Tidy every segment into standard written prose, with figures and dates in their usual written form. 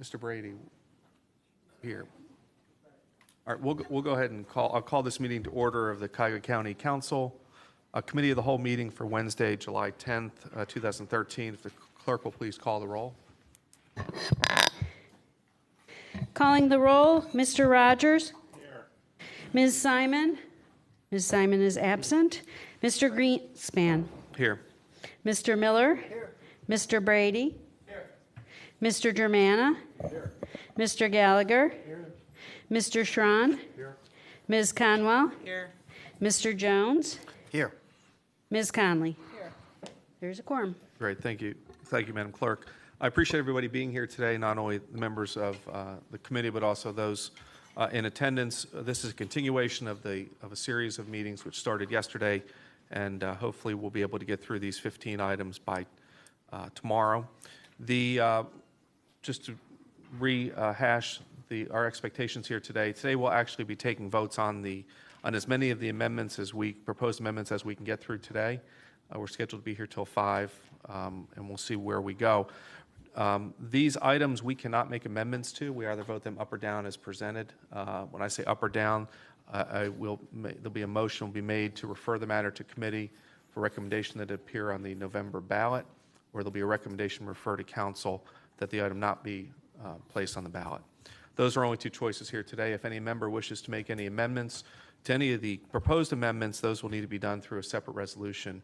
Mr. Brady here. All right, we'll go ahead and I'll call this meeting to order of the Cuyahoga County Council, Committee of the Whole meeting for Wednesday, July 10th, 2013. If the clerk will please call the roll. Calling the roll, Mr. Rogers. Here. Ms. Simon. Ms. Simon is absent. Mr. Greenspan. Here. Mr. Miller. Here. Mr. Brady. Here. Mr. Germana. Here. Mr. Gallagher. Here. Mr. Schron. Here. Ms. Conwell. Here. Mr. Jones. Here. Ms. Conley. Here. There's a quorum. Great, thank you. Thank you, Madam Clerk. I appreciate everybody being here today, not only the members of the committee, but also those in attendance. This is a continuation of a series of meetings which started yesterday, and hopefully we'll be able to get through these 15 items by tomorrow. Just to rehash our expectations here today, we'll actually be taking votes on as many of the proposed amendments as we can get through today. We're scheduled to be here till 5, and we'll see where we go. These items we cannot make amendments to. We either vote them up or down as presented. When I say up or down, there'll be a motion will be made to refer the matter to committee for recommendation that it appear on the November ballot, or there'll be a recommendation refer to council that the item not be placed on the ballot. Those are only two choices here today. If any member wishes to make any amendments to any of the proposed amendments, those will need to be done through a separate resolution.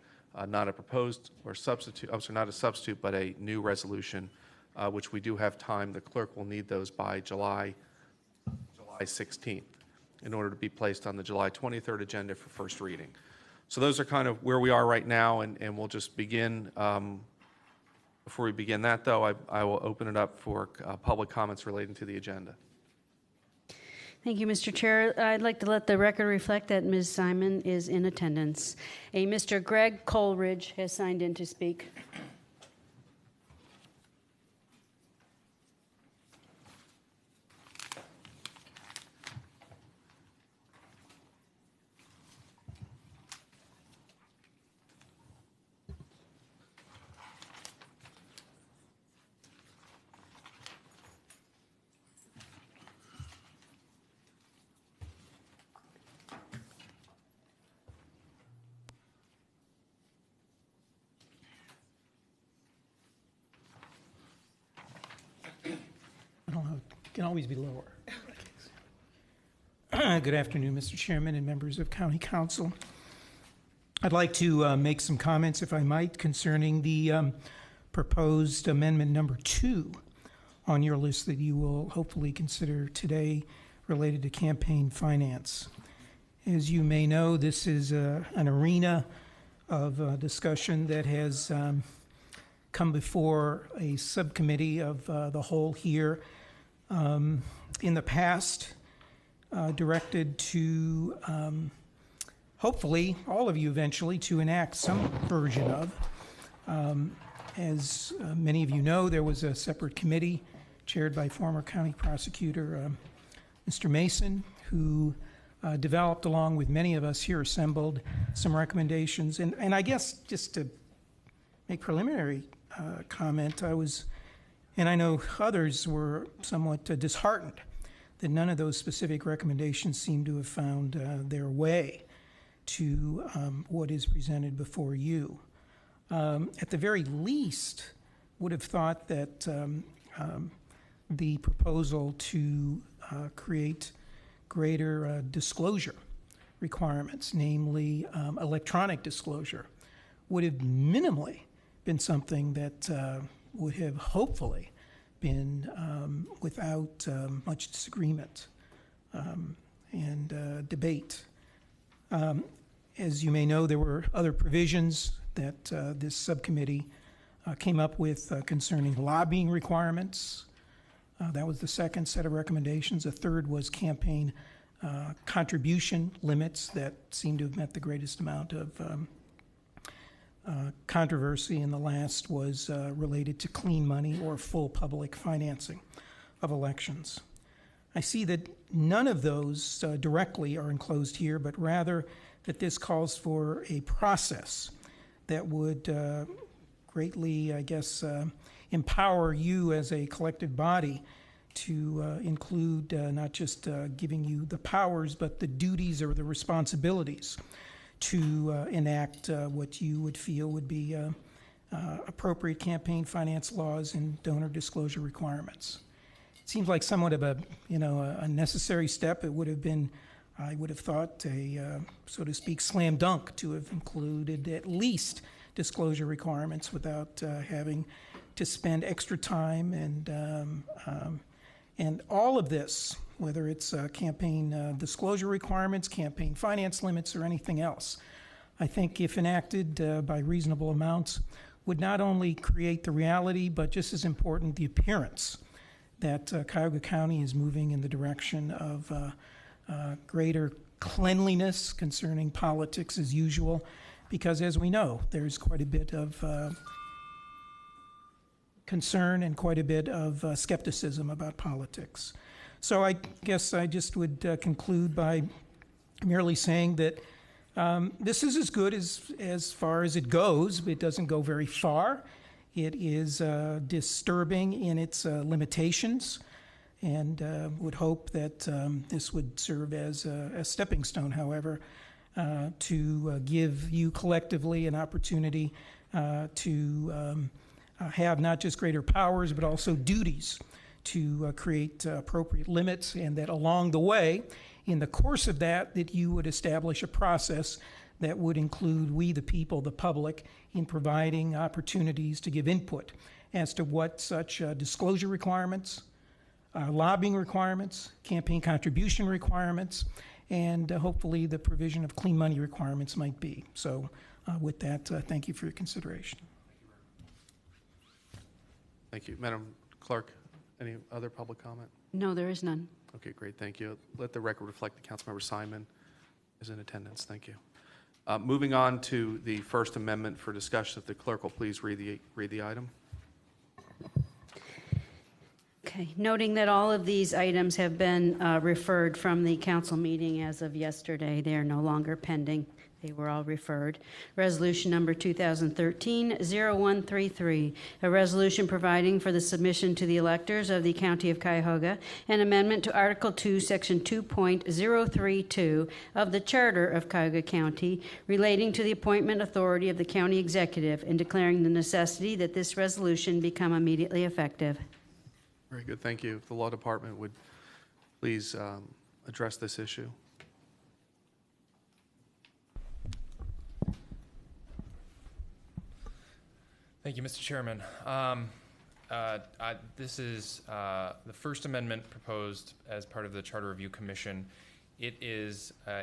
Not a proposed or substitute, not a substitute, but a new resolution, which we do have time. The clerk will need those by July 16th in order to be placed on the July 23rd agenda for first reading. So those are kind of where we are right now, and we'll just begin. Before we begin that, though, I will open it up for public comments relating to the agenda. Thank you, Mr. Chair. I'd like to let the record reflect that Ms. Simon is in attendance. A Mr. Greg Coleridge has signed in to speak. Can always be lower. Good afternoon, Mr. Chairman and members of County Council. I'd like to make some comments, if I might, concerning the proposed amendment number 2 on your list that you will hopefully consider today related to campaign finance. As you may know, this is an arena of discussion that has come before a subcommittee of the whole here in the past, directed to hopefully all of you eventually to enact some version of. As many of you know, there was a separate committee chaired by former county prosecutor Mr. Mason, who developed, along with many of us here assembled, some recommendations. And I guess just to make preliminary comment, and I know others were somewhat disheartened that none of those specific recommendations seem to have found their way to what is presented before you. At the very least, would have thought that the proposal to create greater disclosure requirements, namely electronic disclosure, would have minimally been something that would have hopefully been without much disagreement and debate. As you may know, there were other provisions that this subcommittee came up with concerning lobbying requirements. That was the second set of recommendations. The third was campaign contribution limits that seemed to have met the greatest amount of controversy, and the last was related to clean money or full public financing of elections. I see that none of those directly are enclosed here, but rather that this calls for a process that would greatly, I guess, empower you as a collective body to include not just giving you the powers, but the duties or the responsibilities to enact what you would feel would be appropriate campaign finance laws and donor disclosure requirements. It seems like somewhat of a, a necessary step. It would have been, I would have thought, a, so to speak, slam dunk to have included at least disclosure requirements without having to spend extra time and all of this, whether it's campaign disclosure requirements, campaign finance limits, or anything else, I think if enacted by reasonable amounts, would not only create the reality, but just as important, the appearance that Cuyahoga County is moving in the direction of greater cleanliness concerning politics as usual, because as we know, there's quite a bit of concern and quite a bit of skepticism about politics. So I guess I just would conclude by merely saying that this is as good as far as it goes. It doesn't go very far. It is disturbing in its limitations, and would hope that this would serve as a stepping stone, however, to give you collectively an opportunity to have not just greater powers, but also duties to create appropriate limits, and that along the way, in the course of that you would establish a process that would include we, the people, the public, in providing opportunities to give input as to what such disclosure requirements, lobbying requirements, campaign contribution requirements, and hopefully the provision of clean money requirements might be. So with that, thank you for your consideration. Thank you. Madam Clerk, any other public comment? No, there is none. Okay, great, thank you. Let the record reflect that Councilmember Simon is in attendance. Thank you. Moving on to the First Amendment for discussion, if the clerk will please read the item. Okay, noting that all of these items have been referred from the council meeting as of yesterday, they are no longer pending. They were all referred. Resolution number 2013-0133, a resolution providing for the submission to the electors of the County of Cuyahoga an amendment to Article 2, Section 2.032 of the Charter of Cuyahoga County relating to the appointment authority of the county executive and declaring the necessity that this resolution become immediately effective. Very good, thank you. If the Law Department would please address this issue. Thank you, Mr. Chairman. This is the First Amendment proposed as part of the Charter Review Commission. It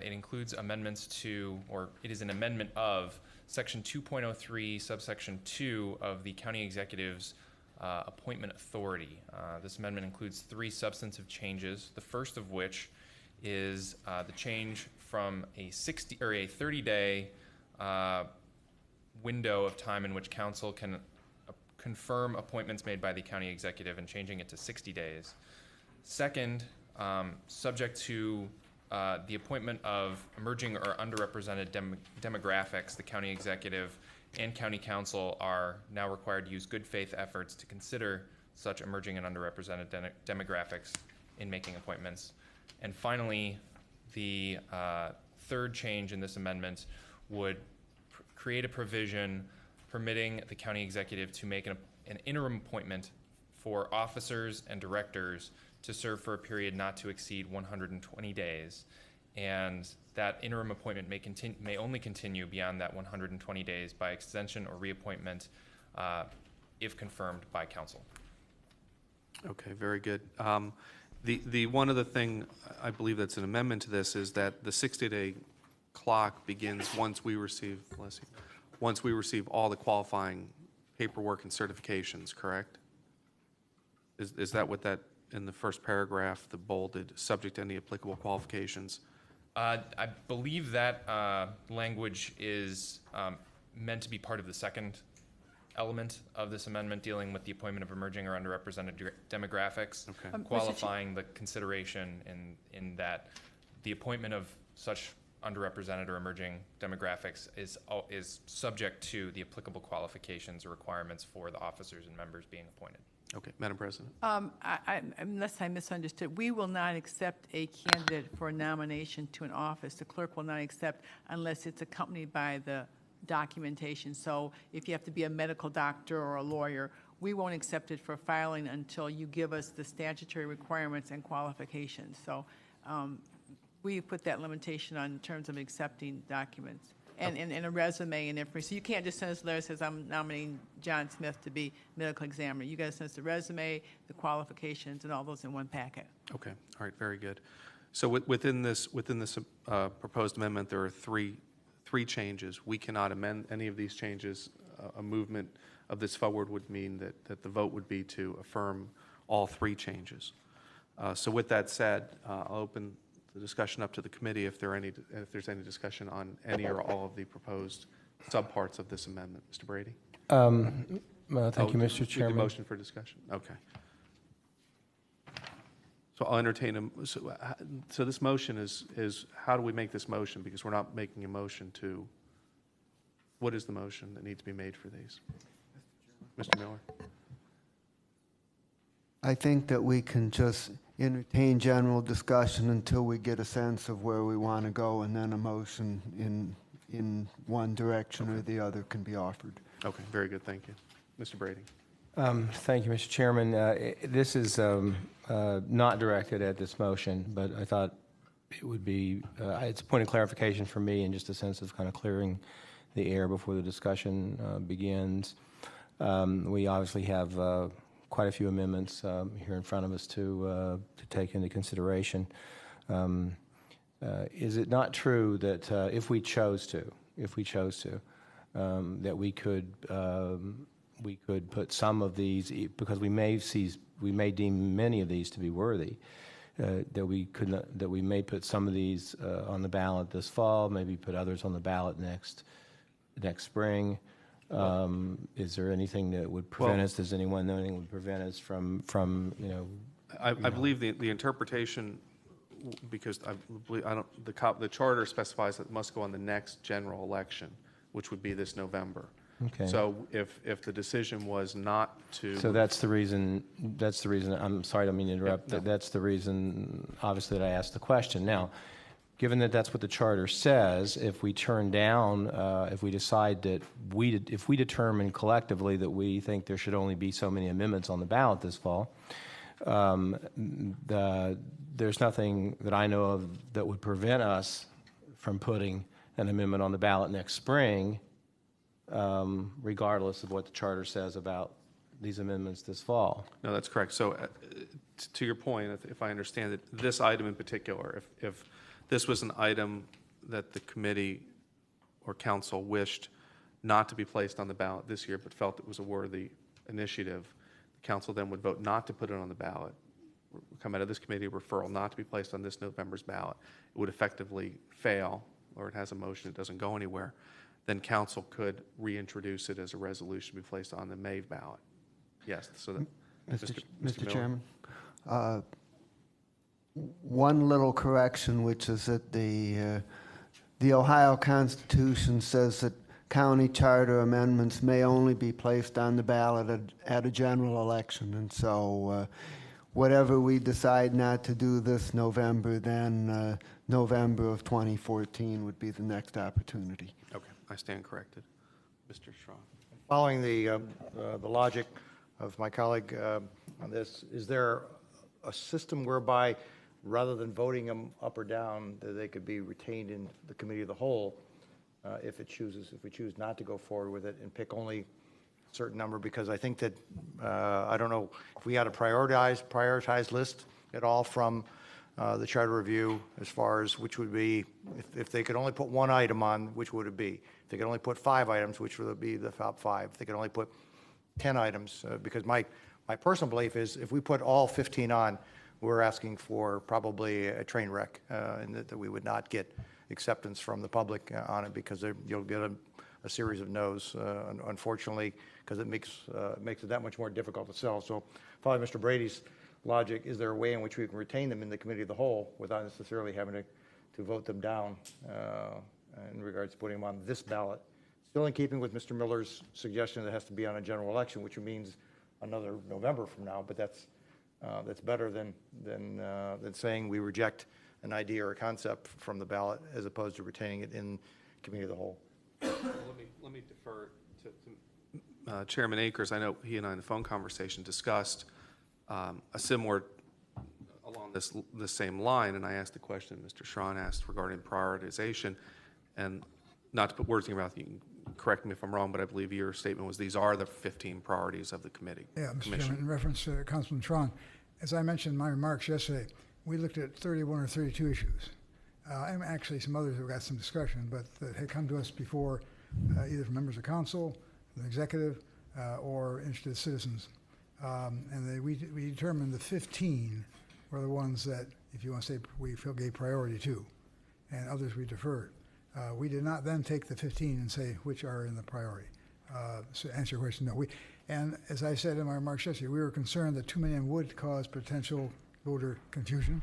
includes amendments to, or it is an amendment of Section 2.03, subsection 2 of the County Executive's appointment authority. This amendment includes 3 substantive changes. The first of which is the change from a 30-day window of time in which council can confirm appointments made by the county executive and changing it to 60 days. Second, subject to the appointment of emerging or underrepresented demographics, the county executive and county council are now required to use good faith efforts to consider such emerging and underrepresented demographics in making appointments. And finally, the third change in this amendment would create a provision permitting the county executive to make an interim appointment for officers and directors to serve for a period not to exceed 120 days. And that interim appointment may only continue beyond that 120 days by extension or reappointment if confirmed by council. Okay, very good. The one other thing I believe that's an amendment to this is that the 60-day clock begins once we receive, all the qualifying paperwork and certifications, correct? Is that what that, in the first paragraph, the bolded, subject to any applicable qualifications? I believe that language is meant to be part of the second element of this amendment, dealing with the appointment of emerging or underrepresented demographics, Okay. qualifying the consideration in that the appointment of such underrepresented or emerging demographics is subject to the applicable qualifications or requirements for the officers and members being appointed. Okay, Madam President. Unless I misunderstood, we will not accept a candidate for a nomination to an office. The clerk will not accept unless it's accompanied by the documentation. So if you have to be a medical doctor or a lawyer, we won't accept it for filing until you give us the statutory requirements and qualifications. So we put that limitation on in terms of accepting documents and a resume and information. So you can't just send us a letter that says, I'm nominating John Smith to be medical examiner. You got to send us the resume, the qualifications, and all those in one packet. Okay, all right, very good. So within this proposed amendment, there are three changes. We cannot amend any of these changes. A movement of this forward would mean that the vote would be to affirm all three changes. So with that said, I'll open the discussion up to the committee if there's any discussion on any or all of the proposed subparts of this amendment. Mr. Brady? Thank you, Mr. The Chairman. motion for discussion? Okay. So I'll entertain a, so this motion is, how do we make this motion? Because we're not making a motion to, what is the motion that needs to be made for these? Mr. Miller? I think that we can just entertain general discussion until we get a sense of where we want to go, and then a motion in one direction or the other can be offered. Okay, very good, thank you. Mr. Brady? Thank you, Mr. Chairman. This is not directed at this motion, but I thought it would be, it's a point of clarification for me and just a sense of kind of clearing the air before the discussion begins. We obviously have quite a few amendments here in front of us to take into consideration. Is it not true that if we chose to, that we could put some of these, because we may deem many of these to be worthy, that we may put some of these on the ballot this fall, maybe put others on the ballot next spring. Is there anything that would prevent us? Does anyone know anything would prevent us from I believe the interpretation, because the charter specifies that it must go on the next general election, which would be this November. Okay. So if the decision was not to. So that's the reason, I'm sorry, I don't mean to interrupt, Yep, no. that's the reason, obviously, that I asked the question. Now, given that that's what the charter says, if we turn down, if we decide that if we determine collectively that we think there should only be so many amendments on the ballot this fall, there's nothing that I know of that would prevent us from putting an amendment on the ballot next spring, regardless of what the charter says about these amendments this fall. No, that's correct. So to your point, if I understand it, this item in particular, if this was an item that the committee or council wished not to be placed on the ballot this year, but felt it was a worthy initiative, the council then would vote not to put it on the ballot, come out of this committee referral not to be placed on this November's ballot. It would effectively fail, or it has a motion, it doesn't go anywhere. Then council could reintroduce it as a resolution to be placed on the May ballot. Yes, so that. Mr. Miller? Chairman, one little correction, which is that the Ohio Constitution says that county charter amendments may only be placed on the ballot at a general election. And so whatever we decide not to do this November, then November of 2014 would be the next opportunity. Okay, I stand corrected. Mr. Straw. Following the logic of my colleague on this, is there a system whereby, rather than voting them up or down, that they could be retained in the committee of the whole if we choose not to go forward with it and pick only a certain number? Because I think that, I don't know, if we had a prioritized list at all from the charter review as far as which would be, if they could only put one item on, which would it be? If they could only put 5 items, which would be the top 5? If they could only put 10 items, because my personal belief is if we put all 15 on, we're asking for probably a train wreck, and that we would not get acceptance from the public on it, because you'll get a series of no's, unfortunately, because it makes it that much more difficult to sell. So following Mr. Brady's logic, is there a way in which we can retain them in the committee of the whole without necessarily having vote them down in regards to putting them on this ballot. Still in keeping with Mr. Miller's suggestion that it has to be on a general election, which means another November from now, but that's better than saying we reject an idea or a concept from the ballot as opposed to retaining it in committee of the whole. Let me defer to Chairman Akers. I know he and I in the phone conversation discussed a similar, along this same line, and I asked the question Mr. Schron asked regarding prioritization, and not to put words in your mouth, you can correct me if I'm wrong, but I believe your statement was these are the 15 priorities of the committee. Yeah, Mr. Chairman, in reference to Councilman Tron, as I mentioned in my remarks yesterday, we looked at 31 or 32 issues. And actually some others have got some discussion, but that had come to us before, either from members of council, the executive, or interested citizens. We determined the 15 were the ones that, if you want to say, we feel gave priority to, and others we deferred. We did not then take the 15 and say which are in the priority. So to answer your question, no. And as I said in my remarks yesterday, we were concerned that too many of them would cause potential voter confusion,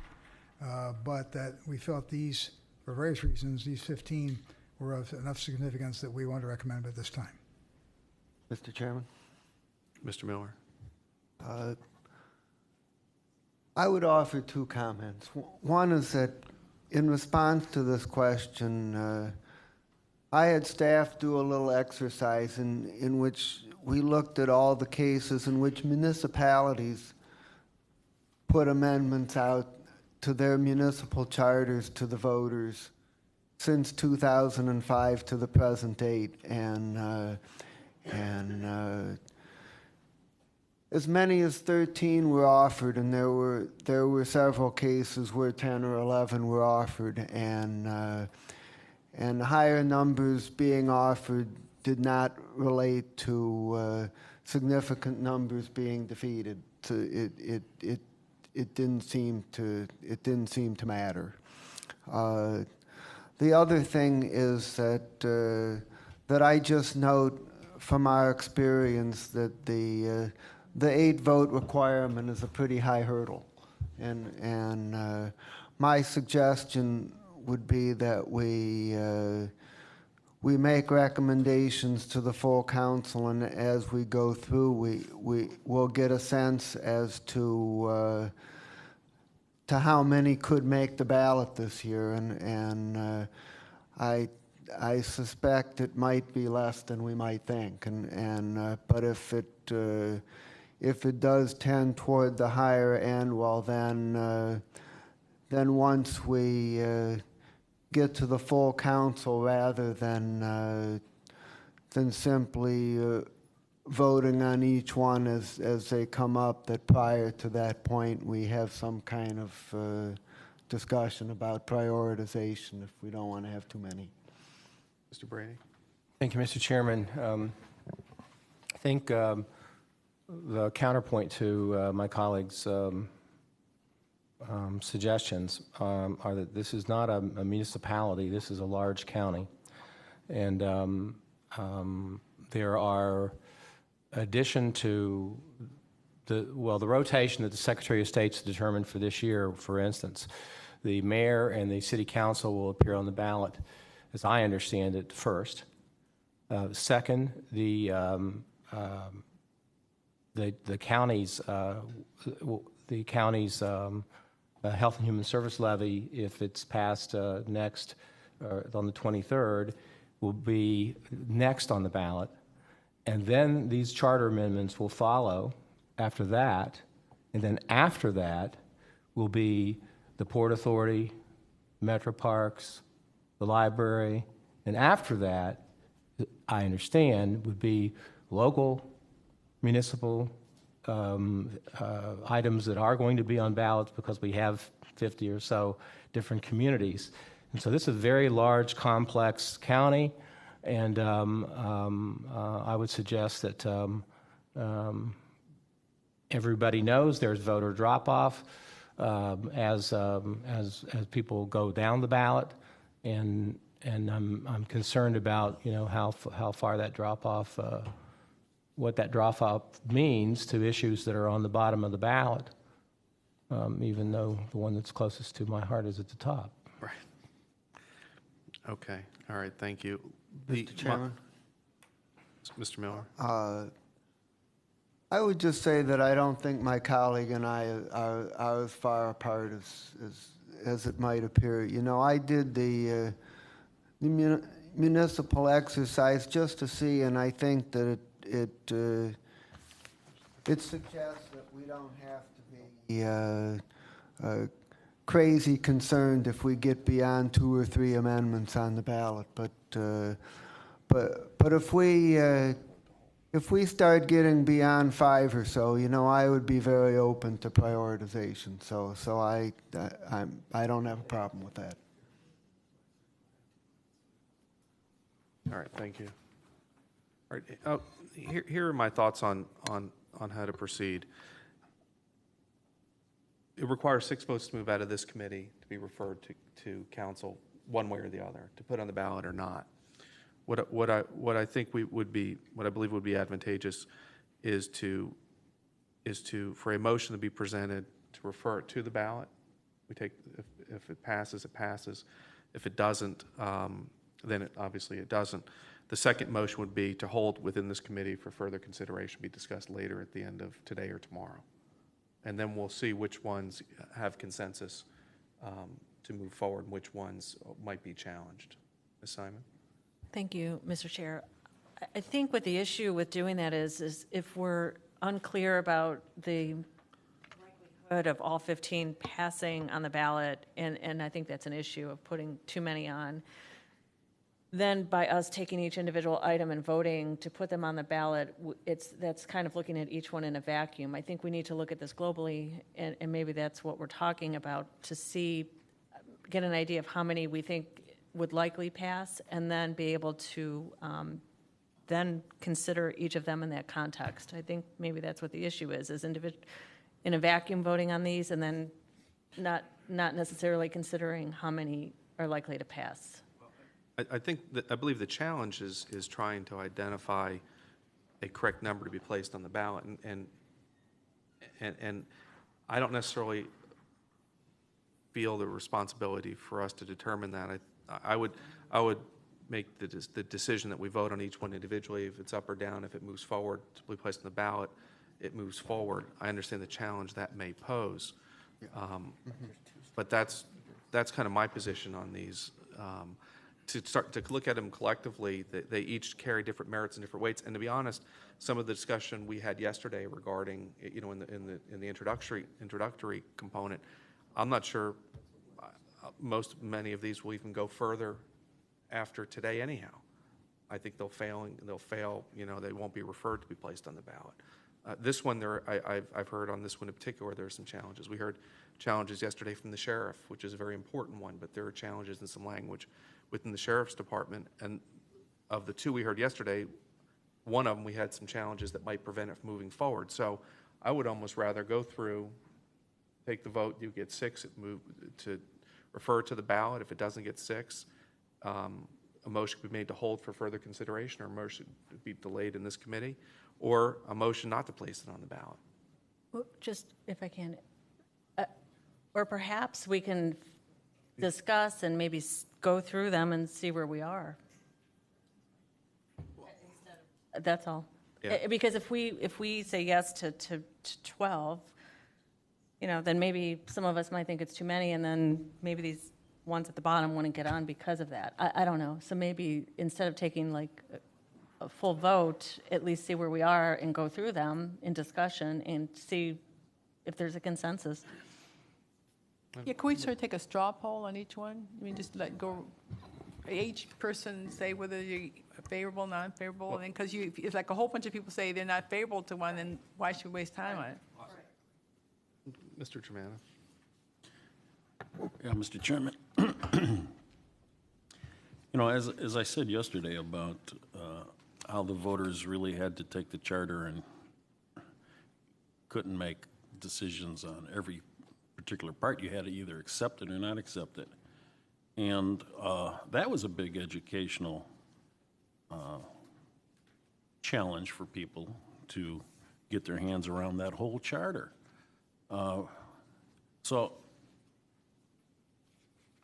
but that we felt these, for various reasons, these 15 were of enough significance that we want to recommend at this time. Mr. Chairman? Mr. Miller. I would offer two comments. One is that in response to this question, I had staff do a little exercise in which we looked at all the cases in which municipalities put amendments out to their municipal charters to the voters since 2005 to the present date. And as many as 13 were offered, and there were several cases where 10 or 11 were offered, and higher numbers being offered did not relate to significant numbers being defeated. So it didn't seem to matter. The other thing is that I just note from our experience that the 8-vote requirement is a pretty high hurdle, and my suggestion would be that we make recommendations to the full council, and as we go through, we will get a sense as to how many could make the ballot this year, and I suspect it might be less than we might think, but if it does tend toward the higher end, well then once we get to the full council, rather than simply voting on each one as they come up, that prior to that point we have some kind of discussion about prioritization if we don't want to have too many. Mr. Brady. Thank you, Mr. Chairman. I think the counterpoint to my colleagues' suggestions are that this is not a municipality, this is a large county. And there are, addition to the rotation that the Secretary of State's determined for this year, for instance, the mayor and the city council will appear on the ballot, as I understand it, first. Second, the county's Health and Human Service levy, if it's passed next on the 23rd, will be next on the ballot, and then these charter amendments will follow after that, and then after that will be the Port Authority, Metro Parks, the library, and after that, I understand, would be local, municipal items that are going to be on ballots because we have 50 or so different communities. And so this is a very large, complex county, and I would suggest that everybody knows there's voter drop-off as people go down the ballot, and I'm concerned about how far that drop-off, what that drop-off means to issues that are on the bottom of the ballot, even though the one that's closest to my heart is at the top. Right. Okay, all right, thank you. Mr. Chairman? Mr. Miller? I would just say that I don't think my colleague and I are as far apart as it might appear. You know, I did the municipal exercise just to see, and I think that it suggests that we don't have to be crazy concerned if we get beyond 2 or 3 amendments on the ballot. But if we start getting beyond 5 or so, you know, I would be very open to prioritization. So I don't have a problem with that. All right, thank you. All right, here are my thoughts on how to proceed. It requires 6 votes to move out of this committee to be referred to council one way or the other, to put on the ballot or not. What I think what I believe would be advantageous is for a motion to be presented to refer it to the ballot. We take, if it passes, it passes. If it doesn't, then obviously it doesn't. The second motion would be to hold within this committee for further consideration, be discussed later at the end of today or tomorrow. And then we'll see which ones have consensus to move forward and which ones might be challenged. Ms. Simon? Thank you, Mr. Chair. I think what the issue with doing that is if we're unclear about the likelihood of all 15 passing on the ballot, and I think that's an issue of putting too many on, then by us taking each individual item and voting to put them on the ballot, that's kind of looking at each one in a vacuum. I think we need to look at this globally, and maybe that's what we're talking about, to see, get an idea of how many we think would likely pass, and then be able to then consider each of them in that context. I think maybe that's what the issue is in a vacuum voting on these, and then not necessarily considering how many are likely to pass. I believe the challenge is trying to identify a correct number to be placed on the ballot, and I don't necessarily feel the responsibility for us to determine that. I would make the decision that we vote on each one individually. If it's up or down, if it moves forward to be placed on the ballot, it moves forward. I understand the challenge that may pose, but that's kind of my position on these. To start to look at them collectively, they each carry different merits and different weights. And to be honest, some of the discussion we had yesterday regarding, you know, in the introductory component, I'm not sure many of these will even go further after today anyhow. I think they'll fail, you know, they won't be referred to be placed on the ballot. This one, I've heard on this one in particular, there are some challenges. We heard challenges yesterday from the sheriff, which is a very important one, but there are challenges in some language within the sheriff's department. And of the 2 we heard yesterday, one of them we had some challenges that might prevent it from moving forward. So I would almost rather go through, take the vote, you get 6, it move to refer to the ballot. If it doesn't get 6, a motion could be made to hold for further consideration, or a motion could be delayed in this committee, or a motion not to place it on the ballot. Well, just if I can, or perhaps we can discuss and maybe go through them and see where we are. That's all. Yeah. Because if we say yes to 12, you know, then maybe some of us might think it's too many, and then maybe these ones at the bottom wouldn't get on because of that. I don't know. So maybe instead of taking like a full vote, at least see where we are and go through them in discussion and see if there's a consensus. Yeah, can we sort of take a straw poll on each one? I mean, just each person say whether you're favorable, non-favorable, and then, because if like a whole bunch of people say they're not favorable to one, then why should we waste time on it? Mr. Germano? Yeah, Mr. Chairman. You know, as I said yesterday about how the voters really had to take the charter and couldn't make decisions on every particular part, you had to either accept it or not accept it. And that was a big educational challenge for people to get their hands around that whole charter. So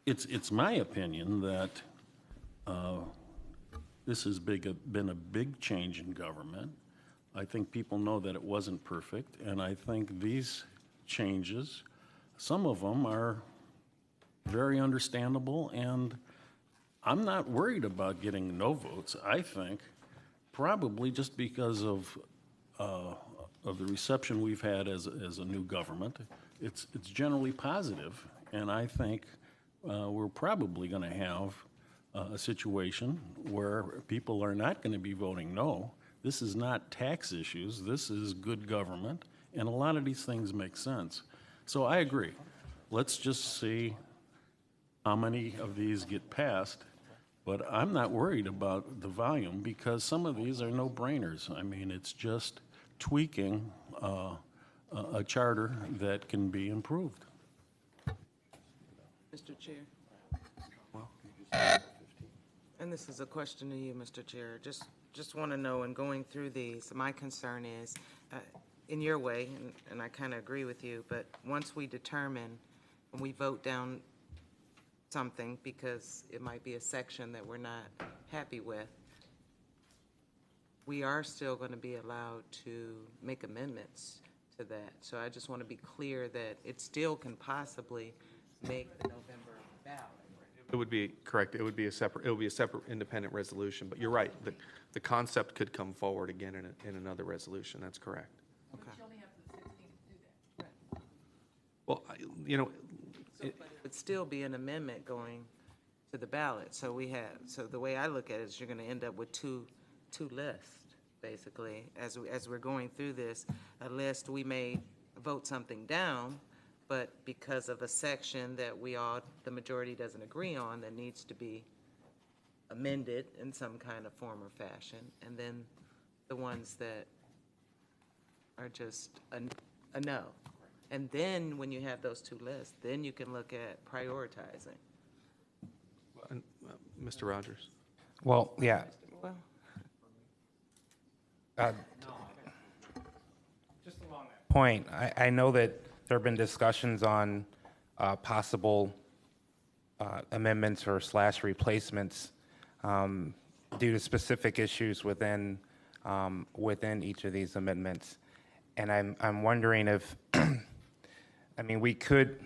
it's my opinion that This has been a big change in government. I think people know that it wasn't perfect, and I think these changes, some of them are very understandable, and I'm not worried about getting no votes. I think probably just because of the reception we've had as a new government, it's generally positive, and I think we're probably going to have a situation where people are not going to be voting no. This is not tax issues. This is good government, and a lot of these things make sense. So I agree. Let's just see how many of these get passed, but I'm not worried about the volume because some of these are no-brainers. I mean, it's just tweaking a charter that can be improved. Mr. Chair. And this is a question to you, Mr. Chair. Just want to know, in going through these, my concern is, in your way, and I kind of agree with you, but once we determine and we vote down something because it might be a section that we're not happy with, we are still going to be allowed to make amendments to that. So I just want to be clear that it still can possibly make the November ballot. It would be correct. It would be a separate independent resolution, but you're right. The concept could come forward again in another resolution. That's correct. Okay. You only have to the 16th to do that. Well, But it would still be an amendment going to the ballot. So the way I look at it is you're going to end up with two lists, basically. As we're going through this, a list, we may vote something down, but because of a section that the majority doesn't agree on, that needs to be amended in some kind of form or fashion. And then the ones that are just a no. And then when you have those two lists, then you can look at prioritizing. Mr. Rogers. Well, yeah. Well, Just along that point, I know that there have been discussions on possible amendments or / replacements due to specific issues within each of these amendments. And I'm wondering if, I mean, we could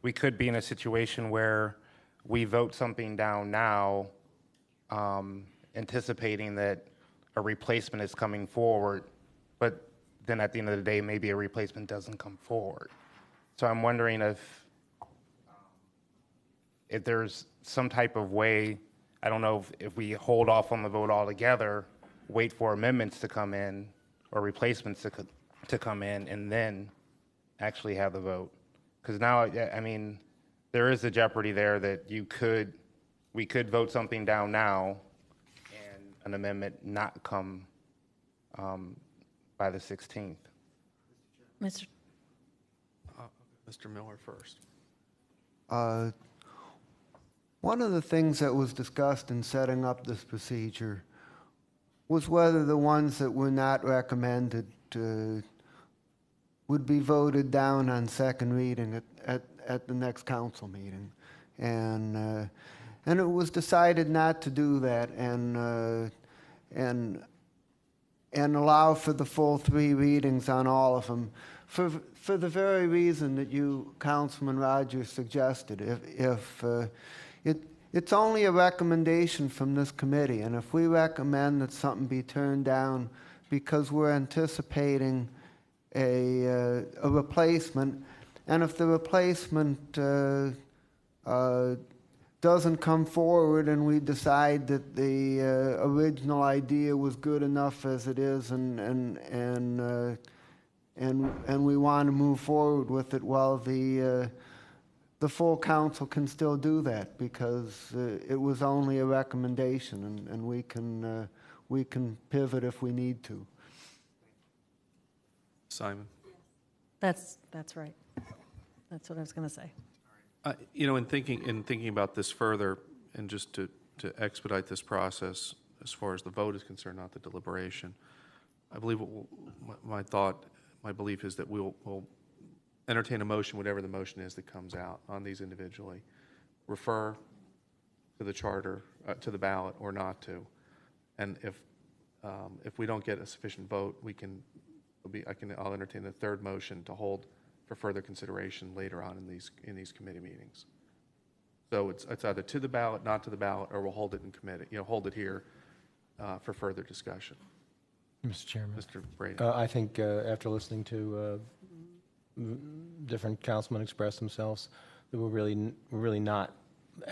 be in a situation where we vote something down now, anticipating that a replacement is coming forward, but then at the end of the day, maybe a replacement doesn't come forward. So I'm wondering if there's some type of way, I don't know if we hold off on the vote altogether, wait for amendments to come in or replacements to come in, and then actually have the vote. Because now, I mean, there is a jeopardy there that we could vote something down now and an amendment not come by the 16th. Mr. Miller first. One of the things that was discussed in setting up this procedure was whether the ones that were not recommended would be voted down on second reading at the next council meeting. And it was decided not to do that and allow for the full 3 readings on all of them for the very reason that you, Councilman Rogers, suggested. It's only a recommendation from this committee, and if we recommend that something be turned down because we're anticipating a replacement, and if the replacement doesn't come forward and we decide that the original idea was good enough as it is and we want to move forward with it, well, the full council can still do that because it was only a recommendation, and we can pivot if we need to. Simon. That's right. That's what I was going to say. In thinking about this further, and just to expedite this process as far as the vote is concerned, not the deliberation, I believe my belief is that we'll entertain a motion, whatever the motion is that comes out on these individually. Refer to the charter, to the ballot or not to. And if we don't get a sufficient vote, I'll entertain a third motion to hold for further consideration later on in these committee meetings. So it's either to the ballot, not to the ballot, or we'll hold it in committee, hold it here for further discussion. Mr. Chairman. Mr. Brady. I think after listening to different councilmen express themselves, that we're really not,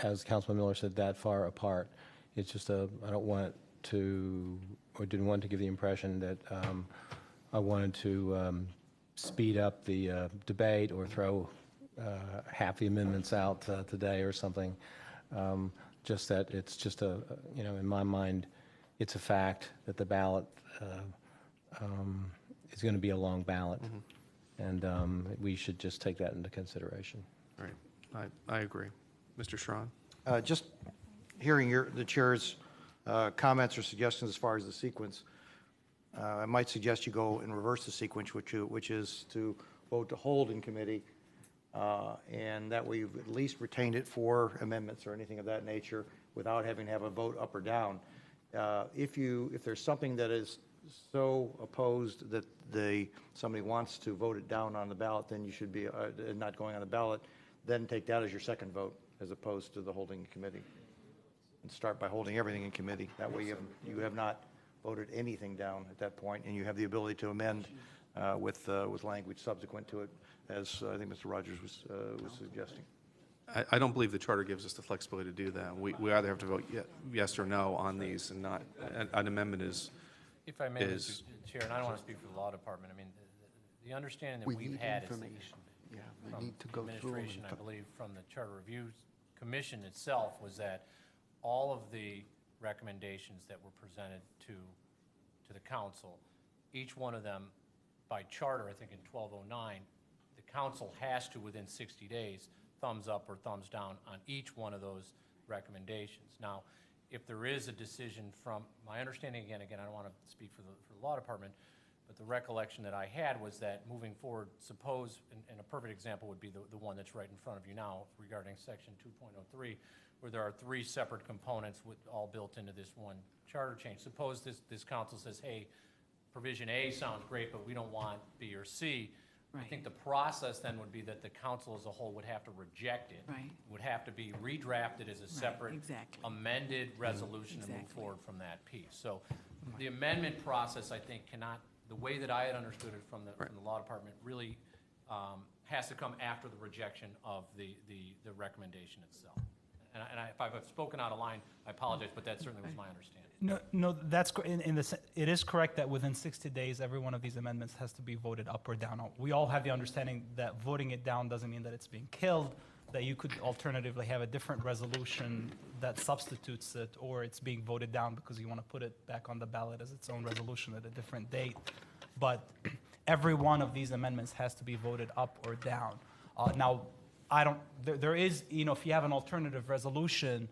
as Councilman Miller said, that far apart. It's just I don't want to, or didn't want to give the impression that I wanted to speed up the debate or throw half the amendments out today or something. Just that it's just in my mind, it's a fact that the ballot is going to be a long ballot. And we should just take that into consideration. Right. I agree. Mr. Schron? Just hearing the chair's comments or suggestions as far as the sequence, I might suggest you go and reverse the sequence, which is to vote to hold in committee, and that way you've at least retained it for amendments or anything of that nature without having to have a vote up or down. If there's something that is so opposed that somebody wants to vote it down on the ballot, then you should be not going on the ballot. Then take that as your second vote, as opposed to the holding in committee, and start by holding everything in committee. That way you have not voted anything down at that point, and you have the ability to amend with language subsequent to it, as I think Mr. Rogers was suggesting. I don't believe the charter gives us the flexibility to do that. We either have to vote yes or no on these, and not an amendment is. If I may, Mr. Chair, and I don't want to speak for the law department. I mean, the understanding that we've had is from administration, I believe, from the Charter Review Commission itself, was that all of the recommendations that were presented to the council, each one of them by charter, I think in 1209, the council has to, within 60 days, thumbs up or thumbs down on each one of those recommendations. Now, if there is a decision from, my understanding, again, I don't want to speak for the law department, but the recollection that I had was that moving forward, suppose, and a perfect example would be the one that's right in front of you now regarding section 2.03, where there are 3 separate components all built into this one charter change. Suppose this council says, hey, provision A sounds great, but we don't want B or C. Right. I think the process then would be that the council as a whole would have to reject it. Right. Would have to be redrafted as a separate exactly. amended resolution to move forward from that piece. So the amendment process, I think, cannot, the way that I had understood it from the law department, really has to come after the rejection of the recommendation itself. And if I've spoken out of line, I apologize, but that certainly was my understanding. No, that's it is correct that within 60 days, every one of these amendments has to be voted up or down. We all have the understanding that voting it down doesn't mean that it's being killed, that you could alternatively have a different resolution that substitutes it, or it's being voted down because you want to put it back on the ballot as its own resolution at a different date. But every one of these amendments has to be voted up or down. Now, there is, if you have an alternative resolution,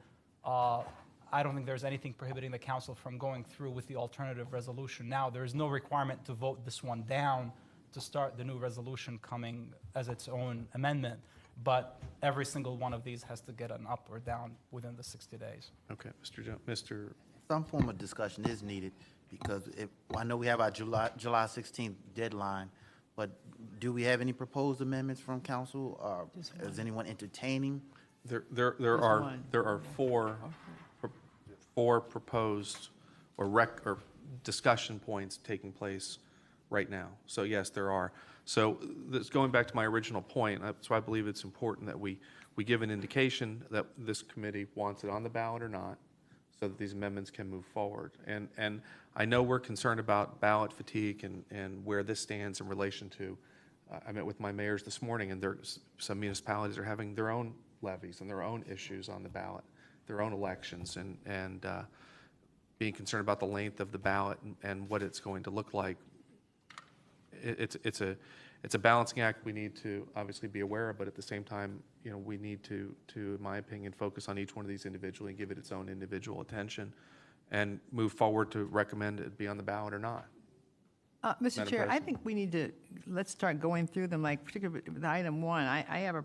I don't think there's anything prohibiting the council from going through with the alternative resolution. Now, there is no requirement to vote this one down to start the new resolution coming as its own amendment, but every single one of these has to get an up or down within the 60 days. Okay, Mr. Some form of discussion is needed, because I know we have our July 16th deadline, but do we have any proposed amendments from council, or is anyone entertaining? There are four proposed or discussion points taking place right now. So yes, there are. So this, going back to my original point, so I believe it's important that we give an indication that this committee wants it on the ballot or not, so that these amendments can move forward. And I know we're concerned about ballot fatigue and where this stands in relation to, I met with my mayors this morning, and some municipalities are having their own levies and their own issues on the ballot, their own elections, and being concerned about the length of the ballot and what it's going to look like. It's a balancing act we need to obviously be aware of, but at the same time, we need to, in my opinion, focus on each one of these individually and give it its own individual attention and move forward to recommend it be on the ballot or not. Mr. Madam Chair, I President. think we need to, let's start going through them, like particularly with item 1. I have no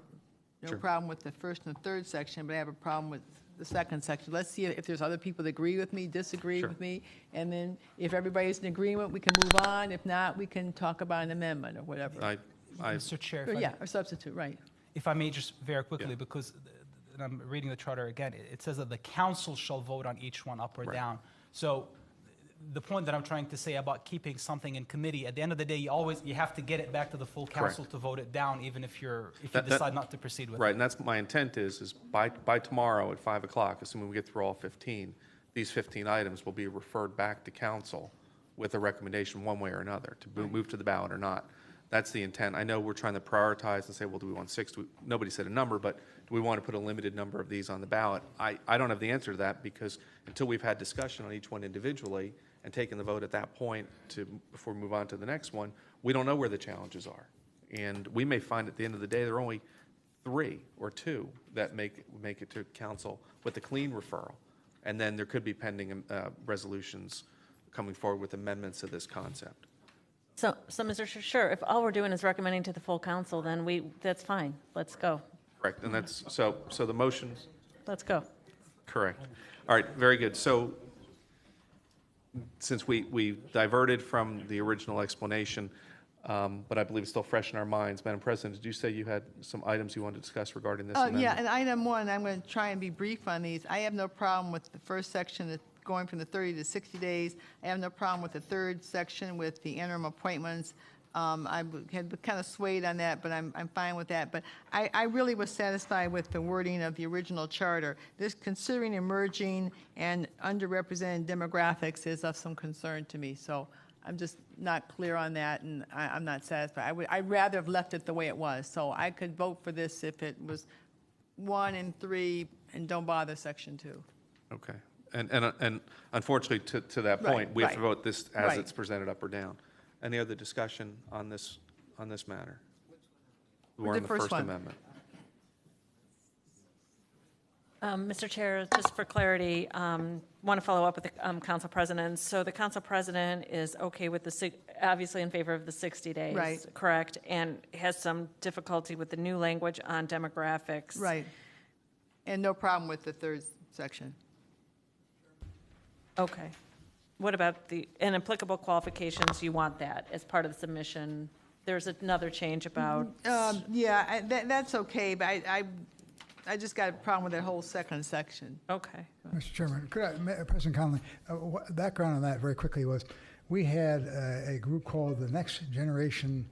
Sure. problem with the first and the third section, but I have a problem with the second section. Let's see if there's other people that agree with me, disagree Sure. with me, and then if everybody's in agreement, we can move on. If not, we can talk about an amendment or whatever. Mr. Chair, Or, yeah, or substitute, right. if I may just very quickly, Yeah. because and I'm reading the charter again, it says that the council shall vote on each one up or Right. down. So the point that I'm trying to say about keeping something in committee, at the end of the day, you have to get it back to the full council to vote it down, even if you decide not to proceed with it. Right, and that's my intent is by tomorrow at 5 o'clock, assuming we get through all 15, these 15 items will be referred back to council with a recommendation one way or another, to move to the ballot or not. That's the intent. I know we're trying to prioritize and say, well, do we want 6? Nobody said a number, but do we want to put a limited number of these on the ballot? I don't have the answer to that, because until we've had discussion on each one individually and taken the vote at that point before we move on to the next one, we don't know where the challenges are. And we may find at the end of the day, there are only 3 or 2 that make it to council with a clean referral. And then there could be pending resolutions coming forward with amendments to this concept. So Mr. Sure, if all we're doing is recommending to the full council, then that's fine. Let's go. Correct, and that's, so the motions, Let's go. correct. All right, very good. So since we diverted from the original explanation, but I believe it's still fresh in our minds, Madam President, did you say you had some items you wanted to discuss regarding this amendment? Yeah, and item 1, I'm going to try and be brief on these. I have no problem with the first section, going from the 30 to 60 days. I have no problem with the third section with the interim appointments. I had kind of swayed on that, but I'm fine with that. But I really was satisfied with the wording of the original charter. This considering emerging and underrepresented demographics is of some concern to me. So I'm just not clear on that, and I'm not satisfied. I'd rather have left it the way it was. So I could vote for this if it was 1 and 3, and don't bother section 2. Okay. And unfortunately, to that point, Right, we have to right. vote this as Right. it's presented up or down. Any other discussion on this matter? We're The on the first First one. Amendment. Mr. Chair, just for clarity, want to follow up with the council president. So the council president is okay with obviously in favor of the 60 days. Right. Correct, and has some difficulty with the new language on demographics. Right. And no problem with the third section. Okay. What about the inapplicable qualifications? You want that as part of the submission? There's another change about. Yeah, that's okay, but I just got a problem with that whole second section. Okay. Mr. Chairman, President Connolly, background on that very quickly was, we had a group called the Next Generation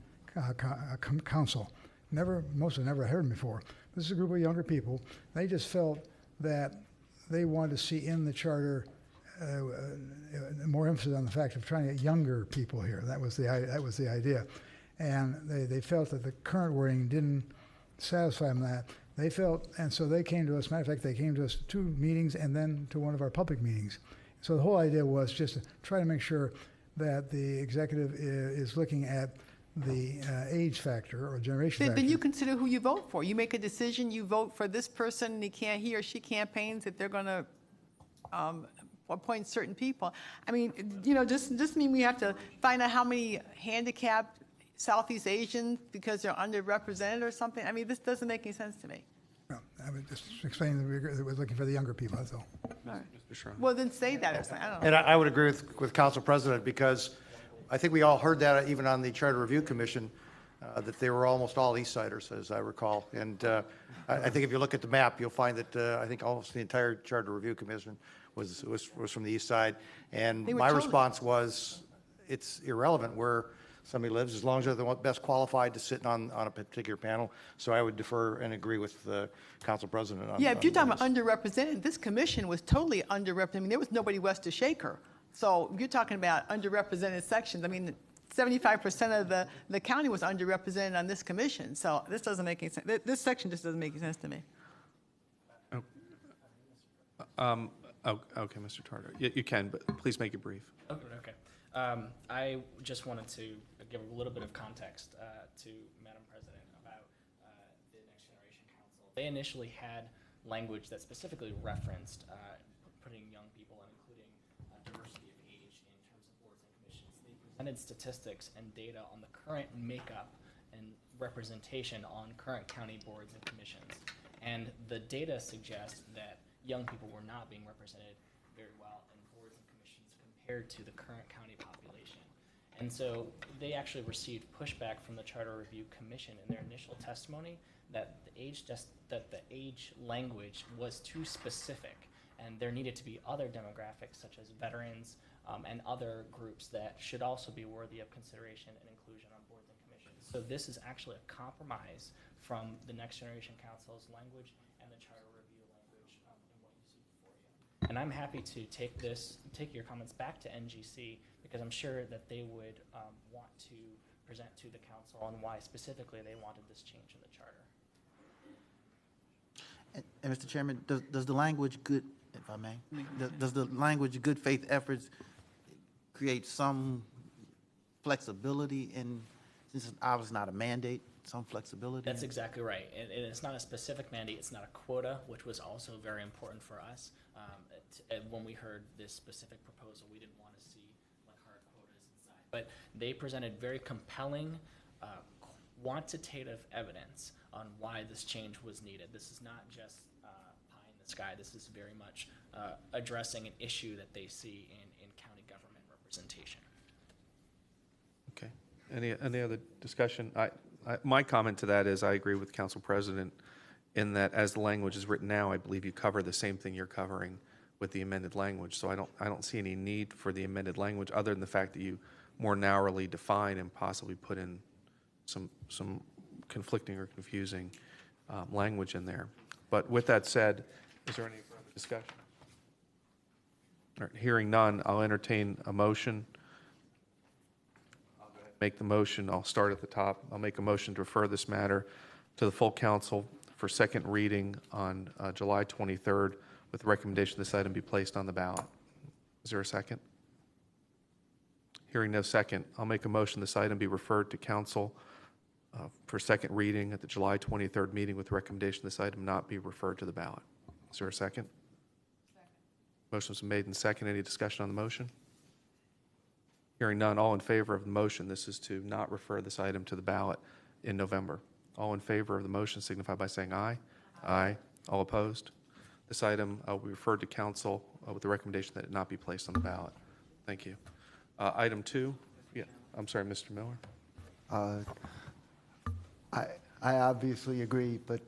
Council. Most have never heard of them before. This is a group of younger people. They just felt that they wanted to see in the charter more emphasis on the fact of trying to get younger people here. That was the idea. And they felt that the current wording didn't satisfy them that. They felt, and so they came to us, matter of fact, they came to us to 2 meetings and then to one of our public meetings. So the whole idea was just to try to make sure that the executive is looking at the age factor or generation factor. Then you consider who you vote for. You make a decision, you vote for this person, and he or she campaigns that they're going to appoint certain people. I mean, just mean we have to find out how many handicapped Southeast Asians because they're underrepresented or something. I mean, this doesn't make any sense to me. No, I was just explaining that we're looking for the younger people, that's all. All right. Well, then say that or something. I don't know. And I would agree with Council President, because I think we all heard that even on the Charter Review Commission, that they were almost all East Siders, as I recall. And I think if you look at the map, you'll find that I think almost the entire Charter Review Commission was from the East Side. And They were my totally- response was, it's irrelevant where somebody lives, as long as they're the best qualified to sit on a particular panel. So I would defer and agree with the Council President on. Yeah, if you're talking this. about underrepresented, this commission was totally underrepresented. I mean, there was nobody west of Shaker. So you're talking about underrepresented sections. I mean, 75% of the county was underrepresented on this commission. So this doesn't make any sense. This section just doesn't make any sense to me. Okay, Mr. Tartar. You can, but please make it brief. Okay. I just wanted to give a little bit of context to Madam President about the Next Generation Council. They initially had language that specifically referenced putting young people and including diversity of age in terms of boards and commissions. They presented statistics and data on the current makeup and representation on current county boards and commissions. And the data suggests that young people were not being represented very well in boards and commissions compared to the current county population. And so they actually received pushback from the Charter Review Commission in their initial testimony that the age language was too specific, and there needed to be other demographics such as veterans and other groups that should also be worthy of consideration and inclusion on boards and commissions. So this is actually a compromise from the Next Generation Council's language and the Charter Review language in what you see before you. And I'm happy to take your comments back to NGC, because I'm sure that they would want to present to the council on why specifically they wanted this change in the charter. And Mr. Chairman, does the language good, if I may, does the language good faith efforts create some flexibility in, this is obviously not a mandate, some flexibility? That's exactly right. And it's not a specific mandate, it's not a quota, which was also very important for us. When we heard this specific proposal, we didn't want to see like hard quotas inside. But they presented very compelling quantitative evidence on why this change was needed. This is not just pie in the sky. This is very much addressing an issue that they see in county government representation. Okay. Any other discussion? My comment to that is I agree with Council President in that as the language is written now, I believe you cover the same thing you're covering with the amended language. So I don't see any need for the amended language other than the fact that you more narrowly define and possibly put in some conflicting or confusing language in there. But with that said, is there any further discussion? All right, hearing none, I'll entertain a motion. I'll go ahead and make the motion. I'll start at the top. I'll make a motion to refer this matter to the full council for second reading on July 23rd with the recommendation this item be placed on the ballot. Is there a second? Hearing no second, I'll make a motion this item be referred to council for second reading at the July 23rd meeting with the recommendation this item not be referred to the ballot. Is there a second? Motion's been made and second. Any discussion on the motion? Hearing none, all in favor of the motion. This is to not refer this item to the ballot in November. All in favor of the motion signify by saying aye. Aye. All opposed? This item will be referred to council with the recommendation that it not be placed on the ballot. Thank you. Item 2. Yeah, I'm sorry, Mr. Miller. I obviously agree, but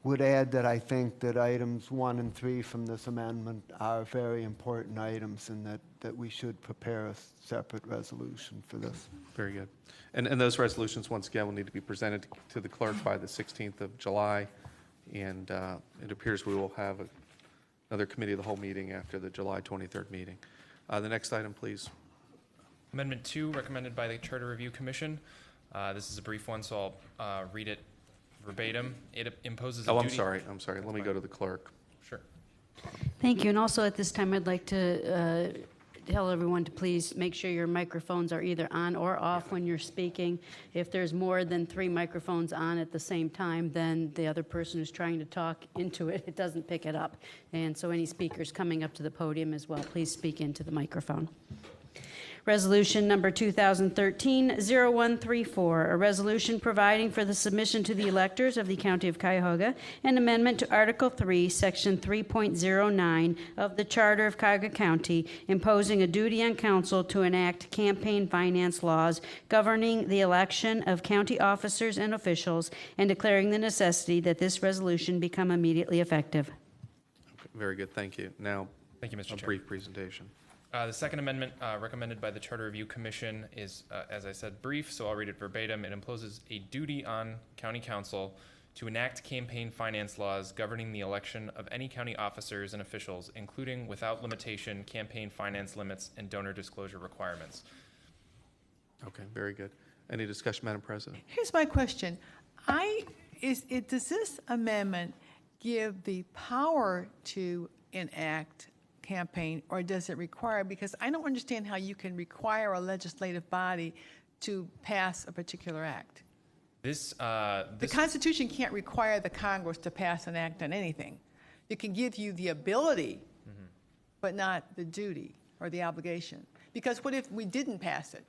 would add that I think that items 1 and 3 from this amendment are very important items and that we should prepare a separate resolution for this. Very good. And those resolutions, once again, will need to be presented to the clerk by the 16th of July. And it appears we will have another committee of the whole meeting after the July 23rd meeting. The next item, please. Amendment 2, recommended by the Charter Review Commission. This is a brief one, so I'll read it verbatim. It imposes a duty. I'm sorry. Let me go to the clerk. Sure. Thank you. And also at this time, I'd like to tell everyone to please make sure your microphones are either on or off when you're speaking. If there's more than 3 microphones on at the same time, then the other person who's trying to talk into it, it doesn't pick it up. And so any speakers coming up to the podium as well, please speak into the microphone. Resolution number 2013-0134, a resolution providing for the submission to the electors of the County of Cuyahoga an amendment to Article 3, Section 3.09 of the Charter of Cuyahoga County, imposing a duty on council to enact campaign finance laws governing the election of county officers and officials, and declaring the necessity that this resolution become immediately effective. Okay, very good. Thank you. Now, thank you, Mr. Chair. A brief presentation. The second amendment recommended by the Charter Review Commission is, as I said, brief, so I'll read it verbatim. It imposes a duty on county council to enact campaign finance laws governing the election of any county officers and officials, including, without limitation, campaign finance limits and donor disclosure requirements. Okay, very good. Any discussion, Madam President? Here's my question. Does this amendment give the power to enact campaign, or does it require, because I don't understand how you can require a legislative body to pass a particular act. The Constitution can't require the Congress to pass an act on anything. It can give you the ability, but not the duty or the obligation. Because what if we didn't pass it?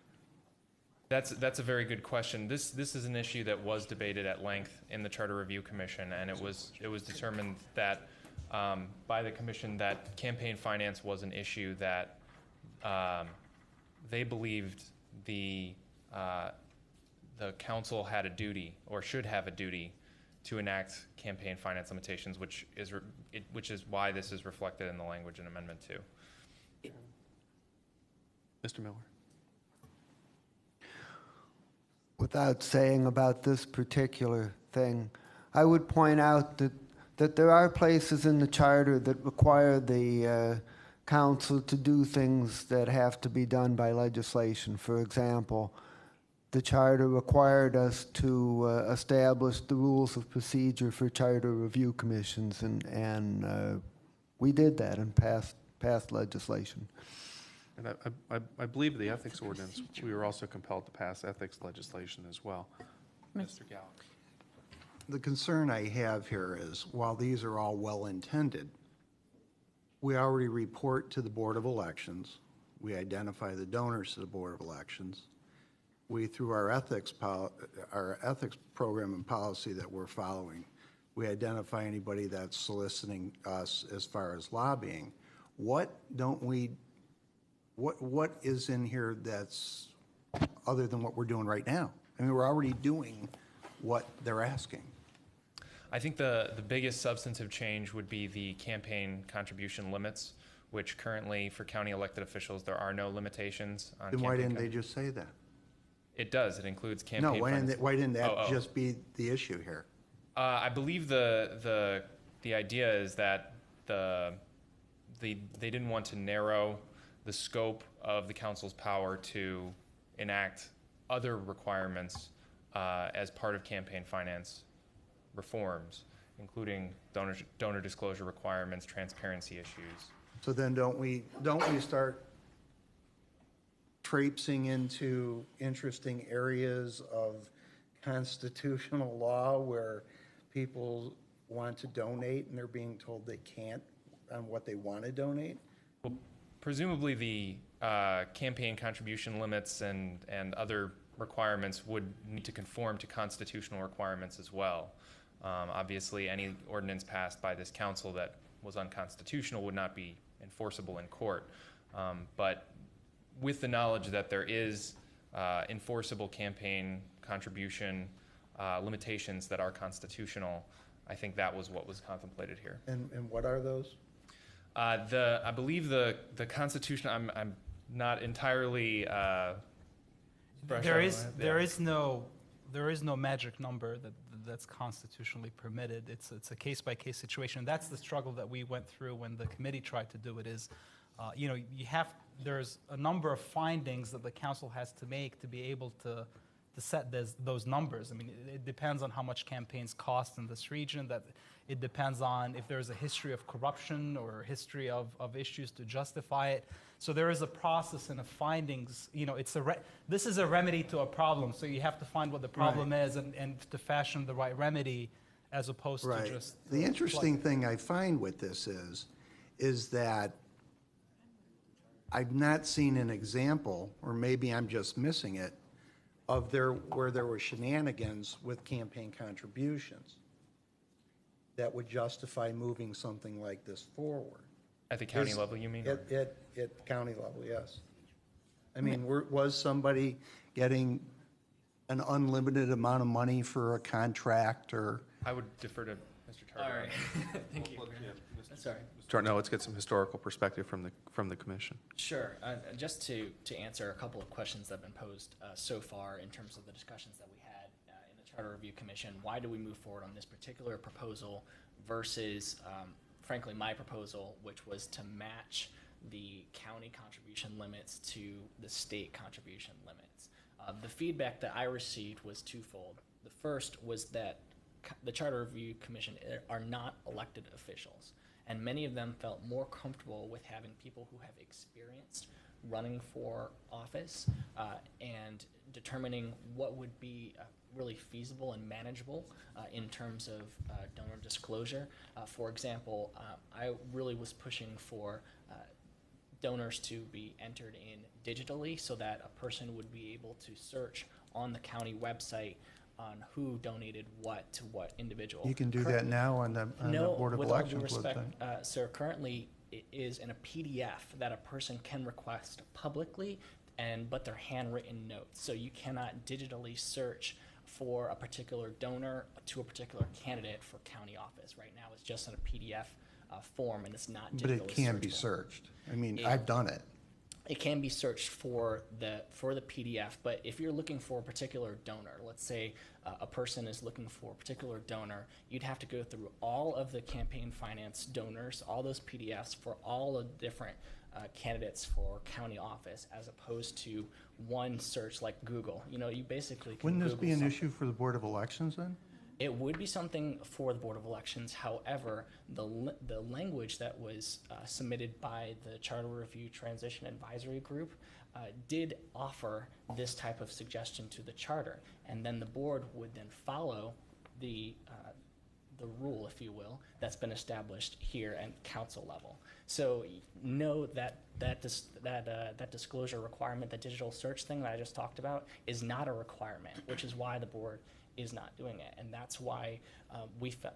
That's a very good question. This is an issue that was debated at length in the Charter Review Commission, and it was determined that by the commission that campaign finance was an issue that they believed the council had a duty or should have a duty to enact campaign finance limitations, which is why this is reflected in the language in Amendment 2. Mr. Miller. Without saying about this particular thing, I would point out that there are places in the charter that require the council to do things that have to be done by legislation. For example, the charter required us to establish the rules of procedure for charter review commissions, and we did that and passed legislation. And I believe the ethics ordinance, we were also compelled to pass ethics legislation as well. Mr. Gallup. The concern I have here is, while these are all well-intended, we already report to the Board of Elections. We identify the donors to the Board of Elections. We, through our ethics program and policy that we're following, we identify anybody that's soliciting us as far as lobbying. What is in here that's other than what we're doing right now? I mean, we're already doing what they're asking. I think the biggest substantive change would be the campaign contribution limits, which currently for county elected officials, there are no limitations on Then why didn't they just say that? It does. It includes campaign. No, why didn't that just be the issue here? I believe the idea is that they didn't want to narrow the scope of the council's power to enact other requirements as part of campaign finance reforms, including donor disclosure requirements, transparency issues. So then don't we start traipsing into interesting areas of constitutional law where people want to donate and they're being told they can't on what they want to donate? Well, presumably the campaign contribution limits and other requirements would need to conform to constitutional requirements as well. Obviously, any ordinance passed by this council that was unconstitutional would not be enforceable in court. But with the knowledge that there is enforceable campaign contribution limitations that are constitutional, I think that was what was contemplated here. And what are those? I believe the Constitution. I'm not entirely. There is no magic number that's constitutionally permitted. It's a case by case situation. That's the struggle that we went through when the committee tried to do it. There's a number of findings that the council has to make to be able to set those numbers. I mean, it depends on how much campaigns cost in this region. That it depends on if there's a history of corruption or a history of issues to justify it. So there is a process and a findings. This is a remedy to a problem. So you have to find what the problem is and to fashion the right remedy, as opposed to just. The interesting thing I find with this is that I've not seen an example, or maybe I'm just missing it, of where there were shenanigans with campaign contributions that would justify moving something like this forward. At the county level, you mean? At county level, yes. I mean, was somebody getting an unlimited amount of money for a contract, or? I would defer to Mr. Tartar. All right. Thank you. Sorry. No, let's get some historical perspective from the commission. Sure. Just to answer a couple of questions that have been posed so far in terms of the discussions that we had in the Charter Review Commission, why do we move forward on this particular proposal versus, frankly, my proposal, which was to match the county contribution limits to the state contribution limits? The feedback that I received was twofold. The first was that the Charter Review Commission are not elected officials. And many of them felt more comfortable with having people who have experience running for office and determining what would be really feasible and manageable in terms of donor disclosure. For example, I really was pushing for donors to be entered in digitally so that a person would be able to search on the county website on who donated what to what individual. You can do that now on the Board of No, with all due Elections respect, website. sir, currently it is in a PDF that a person can request publicly, but they're handwritten notes. So you cannot digitally search for a particular donor to a particular candidate for county office. Right now, it's just in a PDF form, and it's not digitally But it can be searchable. searched. I mean, I've done it. It can be searched for the PDF, but if you're looking for a particular donor, let's say a person is looking for a particular donor, you'd have to go through all of the campaign finance donors, all those PDFs for all the different candidates for county office, as opposed to one search like Google. You know, you basically can Wouldn't this Google be an something. issue for the Board of Elections then? It would be something for the Board of Elections. However, the language that was submitted by the Charter Review Transition Advisory Group did offer this type of suggestion to the charter, and then the board would then follow the rule, if you will, that's been established here at council level. So know that disclosure requirement, the digital search thing that I just talked about, is not a requirement, which is why the board is not doing it. And that's why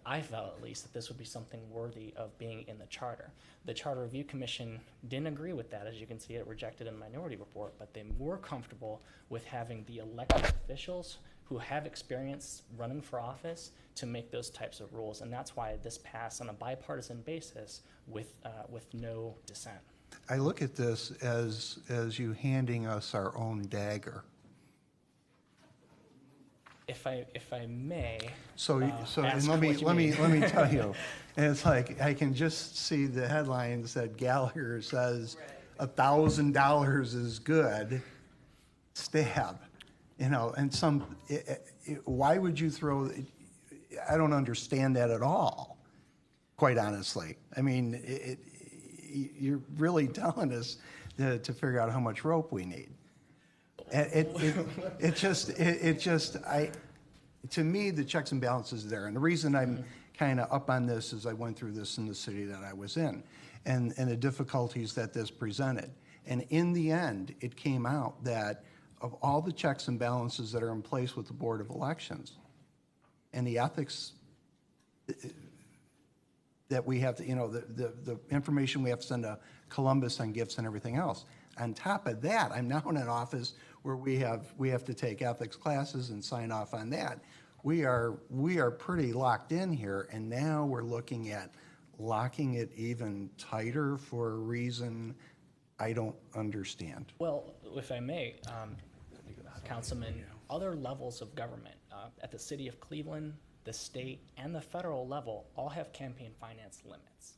I felt at least that this would be something worthy of being in the charter. The Charter Review Commission didn't agree with that. As you can see, it rejected in the minority report, but they were comfortable with having the elected officials who have experience running for office to make those types of rules. And that's why this passed on a bipartisan basis with no dissent. I look at this as you handing us our own dagger. If I may, So ask and what you let me mean. tell you, and it's like I can just see the headlines that Gallagher says $1,000 is good. Stab, you know, and why would you throw? I don't understand that at all. Quite honestly, I mean, you're really telling us to figure out how much rope we need. To me, the checks and balances are there. And the reason I'm kind of up on this is I went through this in the city that I was in and the difficulties that this presented. And in the end, it came out that of all the checks and balances that are in place with the Board of Elections and the ethics that we have to, you know, the information we have to send to Columbus on gifts and everything else. On top of that, I'm now in an office where we have to take ethics classes and sign off on that. We are pretty locked in here, and now we're looking at locking it even tighter for a reason I don't understand. Well, if I may, Councilman, other levels of government at the city of Cleveland, the state, and the federal level all have campaign finance limits.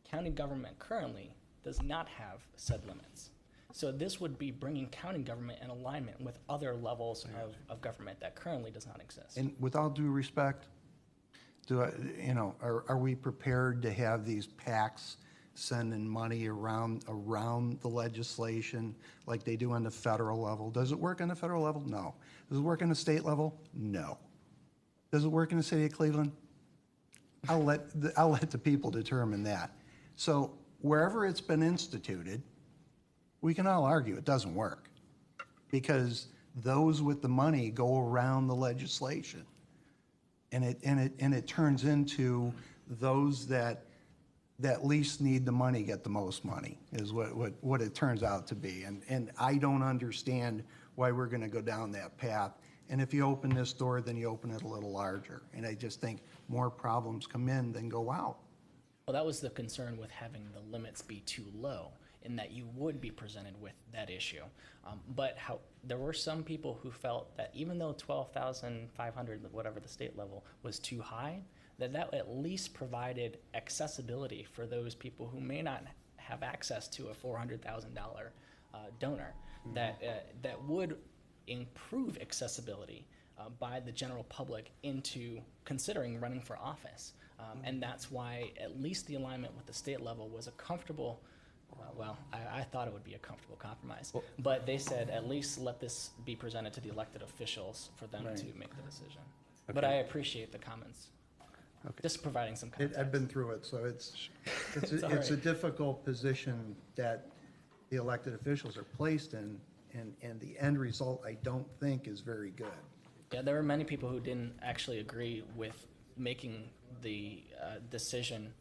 County government currently does not have said limits. So this would be bringing county government in alignment with other levels of government that currently does not exist. And with all due respect, are we prepared to have these PACs sending money around the legislation like they do on the federal level? Does it work on the federal level? No. Does it work on the state level? No. Does it work in the city of Cleveland? I'll let the people determine that. So wherever it's been instituted, we can all argue it doesn't work because those with the money go around the legislation, and it turns into those that least need the money get the most money is what it turns out to be, and I don't understand why we're going to go down that path. And if you open this door, then you open it a little larger, and I just think more problems come in than go out. Well, that was the concern with having the limits be too low, in that you would be presented with that issue. But there were some people who felt that even though 12,500, whatever the state level, was too high, that at least provided accessibility for those people who may not have access to a $400,000 donor, that would improve accessibility by the general public into considering running for office. And that's why at least the alignment with the state level was a comfortable, I thought it would be a comfortable compromise. But they said at least let this be presented to the elected officials for them to make the decision. Okay. But I appreciate the comments. Okay. Just providing some context. I've been through it, so it's It's a difficult position that the elected officials are placed in, and the end result I don't think is very good. Yeah, there were many people who didn't actually agree with making the decision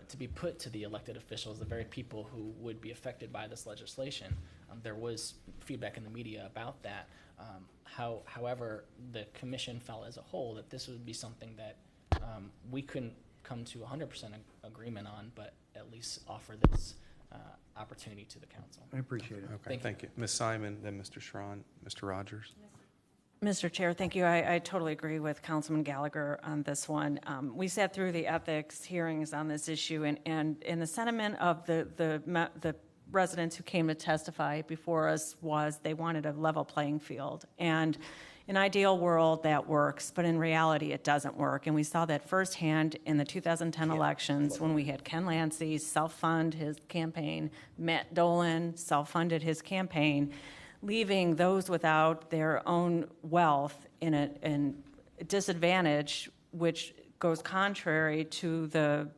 to be put to the elected officials, the very people who would be affected by this legislation. There was feedback in the media about that. However, the commission felt as a whole that this would be something that we couldn't come to 100% agreement on, but at least offer this opportunity to the council. I appreciate it. Okay, thank you. Ms. Simon, then Mr. Schron, Mr. Rogers. Mr. Chair, thank you. I totally agree with Councilman Gallagher on this one. We sat through the ethics hearings on this issue, and in the sentiment of the residents who came to testify before us was they wanted a level playing field. And in an ideal world, that works, but in reality, it doesn't work. And we saw that firsthand in the 2010 elections when we had Ken Lancey self-fund his campaign, Matt Dolan self-funded his campaign, leaving those without their own wealth in a disadvantage, which goes contrary to the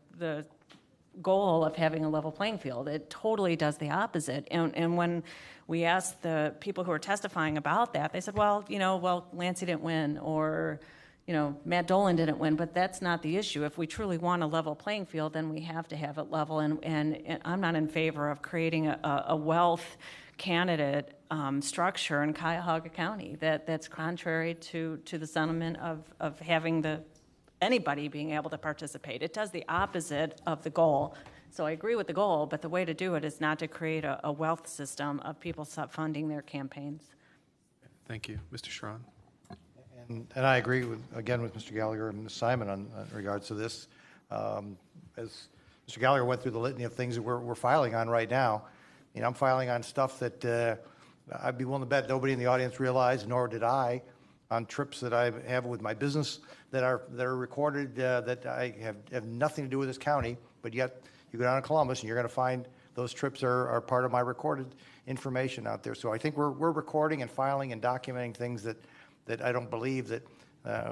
goal of having a level playing field. It totally does the opposite. And when we asked the people who were testifying about that, they said, well, Lancey didn't win, or, Matt Dolan didn't win, but that's not the issue. If we truly want a level playing field, then we have to have it level. And I'm not in favor of creating a wealth candidate structure in Cuyahoga County that's contrary to the sentiment of having anybody being able to participate. It does the opposite of the goal. So I agree with the goal, but the way to do it is not to create a wealth system of people funding their campaigns. Thank you. Mr. Schron. And I agree with Mr. Gallagher and Ms. Simon on regards to this. As Mr. Gallagher went through the litany of things that we're filing on right now, I'm filing on stuff that I'd be willing to bet nobody in the audience realized, nor did I, on trips that I have with my business that are recorded that I have nothing to do with this county, but yet you go down to Columbus and you're going to find those trips are part of my recorded information out there. So I think we're recording and filing and documenting things that I don't believe that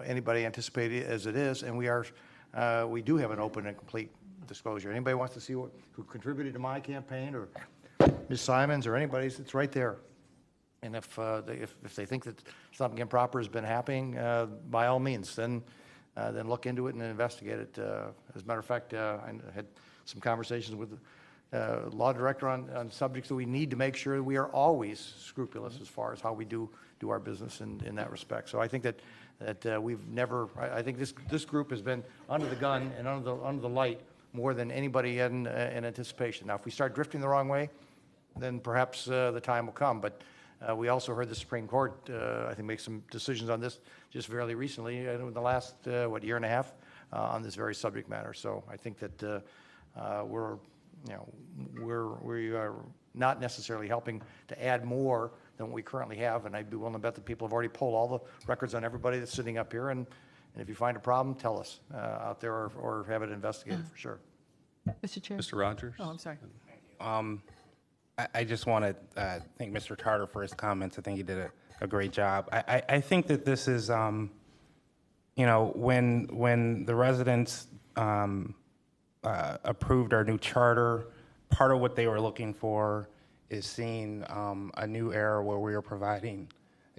anybody anticipated as it is, and we do have an open and complete disclosure. Anybody wants to see who contributed to my campaign, or Ms. Simons or anybody's, it's right there. And if they think that something improper has been happening, by all means, then look into it and investigate it. As a matter of fact, I had some conversations with the law director on subjects that we need to make sure that we are always scrupulous as far as how we do our business in that respect. So I think that we've never, I think this group has been under the gun and under the light more than anybody in anticipation. Now, if we start drifting the wrong way, then perhaps the time will come. But we also heard the Supreme Court, I think, make some decisions on this just fairly recently, in the last, year and a half, on this very subject matter. So I think that we are not necessarily helping to add more than what we currently have. And I'd be willing to bet that people have already pulled all the records on everybody that's sitting up here. And if you find a problem, tell us out there, or have it investigated for sure. Mr. Chair? Mr. Rogers? Oh, I'm sorry. I just want to thank Mr. Tarter for his comments. I think he did a great job. I think that this is, when the residents approved our new charter, part of what they were looking for is seeing a new era where we are providing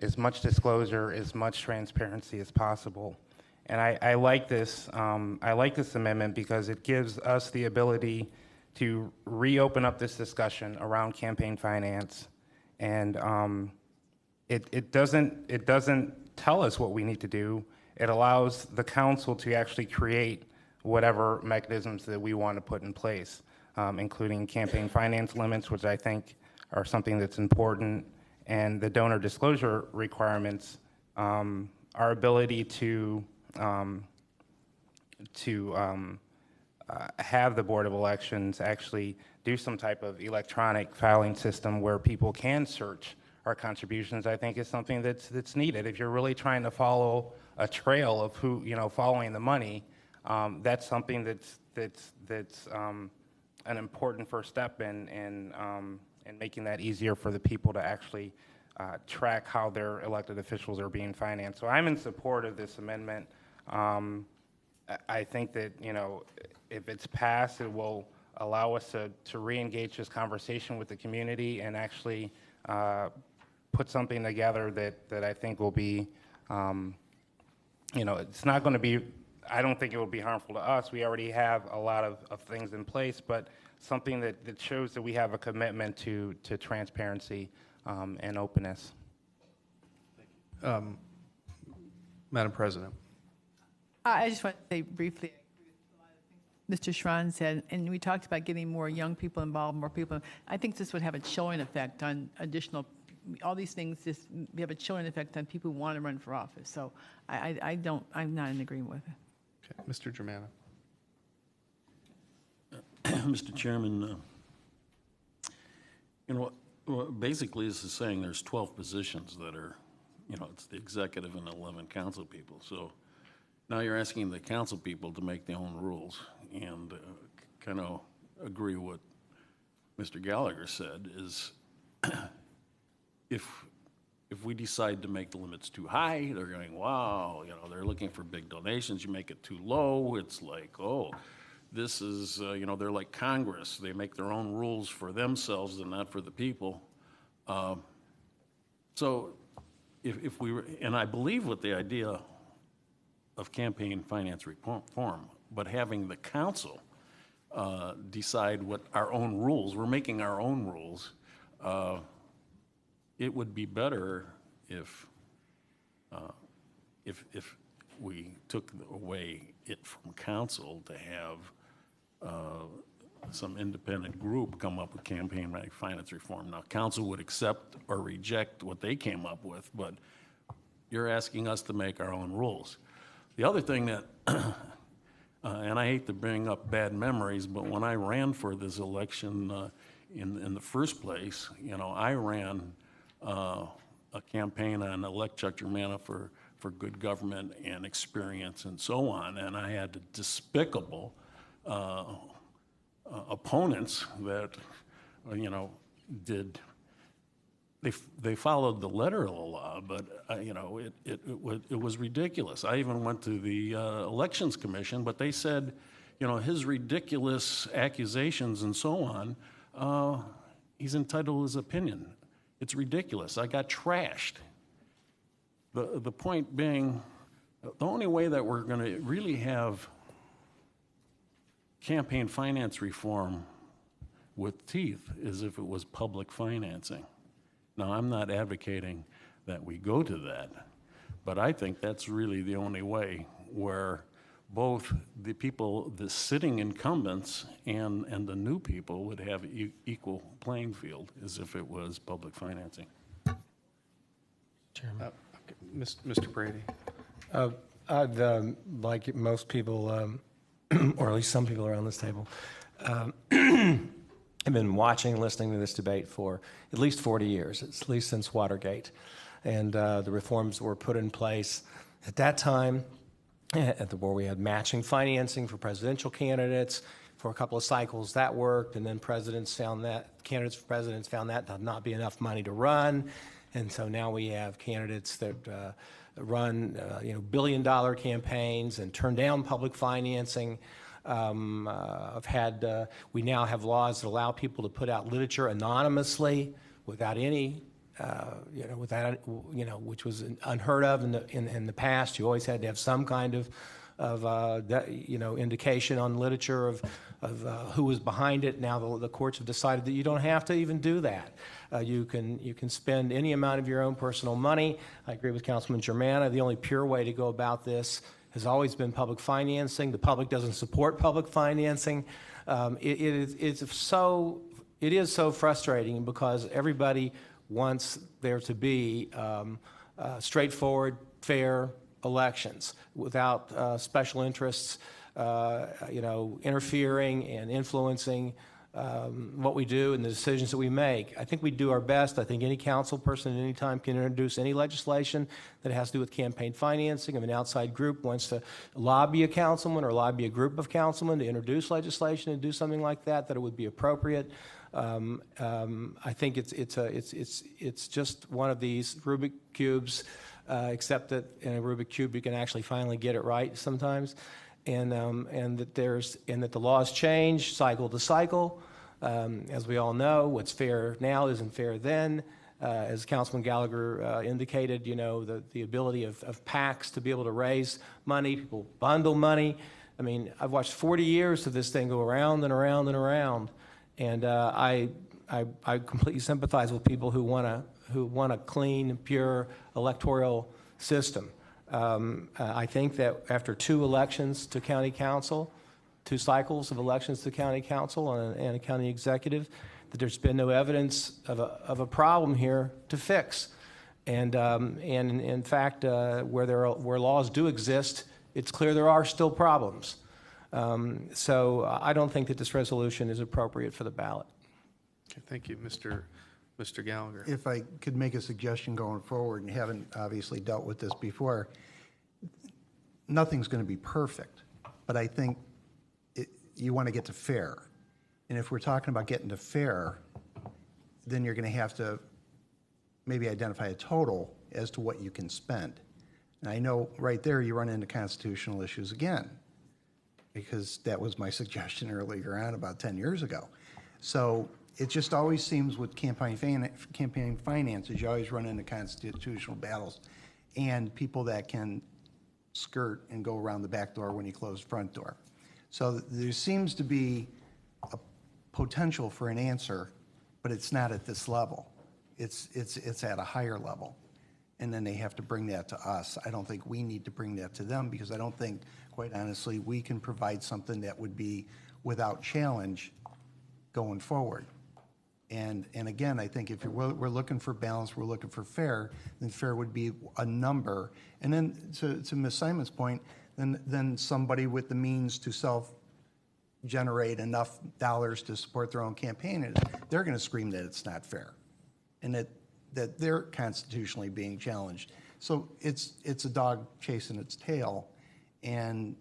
as much disclosure, as much transparency as possible. And I like this. I like this amendment because it gives us the ability to reopen up this discussion around campaign finance, and it doesn't tell us what we need to do. It allows the council to actually create whatever mechanisms that we want to put in place, including campaign finance limits, which I think are something that's important, and the donor disclosure requirements. Our ability to have the Board of Elections actually do some type of electronic filing system where people can search our contributions, I think is something that's needed. If you're really trying to follow a trail of who, following the money, that's something that's an important first step in making that easier for the people to actually track how their elected officials are being financed. So I'm in support of this amendment. I think that, if it's passed, it will allow us to re-engage this conversation with the community and actually put something together that I think will be It's not going to be, I don't think it will be harmful to us. We already have a lot of things in place, but something that shows that we have a commitment to transparency and openness. Madam President. I just want to say briefly, I agree with a lot of things Mr. Schron said, and we talked about getting more young people involved, more people. I think this would have a chilling effect on additional, all these things, we have a chilling effect on people who want to run for office. So I'm not in agreement with it. Okay. Mr. Germano. Mr. Chairman, basically this is saying there's 12 positions that are, it's the executive and 11 council people. So now you're asking the council people to make their own rules, and kind of agree what Mr. Gallagher said is if we decide to make the limits too high, they're going, wow, they're looking for big donations. You make it too low, it's like, oh, this is, they're like Congress. They make their own rules for themselves and not for the people. So if we were, and I believe with the idea of campaign finance reform, but having the council decide what our own rules, we're making our own rules, it would be better if we took away it from council to have some independent group come up with campaign finance reform. Now, council would accept or reject what they came up with, but you're asking us to make our own rules. The other thing that, and I hate to bring up bad memories, but when I ran for this election in the first place, I ran a campaign on elect Chuck Germana for good government and experience and so on, and I had despicable opponents that, they followed the letter of the law, but it was ridiculous. I even went to the Elections Commission, but they said, his ridiculous accusations and so on, he's entitled to his opinion. It's ridiculous. I got trashed. The point being, the only way that we're going to really have campaign finance reform with teeth is if it was public financing. Now, I'm not advocating that we go to that, but I think that's really the only way where both the people, the sitting incumbents and the new people would have equal playing field as if it was public financing. Chairman. Okay. Mr. Brady. I'd, like most people, or at least some people around this table, I've been watching and listening to this debate for at least 40 years, at least since Watergate. And the reforms were put in place at that time, where we had matching financing for presidential candidates. For a couple of cycles that worked, and then candidates for presidents found that to not be enough money to run. And so now we have candidates that run billion-dollar campaigns and turn down public financing. We now have laws that allow people to put out literature anonymously without any, which was unheard of in the past. You always had to have some kind of indication on literature of who was behind it. Now the courts have decided that you don't have to even do that. You can spend any amount of your own personal money. I agree with Councilman Germana. The only pure way to go about this has always been public financing. The public doesn't support public financing. It is so frustrating because everybody wants there to be straightforward, fair elections without special interests, interfering and influencing what we do and the decisions that we make. I think we do our best. I think any council person at any time can introduce any legislation that has to do with campaign financing. If an outside group wants to lobby a councilman or lobby a group of councilmen to introduce legislation and do something like that, it would be appropriate. I think it's just one of these Rubik cubes, except that in a Rubik cube you can actually finally get it right sometimes. And that the laws change cycle to cycle. As we all know, what's fair now isn't fair then. As Councilman Gallagher indicated, you know, the ability of PACs to be able to raise money, people bundle money. I mean, I've watched 40 years of this thing go around and around and around, and I completely sympathize with people who want a clean, pure electoral system. I think that after 2 elections to county council, 2 cycles of elections to county council and a county executive, that there's been no evidence of a problem here to fix. And in fact, where laws do exist, it's clear there are still problems. So I don't think that this resolution is appropriate for the ballot. Okay, thank you, Mr. Gallagher. If I could make a suggestion going forward, and haven't obviously dealt with this before, nothing's going to be perfect, but I think you want to get to fair. And if we're talking about getting to fair, then you're going to have to maybe identify a total as to what you can spend. And I know right there you run into constitutional issues again, because that was my suggestion earlier on about 10 years ago. So it just always seems with campaign finances, you always run into constitutional battles and people that can skirt and go around the back door when you close the front door. So there seems to be a potential for an answer, but it's not at this level. It's at a higher level. And then they have to bring that to us. I don't think we need to bring that to them, because I don't think, quite honestly, we can provide something that would be without challenge going forward. And again, I think if we're looking for balance, we're looking for fair, then fair would be a number. And then to Ms. Simon's point, then somebody with the means to self-generate enough dollars to support their own campaign, they're going to scream that it's not fair, and that they're constitutionally being challenged. So it's a dog chasing its tail, and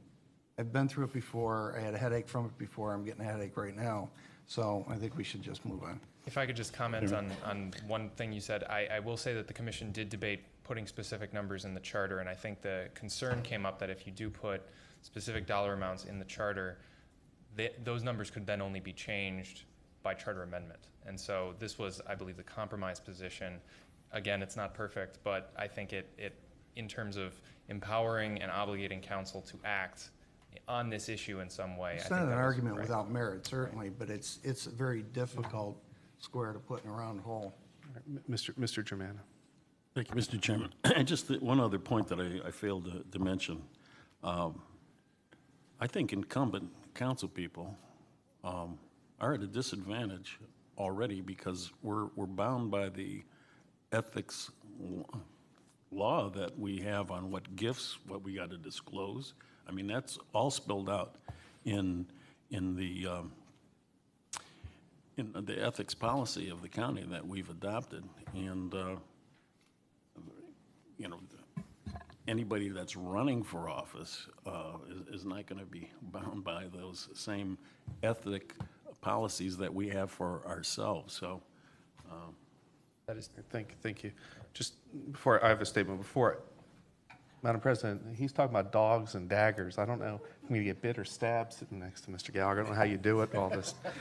I've been through it before. I had a headache from it before. I'm getting a headache right now. So I think we should just move on. If I could just comment on one thing you said, I will say that the commission did debate putting specific numbers in the charter, and I think the concern came up that if you do put specific dollar amounts in the charter, those numbers could then only be changed by charter amendment. And so this was, I believe, the compromise position. Again, it's not perfect, but I think it in terms of empowering and obligating council to act on this issue in some way. It's not an argument without merit, certainly, but it's a very difficult square to put in a round hole. Mr. Germano. Thank you, Mr. Chairman. And just one other point that I failed to mention. I think incumbent council people are at a disadvantage already, because we're bound by the ethics law that we have on what what we got to disclose. I mean, that's all spelled out in the ethics policy of the county that we've adopted. And you know, anybody that's running for office is not going to be bound by those same ethic policies that we have for ourselves. So that is, thank you. Just before, I have a statement before. Madam President, he's talking about dogs and daggers. I don't know if we get bit or stabbed sitting next to Mr. Gallagher. I don't know how you do it all this time.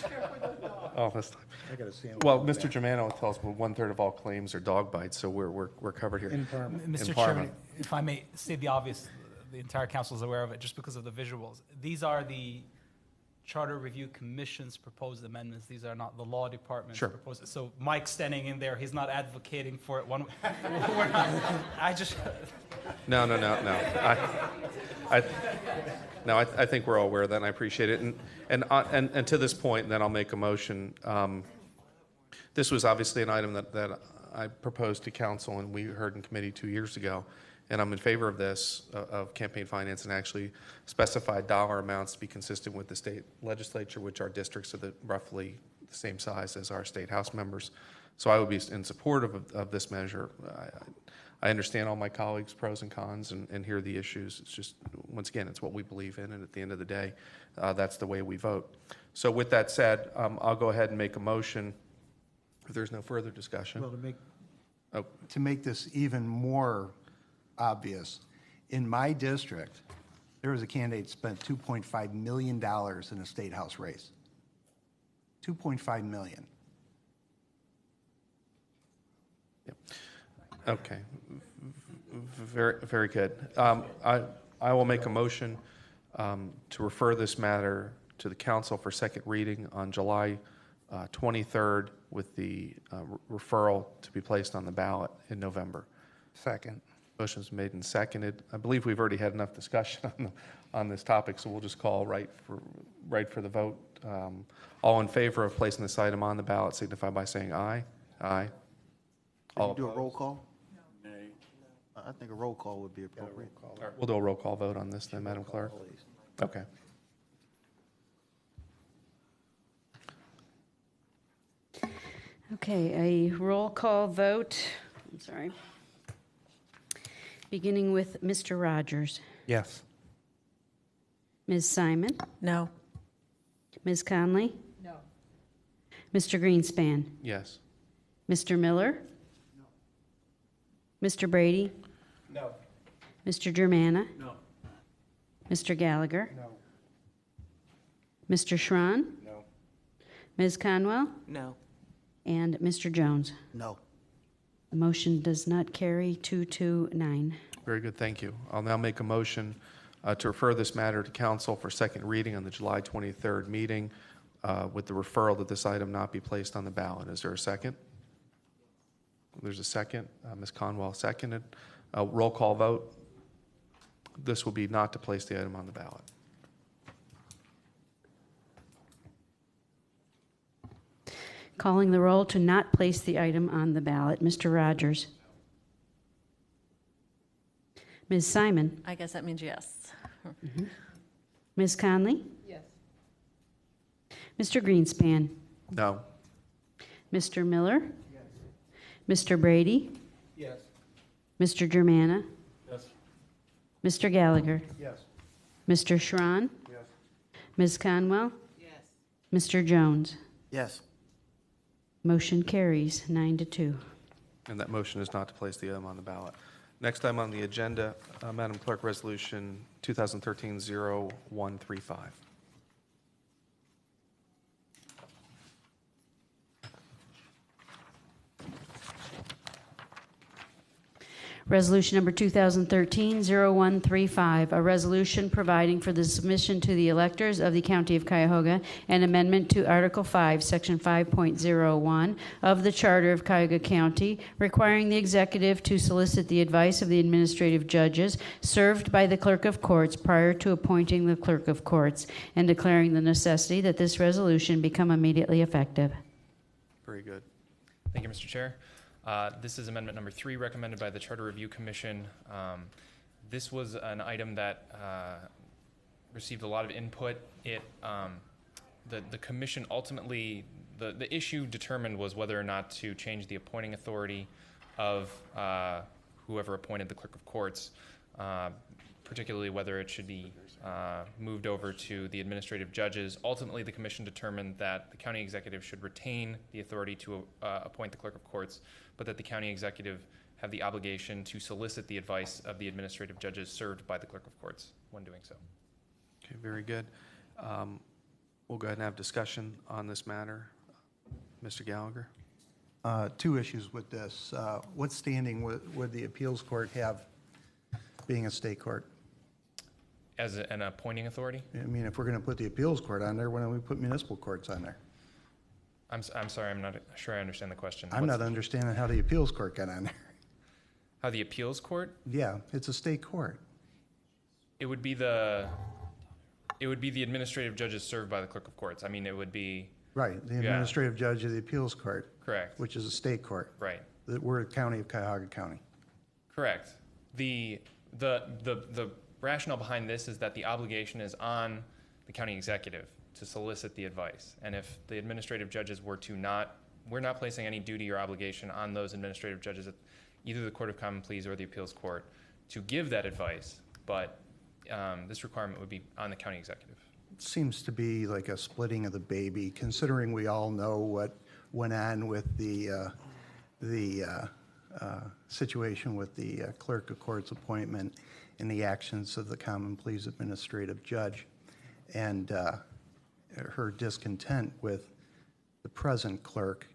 Well, Mr. Germano tells me 1/3 of all claims are dog bites, so we're covered here. Mr. Chairman, if I may state the obvious, the entire council is aware of it just because of the visuals. These are the Charter Review Commission's proposed amendments. These are not the law department's proposed. So Mike's standing in there. He's not advocating for it. I just. No. I think we're all aware of that, and I appreciate it. And to this point, then I'll make a motion. This was obviously an item that I proposed to council, and we heard in committee 2 years ago. And I'm in favor of this, of campaign finance, and actually specified dollar amounts to be consistent with the state legislature, which our districts are roughly the same size as our state house members. So I would be in support of this measure. I understand all my colleagues' pros and cons and hear the issues. It's just, once again, it's what we believe in, and at the end of the day, that's the way we vote. So with that said, I'll go ahead and make a motion if there's no further discussion. Well, to make this even more obvious, in my district, there was a candidate spent $2.5 million in a state house race. $2.5 million. Okay. Very, very good. I will make a motion to refer this matter to the council for second reading on July 23rd with the referral to be placed on the ballot in November. Second. Motion's made and seconded. I believe we've already had enough discussion on this topic, so we'll just call right for the vote. All in favor of placing this item on the ballot signify by saying aye. Aye. Can you do a roll call? I think a roll call would be appropriate. All right, we'll do a roll call vote on this then, Madam Clerk. Okay. Okay, a roll call vote. I'm sorry. Beginning with Mr. Rogers. Yes. Ms. Simon? No. Ms. Conley? No. Mr. Greenspan? Yes. Mr. Miller? Mr. Brady? No. Mr. Germana? No. Mr. Gallagher? No. Mr. Schron? No. Ms. Conwell? No. And Mr. Jones? No. The motion does not carry 229. Very good, thank you. I'll now make a motion to refer this matter to council for second reading on the July 23rd meeting with the referral that this item not be placed on the ballot. Is there a second? There's a second. Ms. Conwell seconded. Roll call vote. This will be not to place the item on the ballot. Calling the roll to not place the item on the ballot. Mr. Rogers? Ms. Simon? I guess that means yes. Ms. Conley? Yes. Mr. Greenspan? No. Mr. Miller? Mr. Brady? Yes. Mr. Germana? Yes. Mr. Gallagher? Yes. Mr. Schron? Yes. Ms. Conwell? Yes. Mr. Jones? Yes. Motion carries 9-2. And that motion is not to place the item on the ballot. Next item on the agenda, Madam Clerk, Resolution 2013-0135. Resolution number 2013-0135, a resolution providing for the submission to the electors of the County of Cuyahoga an amendment to Article 5, Section 5.01 of the Charter of Cuyahoga County, requiring the executive to solicit the advice of the administrative judges served by the clerk of courts prior to appointing the clerk of courts, and declaring the necessity that this resolution become immediately effective. Very good. Thank you, Mr. Chair. This is amendment number 3 recommended by the Charter Review Commission. This was an item that received a lot of input. The commission ultimately, the issue determined was whether or not to change the appointing authority of whoever appointed the clerk of courts, particularly whether it should be moved over to the administrative judges. Ultimately, the commission determined that the county executive should retain the authority to appoint the clerk of courts, but that the county executive have the obligation to solicit the advice of the administrative judges served by the clerk of courts when doing so. Okay, very good. We'll go ahead and have discussion on this matter. Mr. Gallagher? Two issues with this. What standing would the appeals court have being a state court? As an appointing authority? I mean, if we're going to put the appeals court on there, why don't we put municipal courts on there? I'm sorry, I'm not sure I understand the question. I'm not understanding how the appeals court got on there. How the appeals court? Yeah, it's a state court. It would be the administrative judges served by the clerk of courts. I mean, it would be. Right, the administrative judge of the appeals court. Correct. Which is a state court. Right. We're a county of Cuyahoga County. Correct. The rationale behind this is that the obligation is on the county executive to solicit the advice. And if the administrative judges were to we're not placing any duty or obligation on those administrative judges at either the Court of Common Pleas or the appeals court to give that advice, but this requirement would be on the county executive. It seems to be like a splitting of the baby, considering we all know what went on with the situation with the clerk of court's appointment and the actions of the Common Pleas administrative judge, and her discontent with the present clerk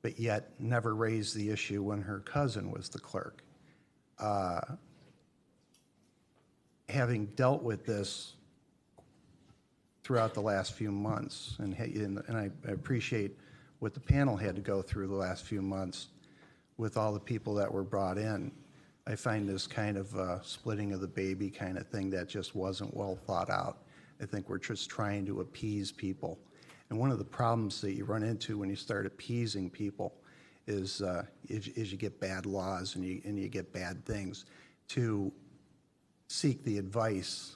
but yet never raised the issue when her cousin was the clerk. Having dealt with this throughout the last few months, and I appreciate what the panel had to go through the last few months with all the people that were brought in, I find this kind of splitting of the baby kind of thing that just wasn't well thought out. I think we're just trying to appease people. And one of the problems that you run into when you start appeasing people is you get bad laws and you get bad things. To seek the advice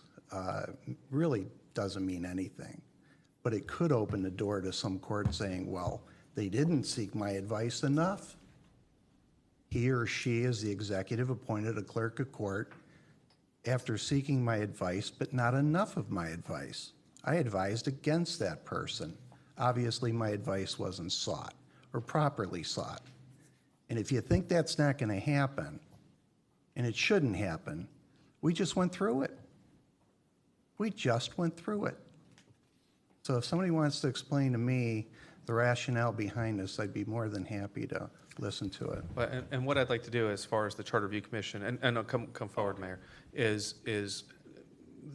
really doesn't mean anything. But it could open the door to some court saying, well, they didn't seek my advice enough. He or she, as the executive, appointed a clerk of court after seeking my advice, but not enough of my advice. I advised against that person. Obviously, my advice wasn't sought or properly sought. And if you think that's not going to happen, and it shouldn't happen, we just went through it. We just went through it. So if somebody wants to explain to me the rationale behind this, I'd be more than happy to listen to it. And what I'd like to do as far as the Charter Review Commission, and I'll come forward, Mayor, is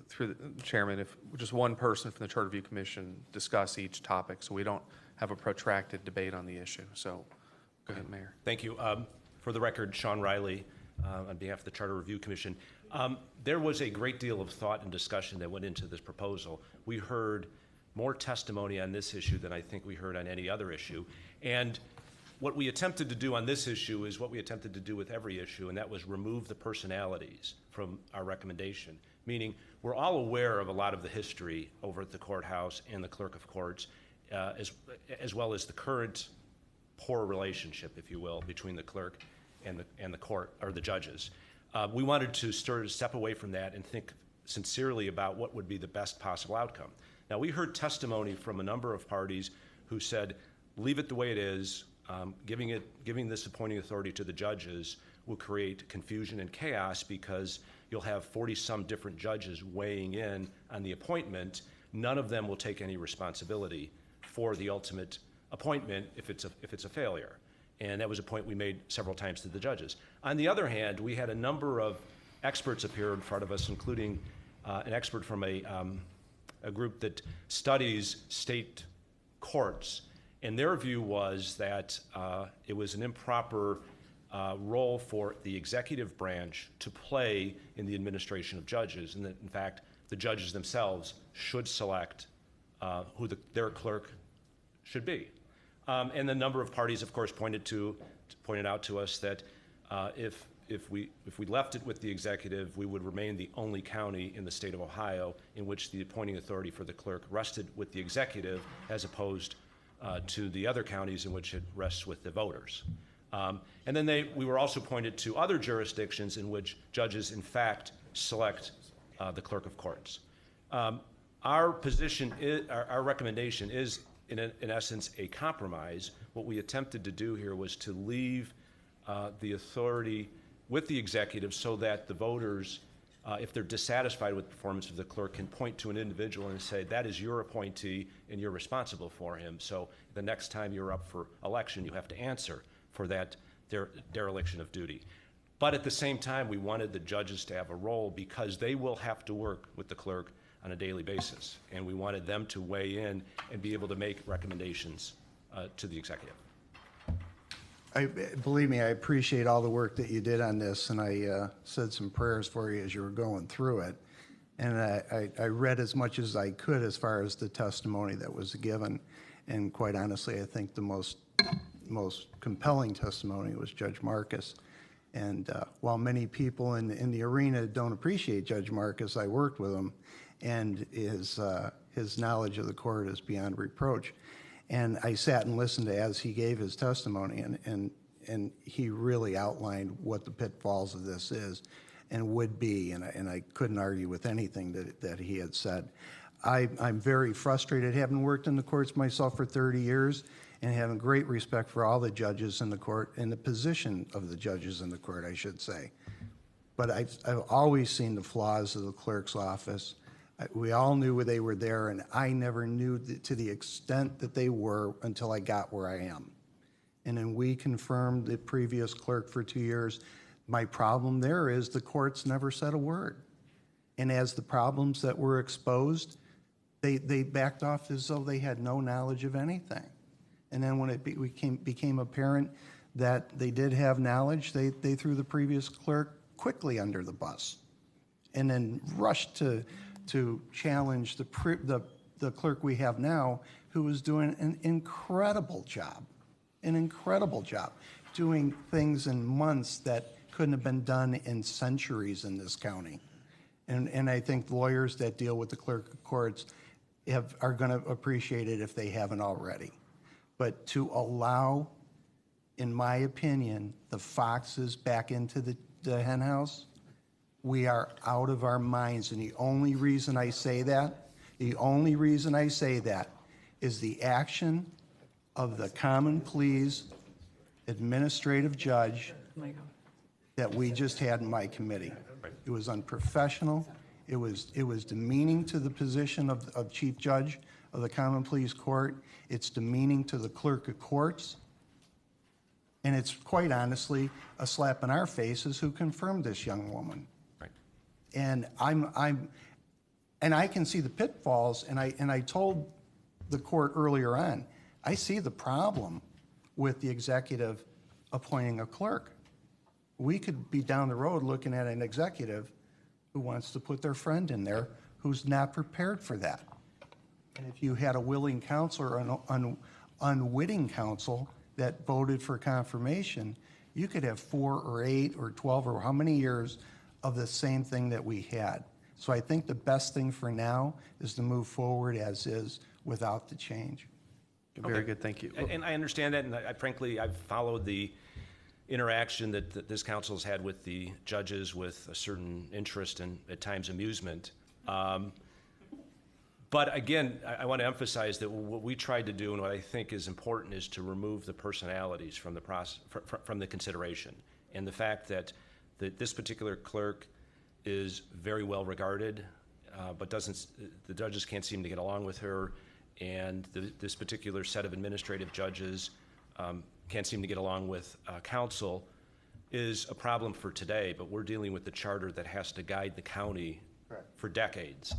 through the chairman, if just one person from the Charter Review Commission discuss each topic so we don't have a protracted debate on the issue. So go ahead, Mayor. Thank you. For the record, Sean Riley, on behalf of the Charter Review Commission. There was a great deal of thought and discussion that went into this proposal. We heard more testimony on this issue than I think we heard on any other issue. And what we attempted to do on this issue is what we attempted to do with every issue, and that was remove the personalities from our recommendation. Meaning, we're all aware of a lot of the history over at the courthouse and the clerk of courts, as well as the current poor relationship, if you will, between the clerk and the court, or the judges. We wanted to sort of step away from that and think sincerely about what would be the best possible outcome. Now, we heard testimony from a number of parties who said, leave it the way it is. Giving this appointing authority to the judges will create confusion and chaos because you'll have 40-some different judges weighing in on the appointment. None of them will take any responsibility for the ultimate appointment if it's a failure. And that was a point we made several times to the judges. On the other hand, we had a number of experts appear in front of us, including an expert from a group that studies state courts. And their view was that it was an improper role for the executive branch to play in the administration of judges, and that, in fact, the judges themselves should select who their clerk should be. And the number of parties, of course, pointed out to us that if we left it with the executive, we would remain the only county in the state of Ohio in which the appointing authority for the clerk rested with the executive, as opposed to the other counties in which it rests with the voters. And then we were also pointed to other jurisdictions in which judges, in fact, select the clerk of courts. Our recommendation is, in essence, a compromise. What we attempted to do here was to leave the authority with the executive so that the voters, if they're dissatisfied with the performance of the clerk, can point to an individual and say, that is your appointee and you're responsible for him. So the next time you're up for election, you have to answer for that dereliction of duty. But at the same time, we wanted the judges to have a role because they will have to work with the clerk on a daily basis. And we wanted them to weigh in and be able to make recommendations to the executive. Believe me, I appreciate all the work that you did on this, and I said some prayers for you as you were going through it. And I read as much as I could as far as the testimony that was given. And quite honestly, I think the most compelling testimony was Judge Marcus. And while many people in the arena don't appreciate Judge Marcus, I worked with him, and his knowledge of the court is beyond reproach. And I sat and listened as he gave his testimony, and he really outlined what the pitfalls of this is and would be, and I couldn't argue with anything that he had said. I'm very frustrated, having worked in the courts myself for 30 years, and having great respect for all the judges in the court and the position of the judges in the court, I should say. But I've always seen the flaws of the clerk's office. We all knew they were there, and I never knew to the extent that they were until I got where I am. and then we confirmed the previous clerk for 2 years. My problem there is the courts never said a word. And as the problems that were exposed, they backed off as though they had no knowledge of anything. And then when it became apparent that they did have knowledge, they threw the previous clerk quickly under the bus and then rushed to challenge the clerk we have now, who was doing an incredible job, doing things in months that couldn't have been done in centuries in this county. And I think lawyers that deal with the clerk of courts are going to appreciate it if they haven't already. But to allow, in my opinion, the foxes back into the hen house, we are out of our minds. And the only reason I say that is the action of the common pleas administrative judge that we just had in my committee. It was unprofessional. It was demeaning to the position of chief judge of the common pleas court. It's demeaning to the clerk of courts. And it's quite honestly a slap in our faces who confirmed this young woman. Right. And I can see the pitfalls, and I told the court earlier on, I see the problem with the executive appointing a clerk. We could be down the road looking at an executive who wants to put their friend in there who's not prepared for that. And if you had a willing counsel or an unwitting counsel that voted for confirmation, you could have 4 or 8 or 12 or how many years of the same thing that we had. So I think the best thing for now is to move forward as is without the change. Very good, thank you. And I understand that, and frankly, I've followed the interaction that this council's had with the judges with a certain interest and at times amusement. But again, I want to emphasize that what we tried to do and what I think is important is to remove the personalities from the process, from the consideration. And the fact that this particular clerk is very well regarded, but the judges can't seem to get along with her, and this particular set of administrative judges can't seem to get along with counsel is a problem for today, but we're dealing with the charter that has to guide the county for decades.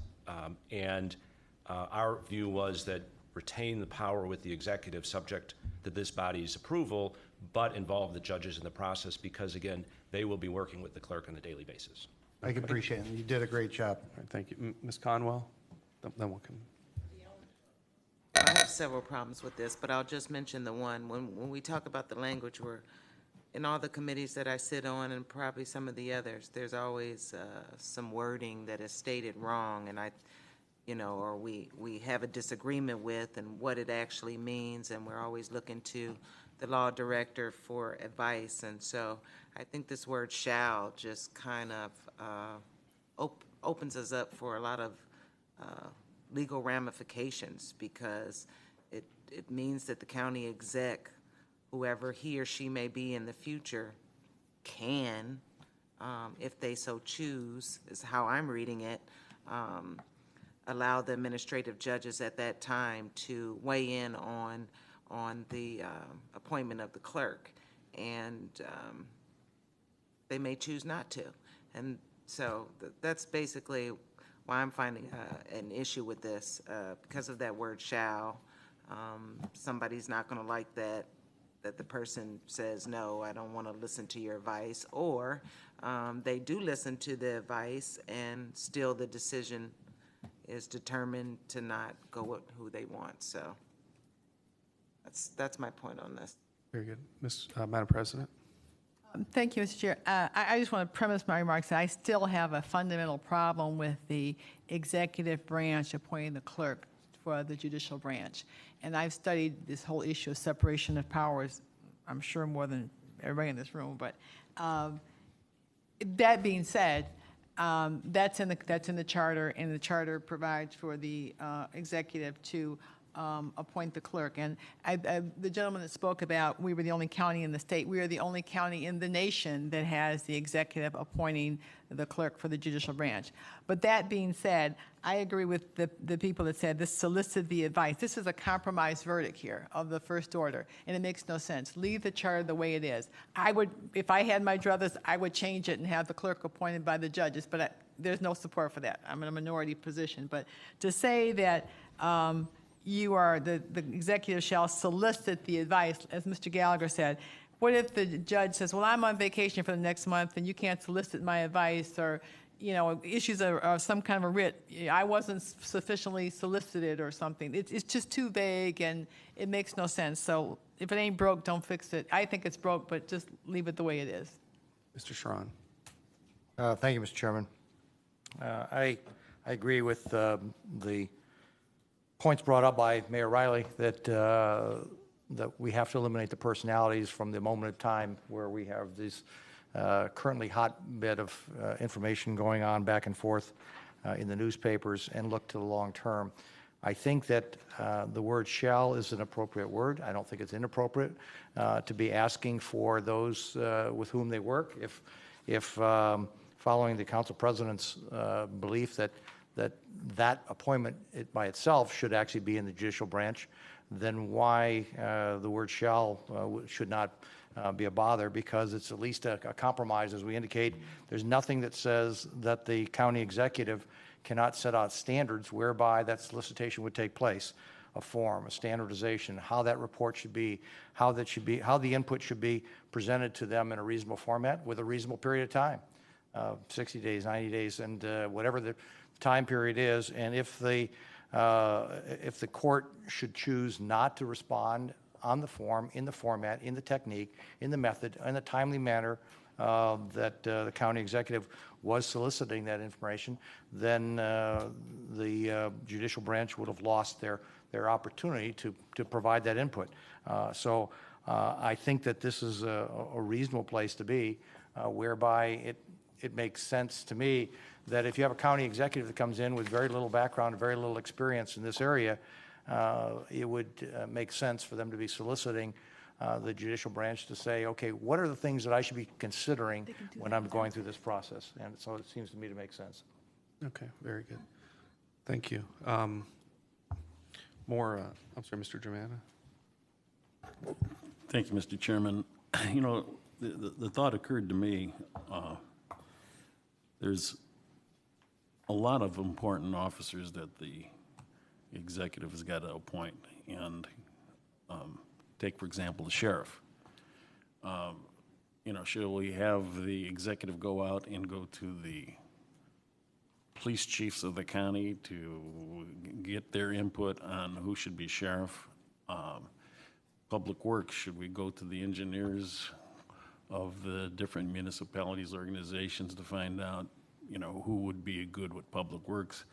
Our view was that retain the power with the executive subject to this body's approval, but involve the judges in the process because, again, they will be working with the clerk on a daily basis. I can appreciate it. You did a great job. All right, thank you. Ms. Conwell? Then we'll come. I have several problems with this, but I'll just mention the one. When we talk about the language, we're in all the committees that I sit on and probably some of the others, there's always some wording that is stated wrong, and or we have a disagreement with and what it actually means, and we're always looking to the law director for advice. And so I think this word shall just kind of opens us up for a lot of legal ramifications, because it means that the county exec, whoever he or she may be in the future, can, if they so choose, is how I'm reading it, allow the administrative judges at that time to weigh in on the appointment of the clerk, and they may choose not to. And so that's basically why I'm finding an issue with this, because of that word shall. Somebody's not going to like that the person says, no, I don't want to listen to your advice, or they do listen to the advice and still the decision is determined to not go with who they want. So that's my point on this. Very good. Madam President? Thank you, Mr. Chair. I just want to premise my remarks that I still have a fundamental problem with the executive branch appointing the clerk for the judicial branch. And I've studied this whole issue of separation of powers, I'm sure more than everybody in this room. But that being said, that's in the charter, and the charter provides for the executive to appoint the clerk. And the gentleman that spoke about, we were the only county in the state, we are the only county in the nation that has the executive appointing the clerk for the judicial branch. But that being said, I agree with the people that said this solicited the advice. This is a compromise verdict here of the first order, and it makes no sense. Leave the charter the way it is. I would, if I had my druthers, I would change it and have the clerk appointed by the judges, but there's no support for that. I'm in a minority position. But to say that you are, the executive shall solicit the advice, as Mr. Gallagher said, what if the judge says, well, I'm on vacation for the next month and you can't solicit my advice, or, you know, issues of some kind of a writ, I wasn't sufficiently solicited or something. It's just too vague and it makes no sense. So if it ain't broke, don't fix it. I think it's broke, but just leave it the way it is. Mr. Sharon. Thank you, Mr. Chairman. I agree with the points brought up by Mayor Riley that we have to eliminate the personalities from the moment of time where we have this currently hotbed of information going on back and forth in the newspapers, and look to the long term. I think that the word shall is an appropriate word. I don't think it's inappropriate to be asking for those with whom they work. If following the council president's belief that appointment by itself should actually be in the judicial branch, then why the word shall should not be a bother, because it's at least a compromise. As we indicate, there's nothing that says that the county executive cannot set out standards whereby that solicitation would take place, a form, a standardization, how that report should be, how the input should be presented to them in a reasonable format with a reasonable period of time, 60 days, 90 days, and whatever the time period is. And if the court should choose not to respond on the form, in the format, in the technique, in the method, in a timely manner that the county executive was soliciting that information, then the judicial branch would have lost their opportunity to provide that input. So I think that this is a reasonable place to be, whereby it makes sense to me that if you have a county executive that comes in with very little background and very little experience in this area, it would make sense for them to be soliciting the judicial branch to say, okay, what are the things that I should be considering when I'm going through this process? And so it seems to me to make sense. Okay, very good. Thank you. I'm sorry, Mr. Germana. Thank you, Mr. Chairman. You know, the thought occurred to me, there's a lot of important officers that the executive has got to appoint, and take, for example, the sheriff. You know, should we have the executive go out and go to the police chiefs of the county to get their input on who should be sheriff? Public Works, should we go to the engineers of the different municipalities, organizations to find out, you know, who would be good with Public Works?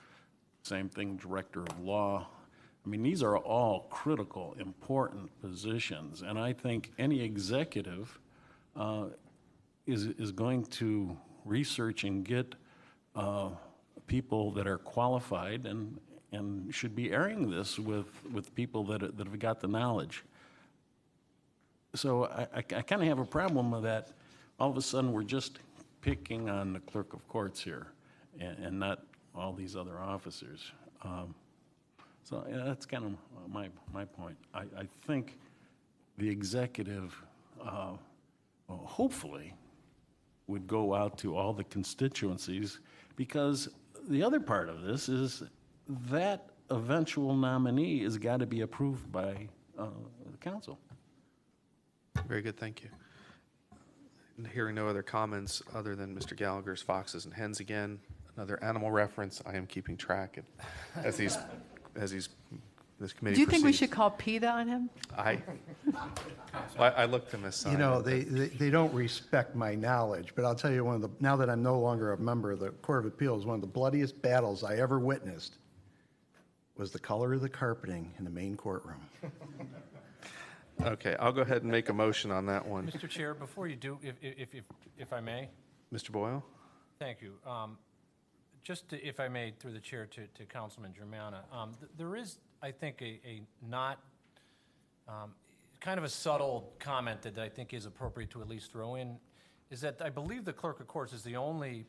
Same thing, Director of Law. I mean, these are all critical, important positions, and I think any executive is going to research and get people that are qualified and should be airing this with people that have got the knowledge. So I kind of have a problem with that. All of a sudden, we're just picking on the clerk of courts here and not all these other officers. So yeah, that's kind of my point. I think the executive hopefully would go out to all the constituencies, because the other part of this is that eventual nominee has got to be approved by the council. Very good, thank you. And hearing no other comments other than Mr. Gallagher's foxes and hens again, another animal reference. I am keeping track as this committee Do you think we proceeds. should call PETA on him? I looked him aside. You know, they don't respect my knowledge, but I'll tell you, now that I'm no longer a member of the Court of Appeals, one of the bloodiest battles I ever witnessed was the color of the carpeting in the main courtroom. Okay, I'll go ahead and make a motion on that one. Mr. Chair, before you do, if I may. Mr. Boyle? Thank you. Just to, if I may, through the chair to Councilman Germana, there is I think, a not, kind of a subtle comment that I think is appropriate to at least throw in, is that I believe the clerk of courts is the only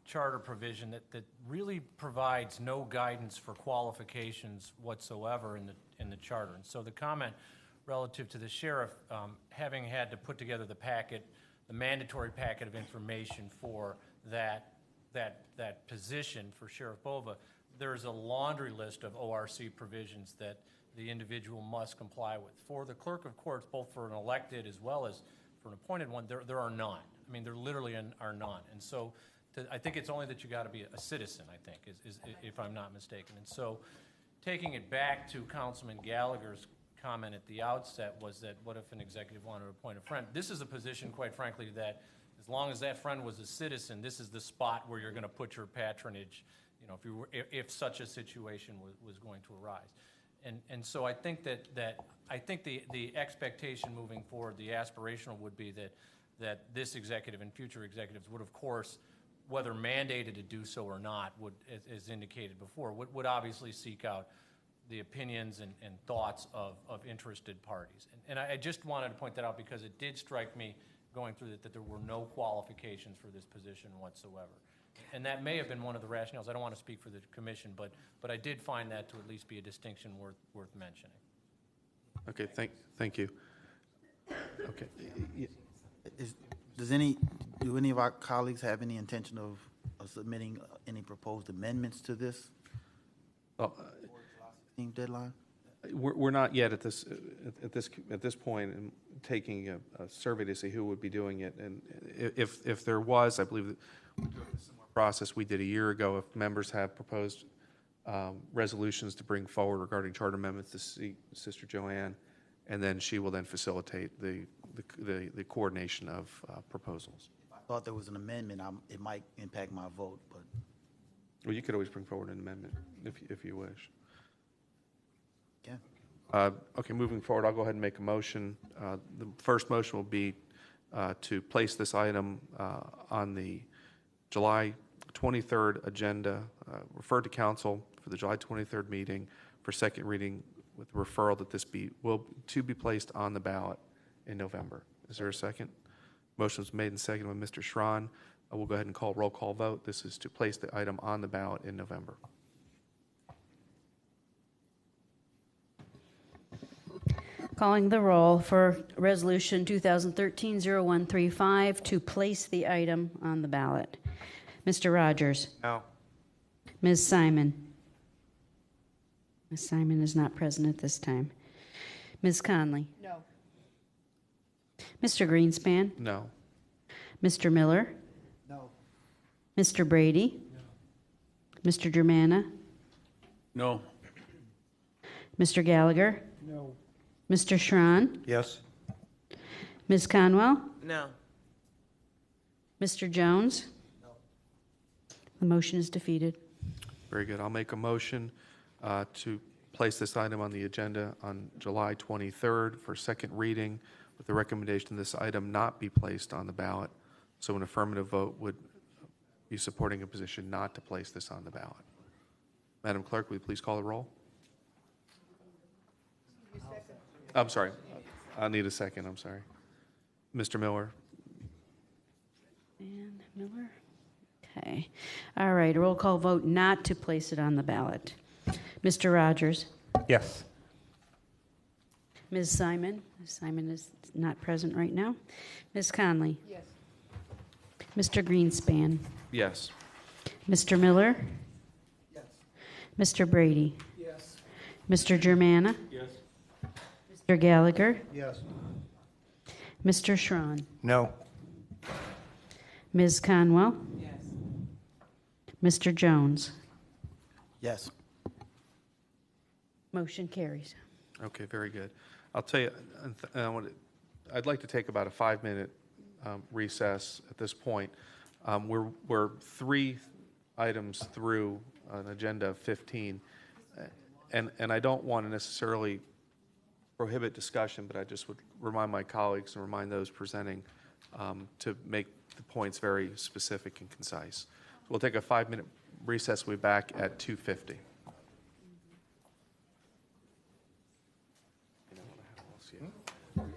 charter provision that really provides no guidance for qualifications whatsoever in the charter. And so the comment relative to the sheriff having had to put together the packet, the mandatory packet of information for that position for Sheriff Bova, there's a laundry list of ORC provisions that the individual must comply with. For the clerk of courts, both for an elected as well as for an appointed one, there are none. I mean, there literally are none. And so I think it's only that you got to be a citizen, I think, is if I'm not mistaken. And so taking it back to Councilman Gallagher's comment at the outset was that what if an executive wanted to appoint a friend? This is a position, quite frankly, that as long as that friend was a citizen, this is the spot where you're going to put your patronage, you know, if such a situation was going to arise. And so I think that I think the expectation moving forward, the aspirational would be that this executive and future executives would, of course, whether mandated to do so or not, would, as indicated before, would obviously seek out the opinions and thoughts of interested parties. And I just wanted to point that out because it did strike me going through that there were no qualifications for this position whatsoever. And that may have been one of the rationales. I don't want to speak for the commission, but I did find that to at least be a distinction worth mentioning. Okay, thank you. Okay. Do any of our colleagues have any intention of submitting any proposed amendments to this? Well, deadline? We're not yet at this point in taking a survey to see who would be doing it. And if there was, I believe that we took a similar process we did a year ago. If members have proposed resolutions to bring forward regarding charter amendments to see Sister Joanne, and then she will then facilitate the coordination of proposals. If I thought there was an amendment, it might impact my vote, but. Well, you could always bring forward an amendment if you wish. Yeah. Okay, moving forward, I'll go ahead and make a motion. The first motion will be to place this item on the July 23rd agenda, refer to council for the July 23rd meeting for second reading with referral that this be placed on the ballot in November. Is there a second? Motion was made and seconded by Mr. Schron. We'll go ahead and call roll call vote. This is to place the item on the ballot in November. Calling the roll for Resolution 2013-0135 to place the item on the ballot. Mr. Rogers? No. Ms. Simon? Ms. Simon is not present at this time. Ms. Conley? No. Mr. Greenspan? No. Mr. Miller? No. Mr. Brady? No. Mr. Germana? No. Mr. Gallagher? No. Mr. Schron? Yes. Ms. Conwell? No. Mr. Jones? No. The motion is defeated. Very good. I'll make a motion to place this item on the agenda on July 23rd for second reading with the recommendation this item not be placed on the ballot. So an affirmative vote would be supporting a position not to place this on the ballot. Madam Clerk, will you please call the roll? I'm sorry. I need a second. I'm sorry. Mr. Miller? And Miller? Okay. All right, a roll call vote not to place it on the ballot. Mr. Rogers? Yes. Ms. Simon? Ms. Simon is not present right now. Ms. Conley? Yes. Mr. Greenspan? Yes. Mr. Miller? Yes. Mr. Brady? Yes. Mr. Germana? Yes. Mr. Gallagher? Yes. Mr. Schron? No. Ms. Conwell? Yes. Mr. Jones? Yes. Motion carries. Okay, very good. I'll tell you, I'd like to take about a 5-minute recess at this point. We're 3 items through an agenda of 15, and I don't want to necessarily prohibit discussion, but I just would remind my colleagues and remind those presenting to make the points very specific and concise. So we'll take a 5-minute recess. We'll be back at 2:50. Thanks, yeah.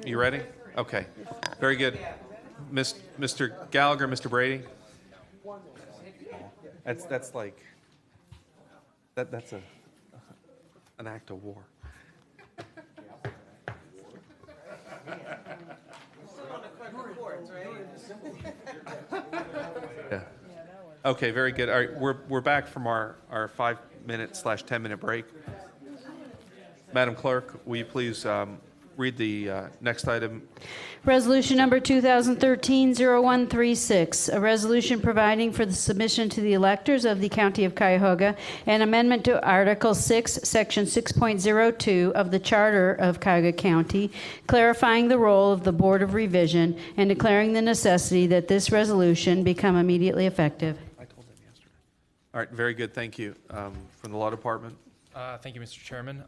You ready? Okay, very good. Mr. Gallagher, Mr. Brady? That's like, that's an act of war. Yeah. Okay, very good. All right, we're back from our 5-minute/10-minute break. Madam Clerk, will you please read the next item? Resolution number 2013-0136, a resolution providing for the submission to the electors of the County of Cuyahoga an amendment to Article 6, Section 6.02 of the Charter of Cuyahoga County, clarifying the role of the Board of Revision and declaring the necessity that this resolution become immediately effective. I told them yesterday. All right, very good. Thank you. From the Law Department. Thank you, Mr. Chairman.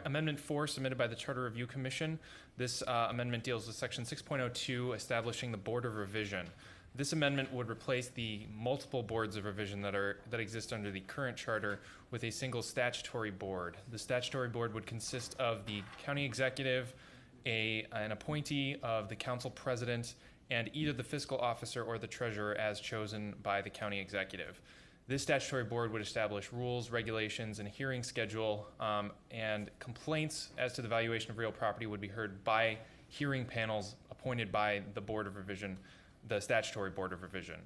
Amendment 4 submitted by the Charter Review Commission. This amendment deals with Section 6.02, establishing the Board of Revision. This amendment would replace the multiple boards of revision that exist under the current charter with a single statutory board. The statutory board would consist of the county executive, an appointee of the council president, and either the fiscal officer or the treasurer as chosen by the county executive. This statutory board would establish rules, regulations, and hearing schedule, and complaints as to the valuation of real property would be heard by hearing panels appointed by the Board of Revision, the statutory Board of Revision.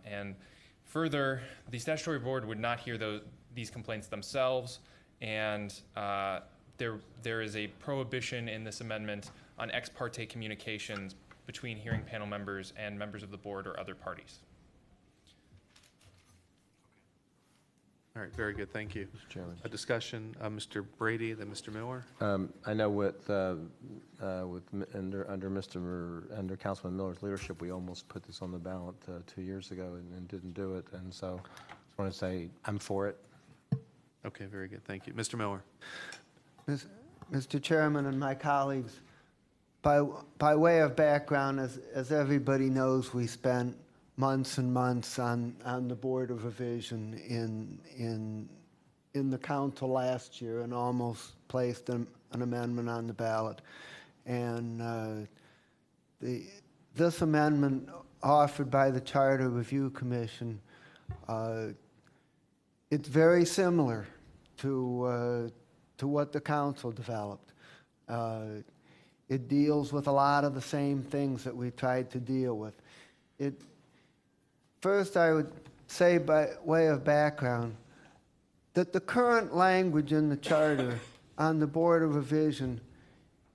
And further, the statutory board would not hear these complaints themselves, and there is a prohibition in this amendment on ex parte communications between hearing panel members and members of the board or other parties. All right, very good. Thank you. Mr. Chairman. A discussion, Mr. Brady, then Mr. Miller. I know under Councilman Miller's leadership, we almost put this on the ballot 2 years ago and didn't do it. And so I want to say I'm for it. Okay, very good. Thank you. Mr. Miller. Mr. Chairman and my colleagues, by way of background, as everybody knows, we spent months and months on the Board of Revision in the council last year and almost placed an amendment on the ballot. And this amendment offered by the Charter Review Commission, it's very similar to what the council developed. It deals with a lot of the same things that we tried to deal with. First, I would say by way of background that the current language in the charter on the Board of Revision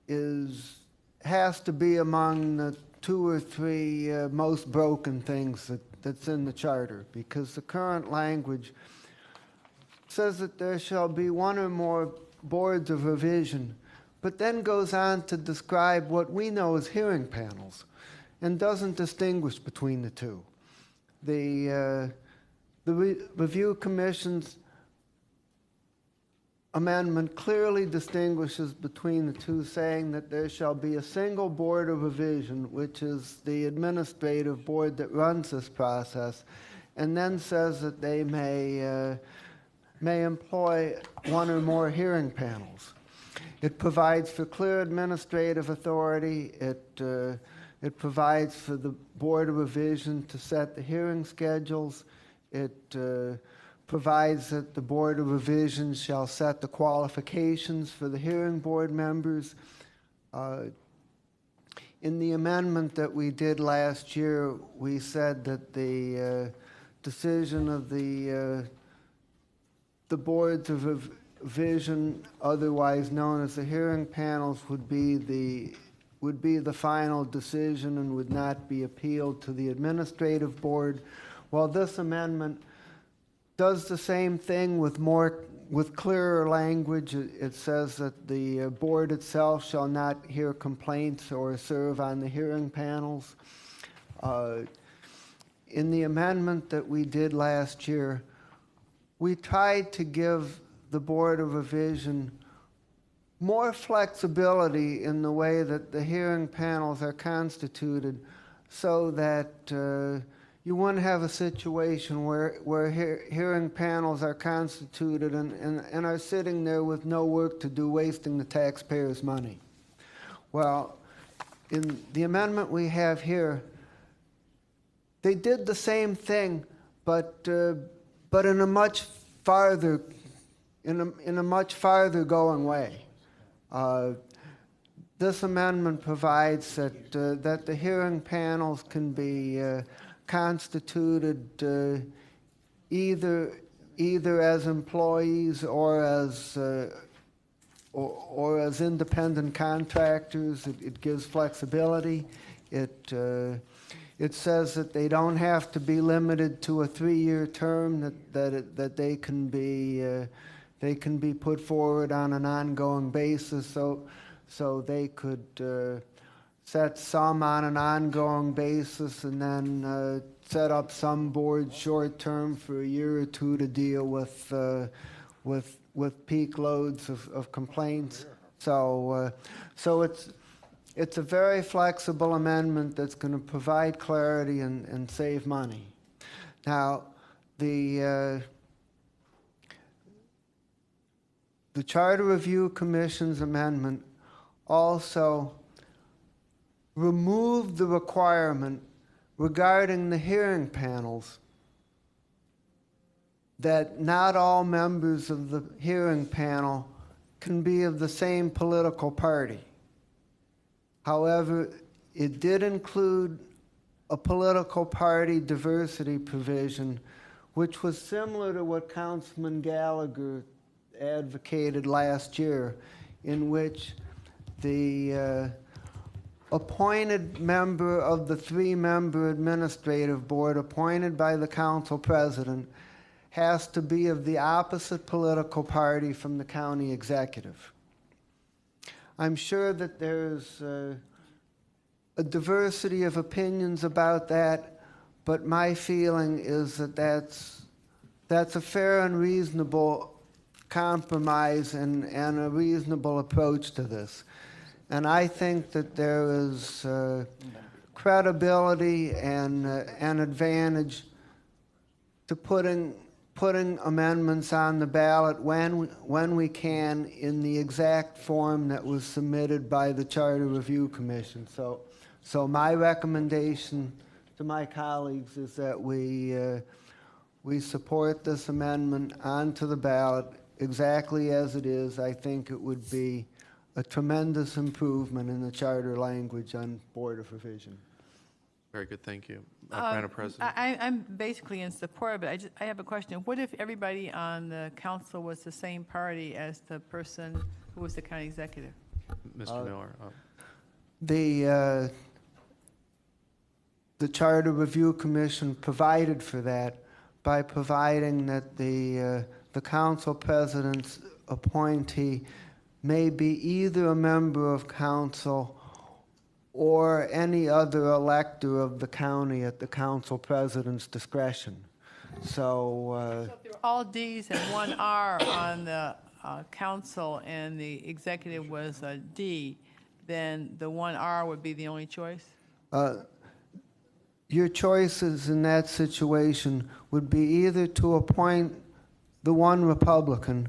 has to be among the 2 or 3 most broken things that's in the charter, because the current language says that there shall be 1 or more boards of revision, but then goes on to describe what we know as hearing panels and doesn't distinguish between the two. The Review Commission's amendment clearly distinguishes between the two, saying that there shall be a single Board of Revision, which is the administrative board that runs this process, and then says that they may employ 1 or more hearing panels. It provides for clear administrative authority. It provides for the Board of Revision to set the hearing schedules. It provides that the Board of Revision shall set the qualifications for the hearing board members. In the amendment that we did last year, we said that the decision of the boards of revision, otherwise known as the hearing panels, would be the final decision and would not be appealed to the administrative board. While this amendment does the same thing with clearer language, it says that the board itself shall not hear complaints or serve on the hearing panels. In the amendment that we did last year, we tried to give the Board of Revision more flexibility in the way that the hearing panels are constituted, so that you wouldn't have a situation where hearing panels are constituted and are sitting there with no work to do, wasting the taxpayers' money. Well, in the amendment we have here, they did the same thing, but in a much farther, in a much farther going way. This amendment provides that that the hearing panels can be constituted either as employees or as independent contractors. It gives flexibility. It says that they don't have to be limited to a 3-year term, that they can be put forward on an ongoing basis. So they could set some on an ongoing basis and then set up some boards short term for a year or two to deal with peak loads of complaints. So it's a very flexible amendment that's going to provide clarity and save money. Now, the Charter Review Commission's amendment also removed the requirement regarding the hearing panels that not all members of the hearing panel can be of the same political party. However, it did include a political party diversity provision, which was similar to what Councilman Gallagher advocated last year, in which the appointed member of the 3-member administrative board appointed by the council president has to be of the opposite political party from the county executive. I'm sure that there's a diversity of opinions about that, but my feeling is that that's a fair and reasonable compromise and a reasonable approach to this. And I think that there is credibility and an advantage to putting amendments on the ballot when we can in the exact form that was submitted by the Charter Review Commission. So my recommendation to my colleagues is that we support this amendment onto the ballot exactly as it is. I think it would be a tremendous improvement in the charter language on Board of Revision. Very good, thank you. Madam President. I'm basically in support, but I have a question. What if everybody on the council was the same party as the person who was the county executive? Mr. Miller. The Charter Review Commission provided for that by providing that the council president's appointee may be either a member of council or any other elector of the county at the council president's discretion. So if there were all Ds and one R on the council and the executive was a D, then the one R would be the only choice? Your choices in that situation would be either to appoint the one Republican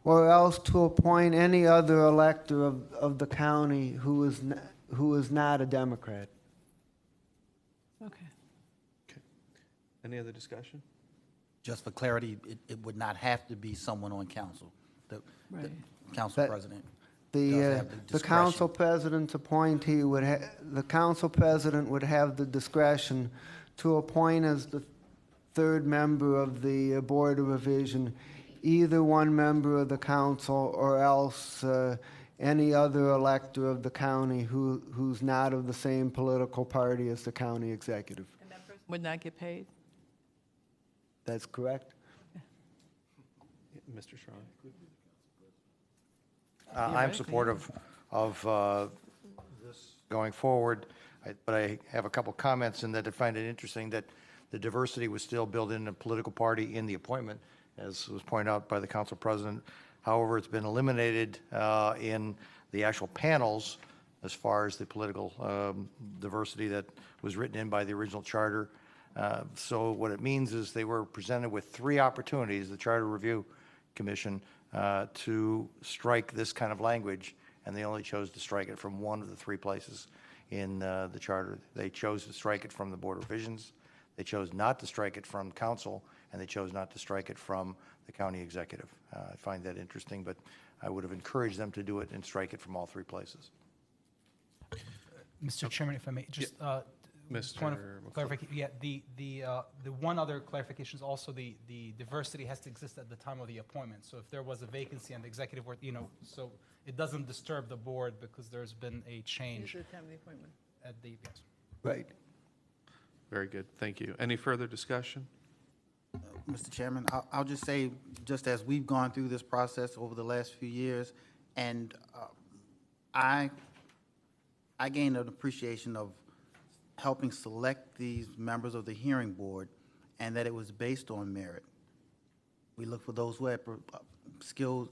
or else to appoint any other elector of the county who is not a Democrat. Okay. Any other discussion? Just for clarity, it would not have to be someone on council. The council president. The council president's appointee the council president would have the discretion to appoint as the 3rd member of the Board of Revision either one member of the council or else any other elector of the county who's not of the same political party as the county executive. And that person would not get paid? That's correct. Mr. Strong. I'm supportive of this going forward, but I have a couple comments in that I find it interesting that the diversity was still built in a political party in the appointment, as was pointed out by the council president. However, it's been eliminated in the actual panels as far as the political diversity that was written in by the original charter. So what it means is they were presented with 3 opportunities, the Charter Review Commission, to strike this kind of language, and they only chose to strike it from one of the 3 places in the charter. They chose to strike it from the Board of Revisions, they chose not to strike it from council, and they chose not to strike it from the county executive. I find that interesting, but I would have encouraged them to do it and strike it from all three places. Mr. Chairman, if I may, just Mr. point of McClure. clarification. Yeah, the one other clarification is also the diversity has to exist at the time of the appointment. So if there was a vacancy and the executive were, so it doesn't disturb the board because there's been a change Here's the time of the appointment. at the, yes. Right. Very good, thank you. Any further discussion? Mr. Chairman, I'll just say, just as we've gone through this process over the last few years, and I gained an appreciation of helping select these members of the hearing board, and that it was based on merit. We look for those who had skills,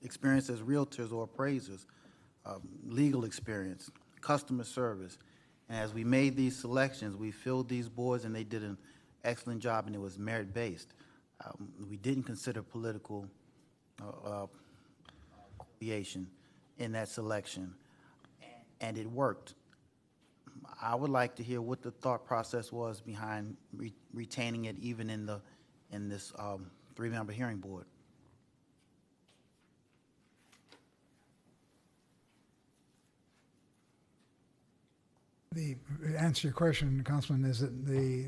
experience as realtors or appraisers, legal experience, customer service. And as we made these selections, we filled these boards, and they did an excellent job, and it was merit-based. We didn't consider political affiliation in that selection, and it worked. I would like to hear what the thought process was behind retaining it even in this three-member hearing board. The answer to your question, Councilman, is that the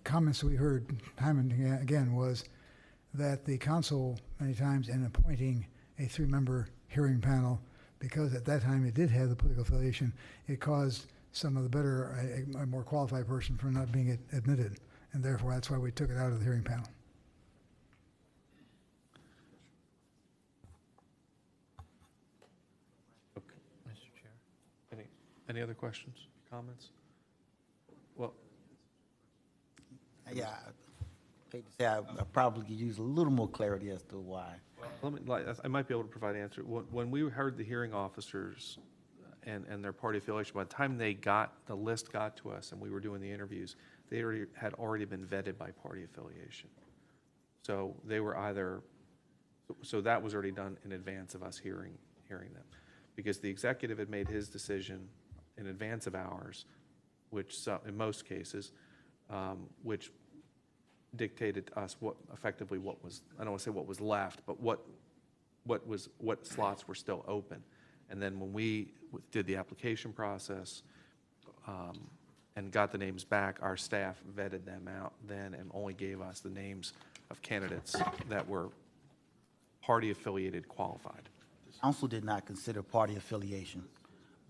comments we heard time and again was that the council many times in appointing a three-member hearing panel, because at that time it did have the political affiliation, it caused some of the better, a more qualified person from not being admitted, and therefore that's why we took it out of the hearing panel. Okay. Mr. Chair. Any other questions, comments? Well, Yeah, I hate to say, I probably could use a little more clarity as to why. I might be able to provide an answer. When we heard the hearing officers and their party affiliation, by the time the list got to us and we were doing the interviews, they had already been vetted by party affiliation. So they were so that was already done in advance of us hearing them. Because the executive had made his decision in advance of ours, which in most cases, which dictated to us what was, I don't want to say what was left, but what slots were still open. And then when we did the application process and got the names back, our staff vetted them out then and only gave us the names of candidates that were party affiliated qualified. Council did not consider party affiliation.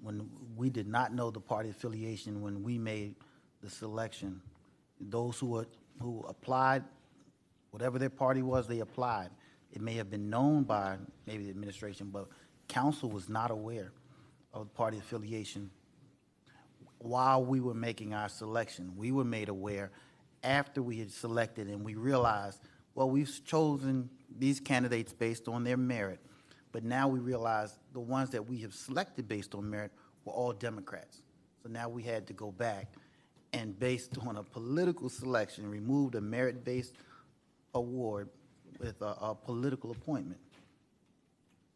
When we did not know the party affiliation when we made the selection, those who applied, whatever their party was, they applied. It may have been known by maybe the administration, but council was not aware of party affiliation while we were making our selection. We were made aware after we had selected, and we realized, well, we've chosen these candidates based on their merit, but now we realize the ones that we have selected based on merit were all Democrats. So now we had to go back and, based on a political selection, remove a merit-based award with a political appointment.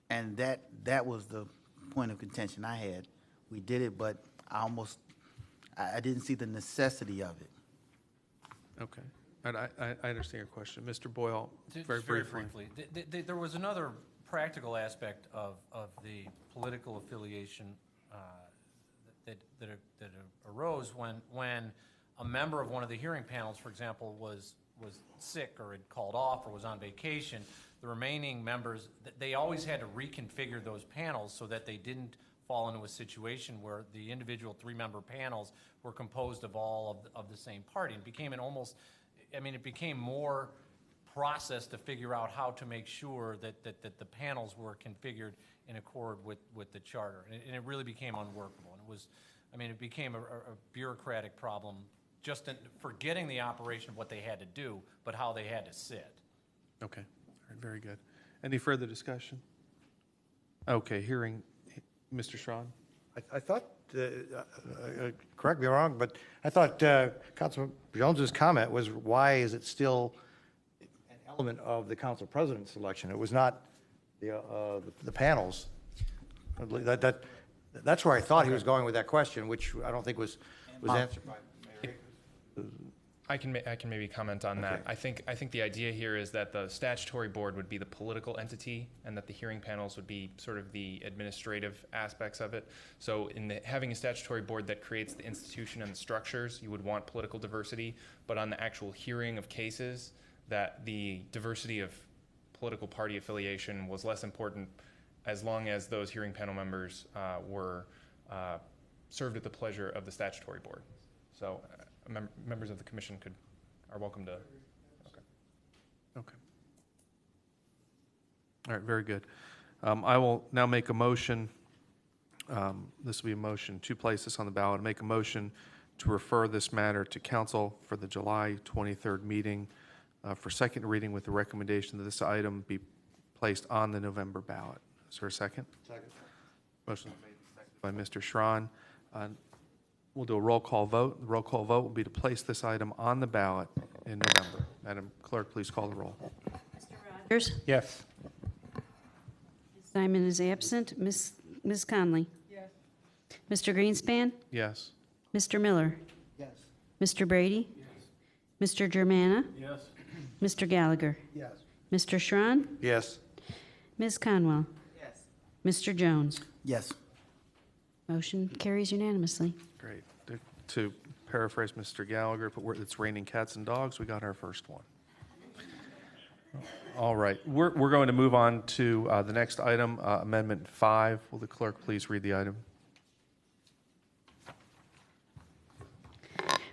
And that was the point of contention I had. We did it, but I didn't see the necessity of it. Okay. And I understand your question. Mr. Boyle, Just very briefly. There was another practical aspect of the political affiliation that arose when a member of one of the hearing panels, for example, was sick or had called off or was on vacation. The remaining members, they always had to reconfigure those panels so that they didn't fall into a situation where the individual three-member panels were composed of all of the same party. It became it became more process to figure out how to make sure that the panels were configured in accord with the charter. And it really became unworkable. And it became a bureaucratic problem, just in forgetting the operation of what they had to do, but how they had to sit. Okay. All right, very good. Any further discussion? Okay, hearing Mr. Schron. I thought, correct me if I'm wrong, but I thought Councilman Jones's comment was, why is it still an element of the council president selection? It was not the panels. That's where I thought he was going with that question, which I don't think was answered by Mayor Akers. I can maybe comment on that. I think the idea here is that the statutory board would be the political entity, and that the hearing panels would be sort of the administrative aspects of it. So having a statutory board that creates the institution and the structures, you would want political diversity, but on the actual hearing of cases, that the diversity of political party affiliation was less important as long as those hearing panel members were served at the pleasure of the statutory board. So members of the commission are welcome to. Okay. All right, very good. I will now make a motion. This will be a motion to place this on the ballot. Make a motion to refer this matter to council for the July 23rd meeting for second reading with the recommendation that this item be placed on the November ballot. Is there a second? Second. Motion made by Mr. Schron. We'll do a roll call vote. The roll call vote will be to place this item on the ballot in November. Madam Clerk, please call the roll. Rogers? Yes. Simon is absent. Ms. Conley? Yes. Mr. Greenspan? Yes. Mr. Miller? Yes. Mr. Brady? Yes. Mr. Germana? Yes. Mr. Gallagher? Yes. Mr. Schron? Yes. Ms. Conwell? Yes. Mr. Jones? Yes. Motion carries unanimously. Great. To paraphrase Mr. Gallagher, if it's raining cats and dogs, we got our first one. All right. We're going to move on to the next item, Amendment 5. Will the clerk please read the item?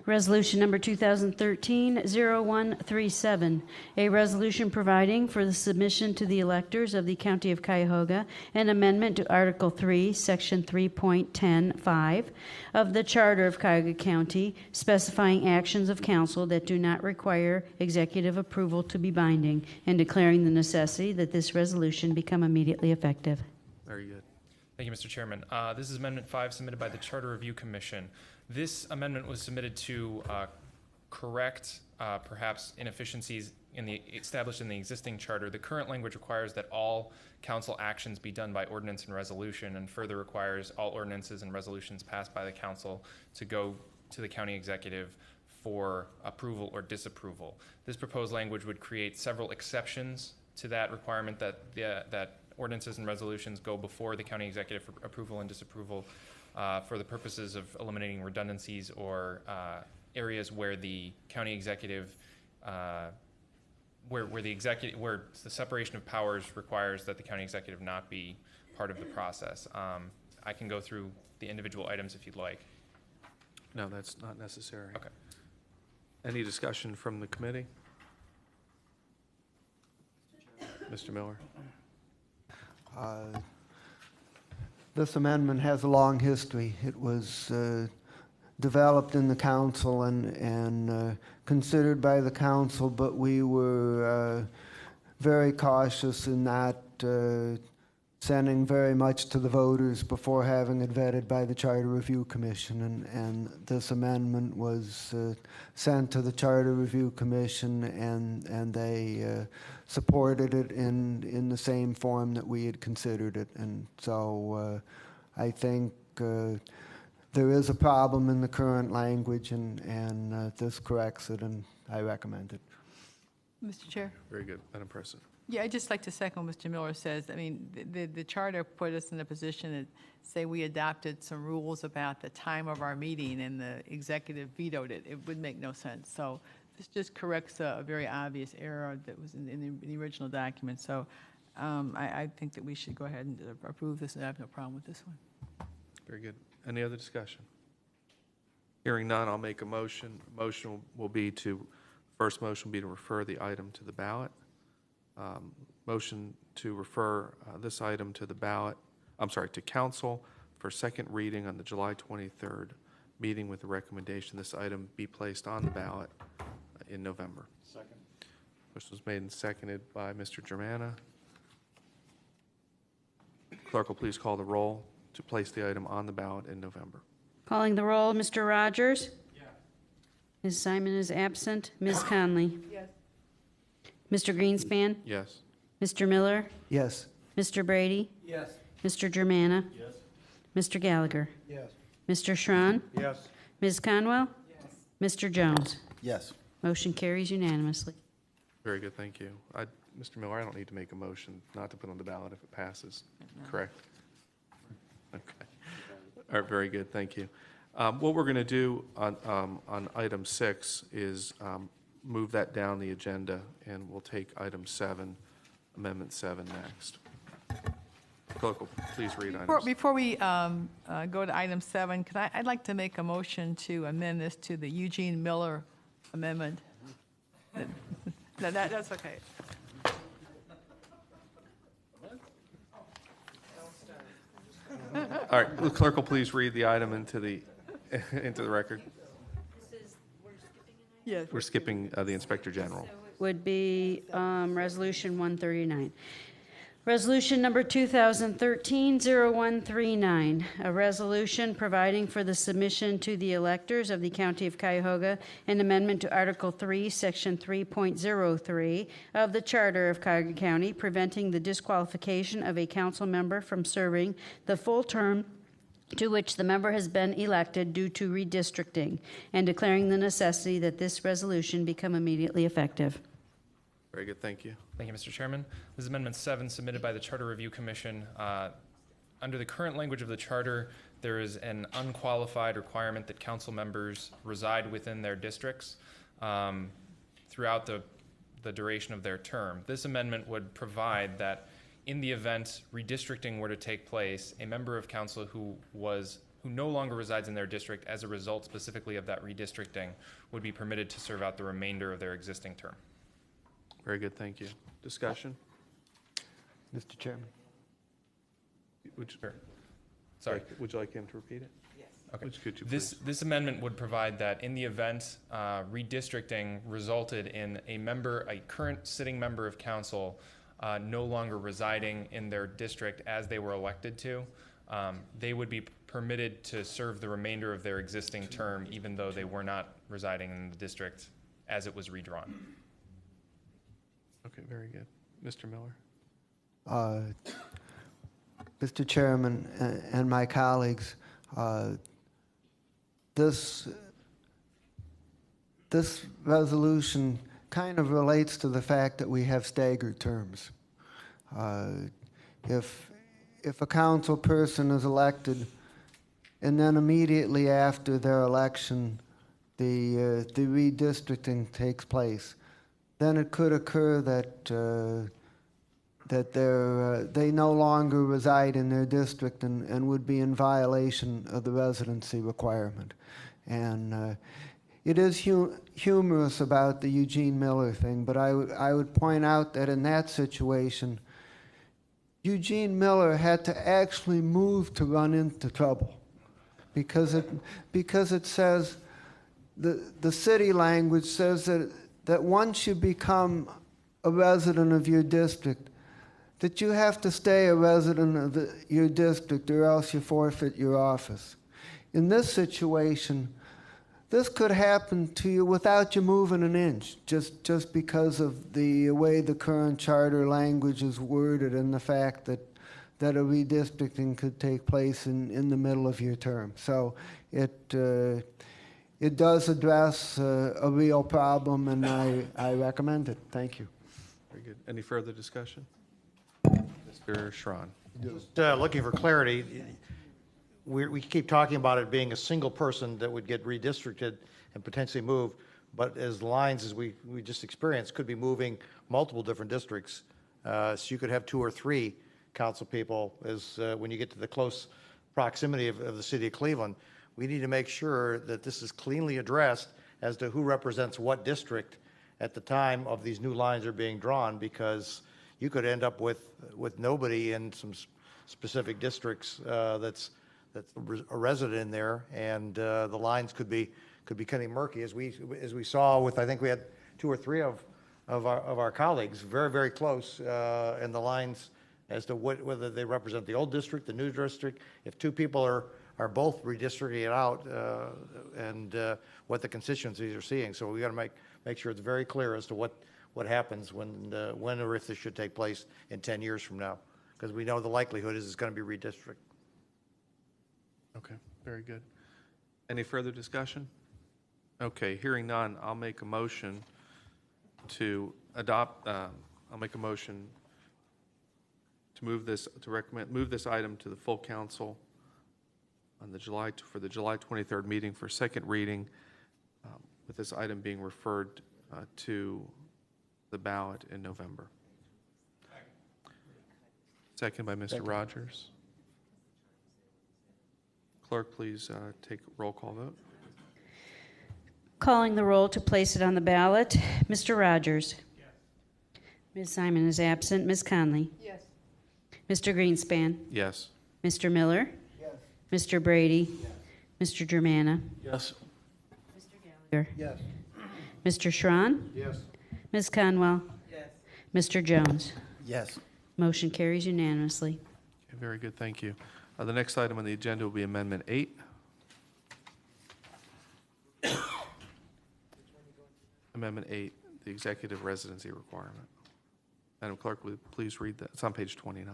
Resolution number 2013-0137, a resolution providing for the submission to the electors of the County of Cuyahoga an amendment to Article 3, Section 3.10.5 of the Charter of Cuyahoga County, specifying actions of council that do not require executive approval to be binding, and declaring the necessity that this resolution become immediately effective. Very good. Thank you, Mr. Chairman. This is Amendment 5 submitted by the Charter Review Commission. This amendment was submitted to correct perhaps inefficiencies established in the existing charter. The current language requires that all council actions be done by ordinance and resolution, and further requires all ordinances and resolutions passed by the council to go to the county executive for approval or disapproval. This proposed language would create several exceptions to that requirement that ordinances and resolutions go before the county executive for approval and disapproval, for the purposes of eliminating redundancies or areas where the county executive, where the separation of powers requires that the county executive not be part of the process. I can go through the individual items if you'd like. No, that's not necessary. Okay. Any discussion from the committee? Mr. Miller? This amendment has a long history. It was developed in the council and considered by the council, but we were very cautious in not sending very much to the voters before having it vetted by the Charter Review Commission. And this amendment was sent to the Charter Review Commission, and they supported it in the same form that we had considered it. And so I think there is a problem in the current language, and this corrects it, and I recommend it. Mr. Chair? Very good. Madam President. Yeah, I'd just like to second what Mr. Miller says. I mean, the charter put us in a position to say we adopted some rules about the time of our meeting and the executive vetoed it. It would make no sense. So this just corrects a very obvious error that was in the original document. So I think that we should go ahead and approve this, and I have no problem with this one. Very good. Any other discussion? Hearing none, I'll make a motion. First motion will be to refer the item to the ballot. Motion to refer this item to the ballot, to council for second reading on the July 23rd meeting with the recommendation this item be placed on the ballot in November. Second. Motion was made and seconded by Mr. Germana. Clerk will please call the roll to place the item on the ballot in November. Calling the roll, Mr. Rogers? Yes. Ms. Simon is absent. Ms. Conley? Yes. Mr. Greenspan? Yes. Mr. Miller? Yes. Mr. Brady? Yes. Mr. Germana? Yes. Mr. Gallagher? Yes. Mr. Schron? Yes. Ms. Conwell? Mr. Jones? Yes. Motion carries unanimously. Very good, thank you. Mr. Miller, I don't need to make a motion not to put on the ballot if it passes, correct? Okay. All right, very good, thank you. What we're going to do on item 6 is move that down the agenda, and we'll take item 7, Amendment 7 next. Clerk will please read items. Before we go to item 7, I'd like to make a motion to amend this to the Eugene Miller amendment. That's okay. All right, the clerk will please read the item into the record. Yes. We're skipping the Inspector General. Would be Resolution 139. Resolution number 2013-0139, a resolution providing for the submission to the electors of the County of Cuyahoga an amendment to Article 3, Section 3.03 of the Charter of Cuyahoga County, preventing the disqualification of a council member from serving the full term to which the member has been elected due to redistricting, and declaring the necessity that this resolution become immediately effective. Very good, thank you. Thank you, Mr. Chairman. This is Amendment 7 submitted by the Charter Review Commission. Under the current language of the charter, there is an unqualified requirement that council members reside within their districts throughout the duration of their term. This amendment would provide that in the event redistricting were to take place, a member of council who no longer resides in their district as a result specifically of that redistricting would be permitted to serve out the remainder of their existing term. Very good, thank you. Discussion? Mr. Chairman. Sorry. Would you like him to repeat it? Yes. Okay. Could you please? This amendment would provide that in the event redistricting resulted in a current sitting member of council no longer residing in their district as they were elected to, they would be permitted to serve the remainder of their existing term even though they were not residing in the district as it was redrawn. Okay, very good. Mr. Miller? Mr. Chairman and my colleagues, this resolution kind of relates to the fact that we have staggered terms. If a council person is elected and then immediately after their election the redistricting takes place, then it could occur that they no longer reside in their district and would be in violation of the residency requirement. And it is humorous about the Eugene Miller thing, but I would point out that in that situation, Eugene Miller had to actually move to run into trouble because it says, the city language says that once you become a resident of your district, that you have to stay a resident of your district or else you forfeit your office. In this situation, this could happen to you without you moving an inch, just because of the way the current charter language is worded and the fact that a redistricting could take place in the middle of your term. So it does address a real problem, and I recommend it. Thank you. Very good. Any further discussion? Mr. Schron. Just looking for clarity, we keep talking about it being a single person that would get redistricted and potentially move, but as lines as we just experienced could be moving multiple different districts. So you could have 2 or 3 council people when you get to the close proximity of the city of Cleveland. We need to make sure that this is cleanly addressed as to who represents what district at the time of these new lines are being drawn, because you could end up with nobody in some specific districts that's a resident in there, and the lines could be kind of murky, as we saw with, I think we had 2 or 3 of our colleagues very, very close in the lines as to whether they represent the old district, the new district. If 2 people are both redistricting it out, and what the constituencies are seeing. So we got to make sure it's very clear as to what happens when or if this should take place in 10 years from now, because we know the likelihood is it's going to be redistricted. Okay, very good. Any further discussion? Okay, hearing none, I'll make a motion to adopt, I'll make a motion to move this, move this item to the full council on the for the July 23rd meeting for second reading, with this item being referred to the ballot in November. Second by Mr. Rogers. Clerk, please take a roll call vote. Calling the roll to place it on the ballot, Mr. Rogers. Yes. Ms. Simon is absent. Ms. Conley. Yes. Mr. Greenspan. Yes. Mr. Miller. Yes. Mr. Brady. Yes. Mr. Germana. Yes. Mr. Gallagher. Yes. Mr. Schron. Yes. Ms. Conwell. Yes. Mr. Jones. Yes. Motion carries unanimously. Okay, very good, thank you. The next item on the agenda will be Amendment 8. Amendment 8, the executive residency requirement. Madam Clerk, will you please read that? It's on page 29.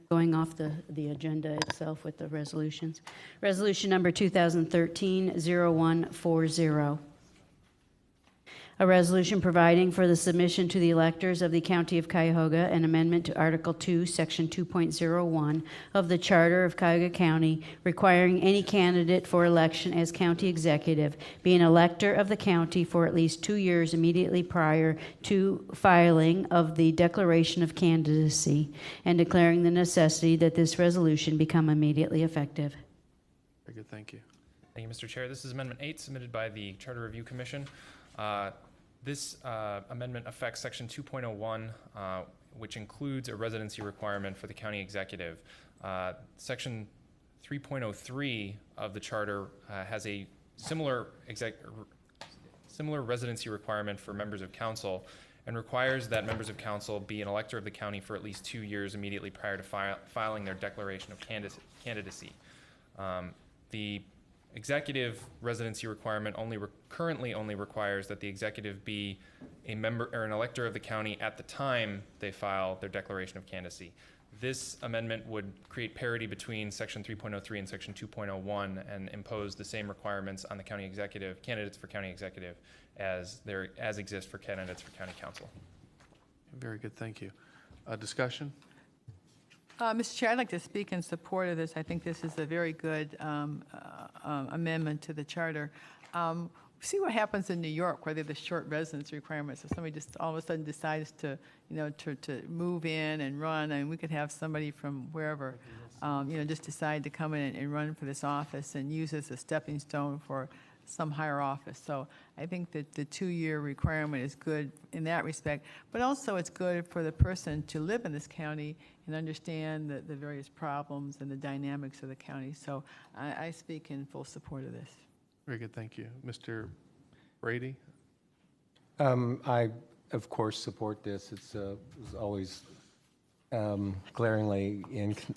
Going off the agenda itself with the resolutions. Resolution number 2013-0140. A resolution providing for the submission to the electors of the County of Cuyahoga an amendment to Article 2, Section 2.01 of the Charter of Cuyahoga County, requiring any candidate for election as county executive be an elector of the county for at least 2 years immediately prior to filing of the declaration of candidacy, and declaring the necessity that this resolution become immediately effective. Very good, thank you. Thank you, Mr. Chair. This is Amendment 8 submitted by the Charter Review Commission. This amendment affects Section 2.01, which includes a residency requirement for the county executive. Section 3.03 of the charter has a similar residency requirement for members of council, and requires that members of council be an elector of the county for at least 2 years immediately prior to filing their declaration of candidacy. The executive residency requirement currently only requires that the executive be a member or an elector of the county at the time they file their declaration of candidacy. This amendment would create parity between Section 3.03 and Section 2.01 and impose the same requirements on the county executive, candidates for county executive, as exist for candidates for county council. Very good, thank you. Discussion? Mr. Chair, I'd like to speak in support of this. I think this is a very good amendment to the charter. See what happens in New York, where they have the short residence requirements. So somebody just all of a sudden decides to move in and run, and we could have somebody from wherever, just decide to come in and run for this office and use it as a stepping stone for some higher office. So I think that the 2-year requirement is good in that respect, but also it's good for the person to live in this county and understand the various problems and the dynamics of the county. So I speak in full support of this. Very good, thank you. Mr. Brady? I, of course, support this. It's always glaringly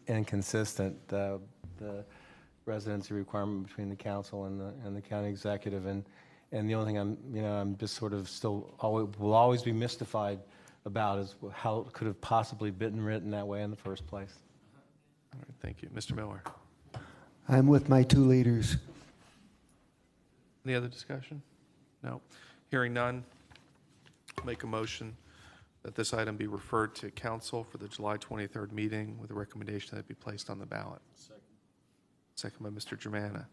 inconsistent, the residency requirement between the council and the county executive, and the only thing I'm just sort of will always be mystified about is how it could have possibly been written that way in the first place. All right, thank you. Mr. Miller? I'm with my 2 leaders. Any other discussion? No. Hearing none, make a motion that this item be referred to council for the July 23rd meeting with a recommendation that it be placed on the ballot. Second by Mr. Germana.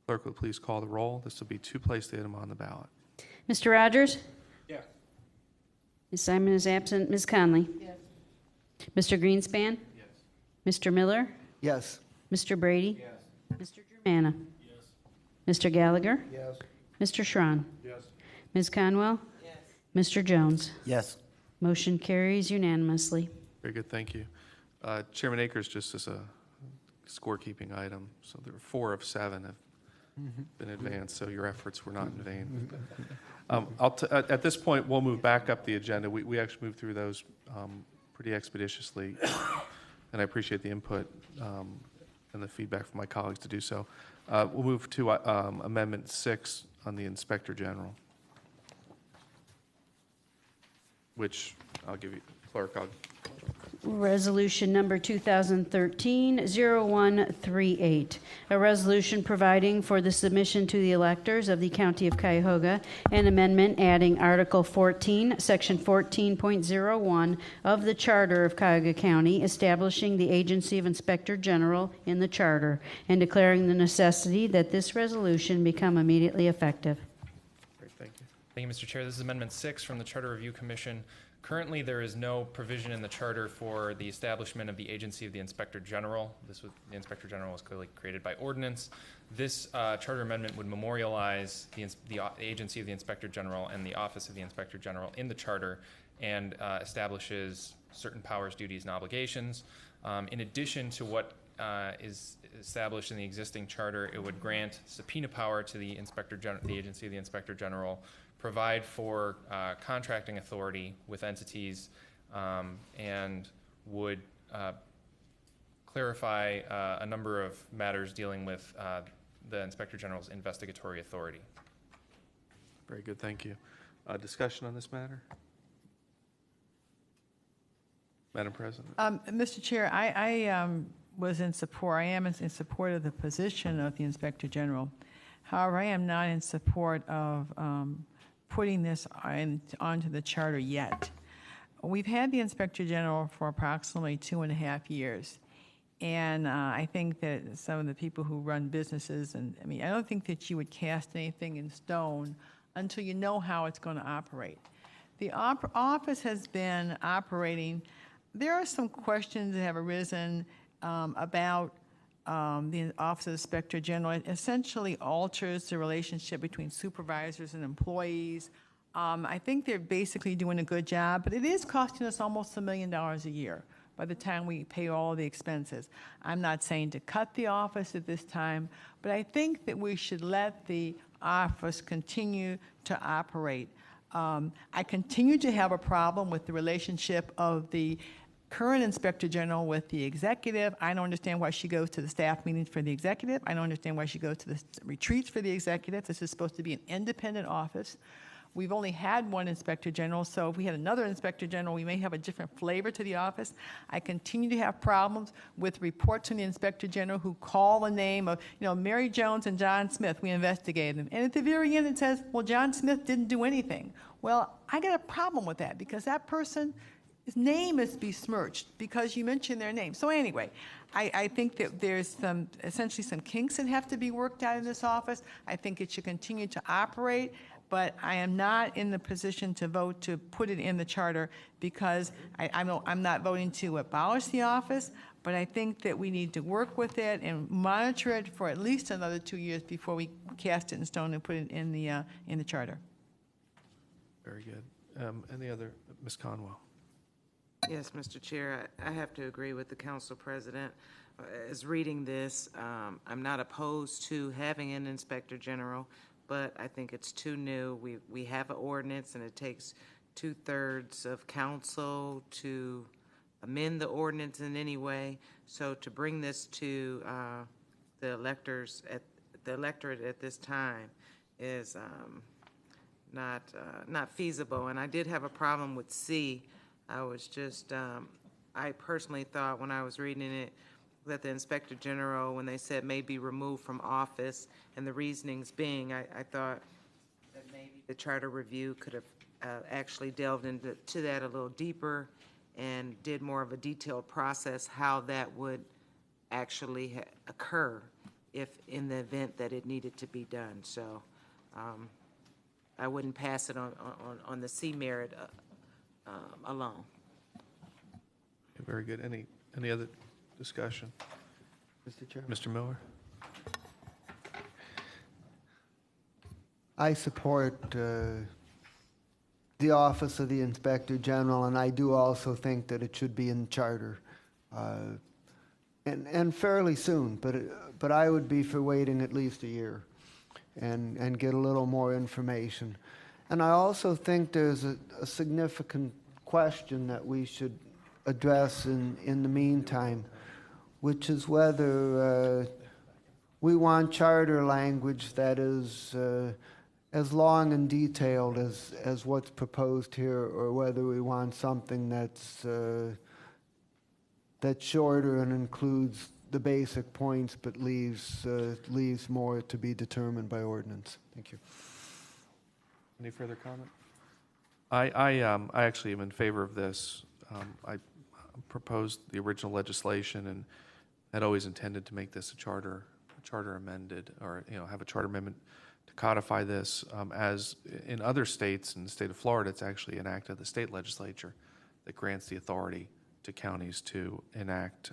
Clerk, will please call the roll. This will be to place the item on the ballot. Mr. Rogers? Yes. Ms. Simon is absent. Ms. Conley? Yes. Mr. Greenspan? Yes. Mr. Miller? Yes. Mr. Brady? Yes. Mr. Germana? Yes. Mr. Gallagher? Yes. Mr. Schron? Yes. Ms. Conwell? Yes. Mr. Jones? Yes. Motion carries unanimously. Very good, thank you. Chairman Akers, just as a scorekeeping item, so there are 4 of 7 have been advanced, so your efforts were not in vain. At this point, we'll move back up the agenda. We actually moved through those pretty expeditiously, and I appreciate the input and the feedback from my colleagues to do so. We'll move to Amendment 6 on the Inspector General. which I'll give you, clerk, Resolution number 2013-0138, a resolution providing for the submission to the electors of the County of Cuyahoga an amendment adding Article 14, Section 14.01 of the Charter of Cuyahoga County, establishing the Agency of Inspector General in the Charter, and declaring the necessity that this resolution become immediately effective. Great, thank you. Thank you, Mr. Chair. This is Amendment 6 from the Charter Review Commission. Currently, there is no provision in the charter for the establishment of the agency of the Inspector General. The Inspector General was clearly created by ordinance. This charter amendment would memorialize the agency of the Inspector General and the office of the Inspector General in the charter, and establishes certain powers, duties, and obligations. In addition to what is established in the existing charter, it would grant subpoena power to the agency of the Inspector General, provide for contracting authority with entities, and would clarify a number of matters dealing with the Inspector General's investigatory authority. Very good, thank you. Discussion on this matter? Madam President? Mr. Chair, I was in support, I am in support of the position of the Inspector General. However, I am not in support of putting this onto the charter yet. We've had the Inspector General for approximately 2.5 years. And I think that some of the people who run businesses, and I mean, I don't think that you would cast anything in stone until you know how it's going to operate. The office has been operating. There are some questions that have arisen about the Office of the Inspector General. It essentially alters the relationship between supervisors and employees. I think they're basically doing a good job, but it is costing us almost $1 million a year by the time we pay all the expenses. I'm not saying to cut the office at this time, but I think that we should let the office continue to operate. I continue to have a problem with the relationship of the current Inspector General with the executive. I don't understand why she goes to the staff meetings for the executive. I don't understand why she goes to the retreats for the executive. This is supposed to be an independent office. We've only had one Inspector General, so if we had another Inspector General, we may have a different flavor to the office. I continue to have problems with reports from the Inspector General who call the name of, Mary Jones and John Smith. We investigated them. And at the very end, it says, well, John Smith didn't do anything. Well, I got a problem with that because that person, his name is besmirched because you mentioned their name. So anyway, I think that there's essentially some kinks that have to be worked out in this office. I think it should continue to operate, but I am not in the position to vote to put it in the charter because I'm not voting to abolish the office, but I think that we need to work with it and monitor it for at least another 2 years before we cast it in stone and put it in the charter. Very good. Any other, Ms. Conwell? Yes, Mr. Chair, I have to agree with the council president. As reading this, I'm not opposed to having an Inspector General, but I think it's too new. We have an ordinance, and it takes 2/3 of council to amend the ordinance in any way. So to bring this to the electorate at this time is not feasible. And I did have a problem with C. I was just, I personally thought when I was reading it that the Inspector General, when they said may be removed from office, and the reasonings being, I thought that maybe the Charter Review could have actually delved into that a little deeper and did more of a detailed process how that would actually occur if in the event that it needed to be done. So I wouldn't pass it on the C merit alone. Very good. Any other discussion? Mr. Chairman. Mr. Miller? I support the Office of the Inspector General, and I do also think that it should be in the charter, and fairly soon. But I would be for waiting at least a year, and get a little more information. And I also think there's a significant question that we should address in the meantime, which is whether we want charter language that is as long and detailed as what's proposed here, or whether we want something that's shorter and includes the basic points but leaves more to be determined by ordinance. Thank you. Any further comment? I actually am in favor of this. I proposed the original legislation and had always intended to make this a charter amended, or have a charter amendment to codify this. As in other states, in the state of Florida, it's actually an act of the state legislature that grants the authority to counties to enact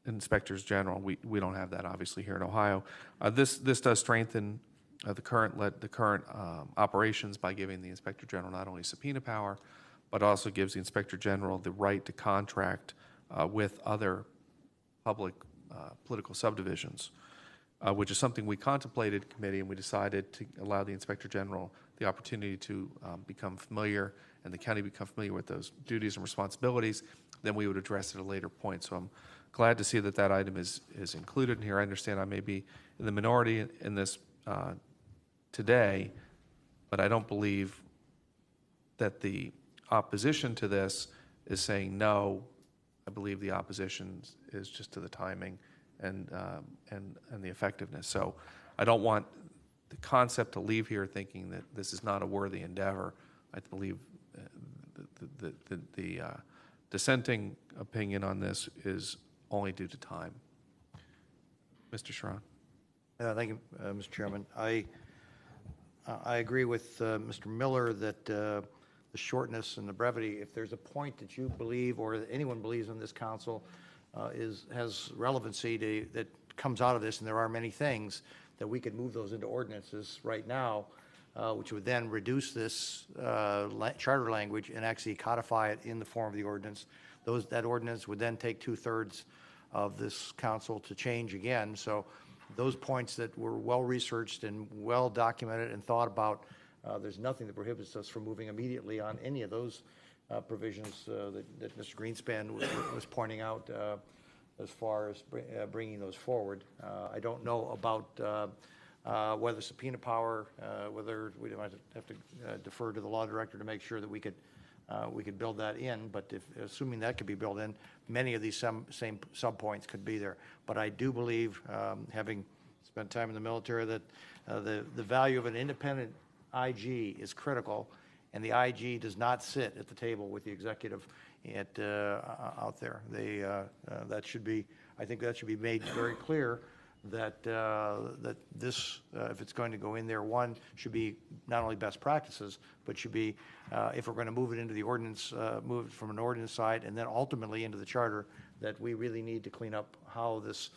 inspectors general. We don't have that obviously here in Ohio. This does strengthen the current operations by giving the inspector general not only subpoena power, but also gives the inspector general the right to contract with other public political subdivisions, which is something we contemplated in committee, and we decided to allow the inspector general the opportunity to become familiar, and the county become familiar with those duties and responsibilities. Then we would address it at a later point. So I'm glad to see that that item is included in here. I understand I may be in the minority in this today, but I don't believe that the opposition to this is saying no. I believe the opposition is just to the timing and the effectiveness. So I don't want the concept to leave here thinking that this is not a worthy endeavor. I believe the dissenting opinion on this is only due to time. Mr. Sharon. Thank you, Mr. Chairman. I agree with Mr. Miller that the shortness and the brevity, if there's a point that you believe or that anyone believes in this council has relevancy that comes out of this, and there are many things, that we could move those into ordinances right now, which would then reduce this charter language and actually codify it in the form of the ordinance. That ordinance would then take 2/3 of this council to change again. So those points that were well researched and well documented and thought about, there's nothing that prohibits us from moving immediately on any of those provisions that Mr. Greenspan was pointing out as far as bringing those forward. I don't know about whether subpoena power, whether we might have to defer to the law director to make sure that we could build that in, but assuming that could be built in, many of these same sub-points could be there. But I do believe, having spent time in the military, that the value of an independent IG is critical, and the IG does not sit at the table with the executive out there. That should be, I think that should be made very clear that this, if it's going to go in there, one, should be not only best practices, but should be, if we're going to move it into the ordinance, move it from an ordinance side and then ultimately into the charter, that we really need to clean up how this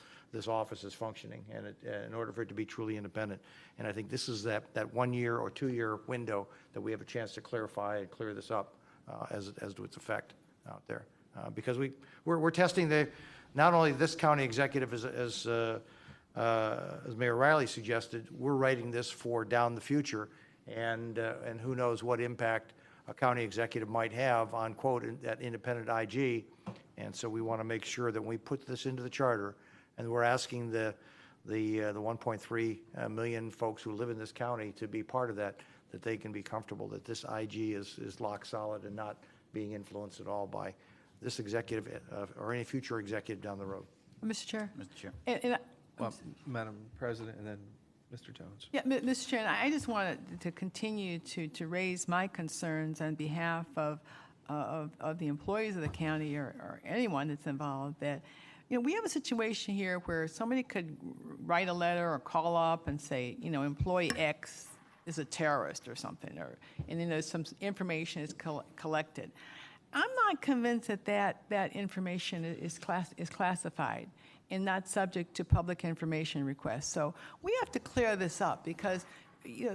office is functioning, and in order for it to be truly independent. And I think this is that 1 year or 2 year window that we have a chance to clarify and clear this up as to its effect out there. Because we're testing not only this county executive as Mayor Riley suggested, we're writing this for down the future, and who knows what impact a county executive might have on, quote, that independent IG. And so we want to make sure that when we put this into the charter, and we're asking the 1.3 million folks who live in this county to be part of that they can be comfortable that this IG is lock solid and not being influenced at all by this executive or any future executive down the road. Mr. Chair? Mr. Chair. Madam President, and then Mr. Jones. Yeah, Mr. Chair, I just wanted to continue to raise my concerns on behalf of the employees of the county or anyone that's involved, that we have a situation here where somebody could write a letter or call up and say, employee X is a terrorist or something, and then there's some information is collected. I'm not convinced that information is classified and not subject to public information requests. So we have to clear this up, because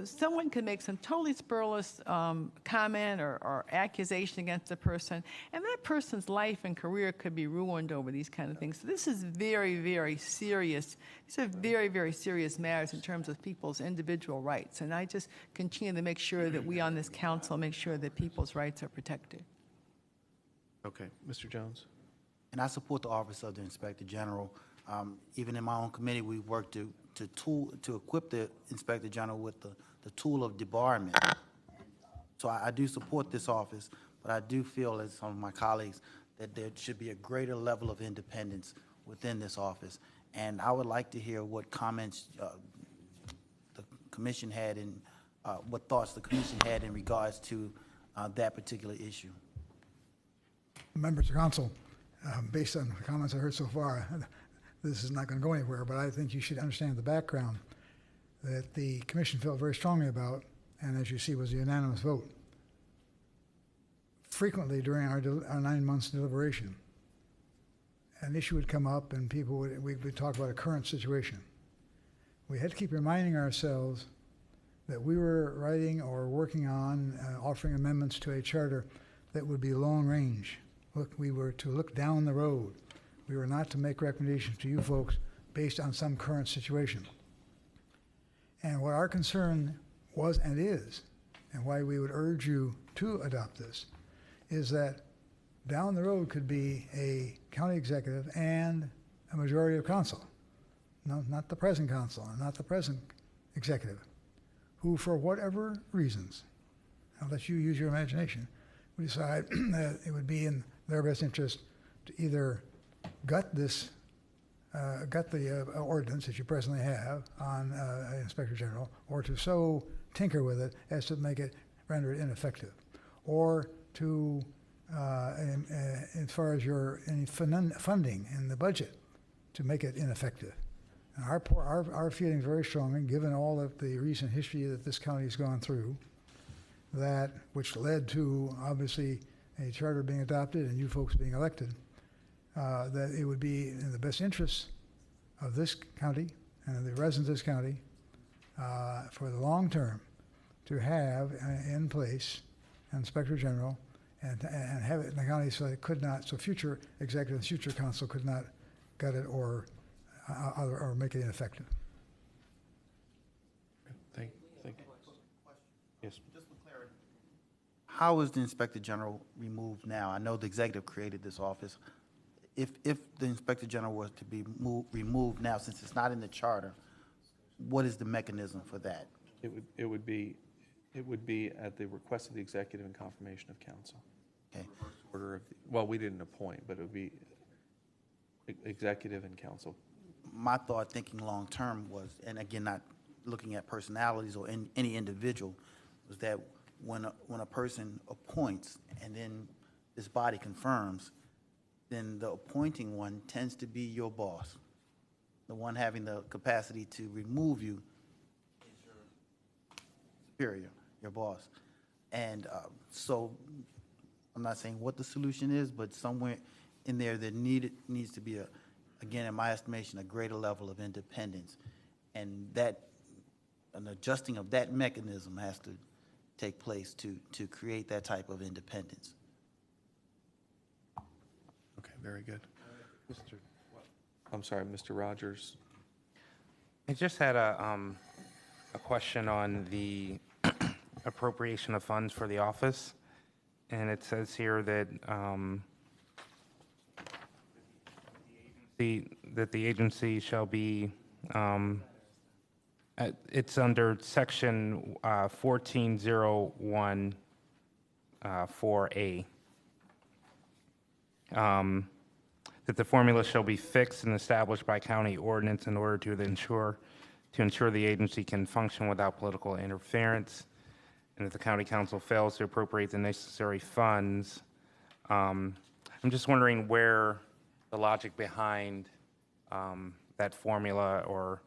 someone could make some totally spurious comment or accusation against a person, and that person's life and career could be ruined over these kind of things. So this is very, very serious. These are very, very serious matters in terms of people's individual rights. And I just continue to make sure that we on this council make sure that people's rights are protected. Okay, Mr. Jones. And I support the Office of the Inspector General. Even in my own committee, we worked to to equip the Inspector General with the tool of debarment. So I do support this office, but I do feel, as some of my colleagues, that there should be a greater level of independence within this office. And I would like to hear what comments the commission had in, what thoughts the commission had in regards to that particular issue. Members of council, based on the comments I heard so far, this is not going to go anywhere, but I think you should understand the background that the commission felt very strongly about, and as you see was a unanimous vote. Frequently during our 9 months deliberation, an issue would come up and we would talk about a current situation. We had to keep reminding ourselves that we were writing or working on offering amendments to a charter that would be long range. Look, we were to look down the road. We were not to make recommendations to you folks based on some current situation. And what our concern was and is, and why we would urge you to adopt this, is that down the road could be a county executive and a majority of council. No, not the present council, and not the present executive, who for whatever reasons, I'll let you use your imagination, would decide that it would be in their best interest to either gut the ordinance that you presently have on Inspector General, or to so tinker with it as to make it, render it ineffective, or to, as far as any funding in the budget, to make it ineffective. And our feeling is very strong, and given all of the recent history that this county has gone through, that which led to obviously a charter being adopted and you folks being elected, that it would be in the best interests of this county and of the residents of this county for the long term to have in place an Inspector General and have it in the county so it could not, so future executives, future council could not gut it or make it ineffective. Thank you. Yes. How is the Inspector General removed now? I know the executive created this office. If the Inspector General was to be removed now, since it's not in the charter, what is the mechanism for that? It would be at the request of the executive and confirmation of council. Okay. Order of, well, we didn't appoint, but it would be executive and council. My thought, thinking long-term, was, and again, not looking at personalities or any individual, was that when a person appoints and then this body confirms, then the appointing one tends to be your boss. The one having the capacity to remove you is your superior, your boss. And so I'm not saying what the solution is, but somewhere in there needs to be, again, in my estimation, a greater level of independence. And that an adjusting of that mechanism has to take place to create that type of independence. Okay, very good. I'm sorry, Mr. Rogers. I just had a question on the appropriation of funds for the office. And it says here that the agency shall be, it's under section 1401 4A. That the formula shall be fixed and established by county ordinance in order to ensure the agency can function without political interference, and if the county council fails to appropriate the necessary funds. I'm just wondering where the logic behind that formula, or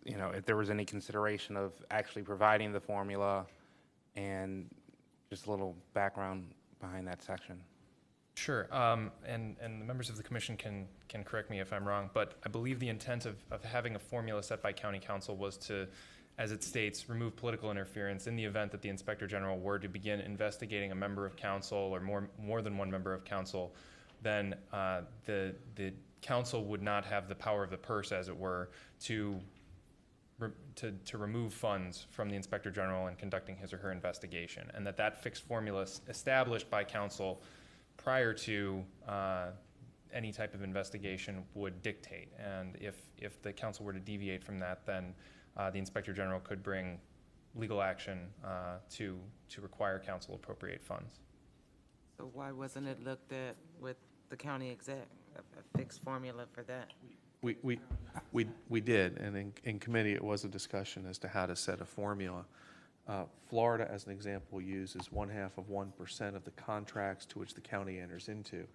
if there was any consideration of actually providing the formula, and just a little background behind that section. Sure, and the members of the commission can correct me if I'm wrong, but I believe the intent of having a formula set by county council was to, as it states, remove political interference in the event that the Inspector General were to begin investigating a member of council or more than one member of council. Then the council would not have the power of the purse, as it were, to remove funds from the Inspector General in conducting his or her investigation, and that fixed formula established by council prior to any type of investigation would dictate. And if the council were to deviate from that, then the Inspector General could bring legal action to require council appropriate funds. So why wasn't it looked at with the county exec, a fixed formula for that? We did, and in committee, it was a discussion as to how to set a formula. Florida, as an example, uses 0.5% of the contracts to which the county enters into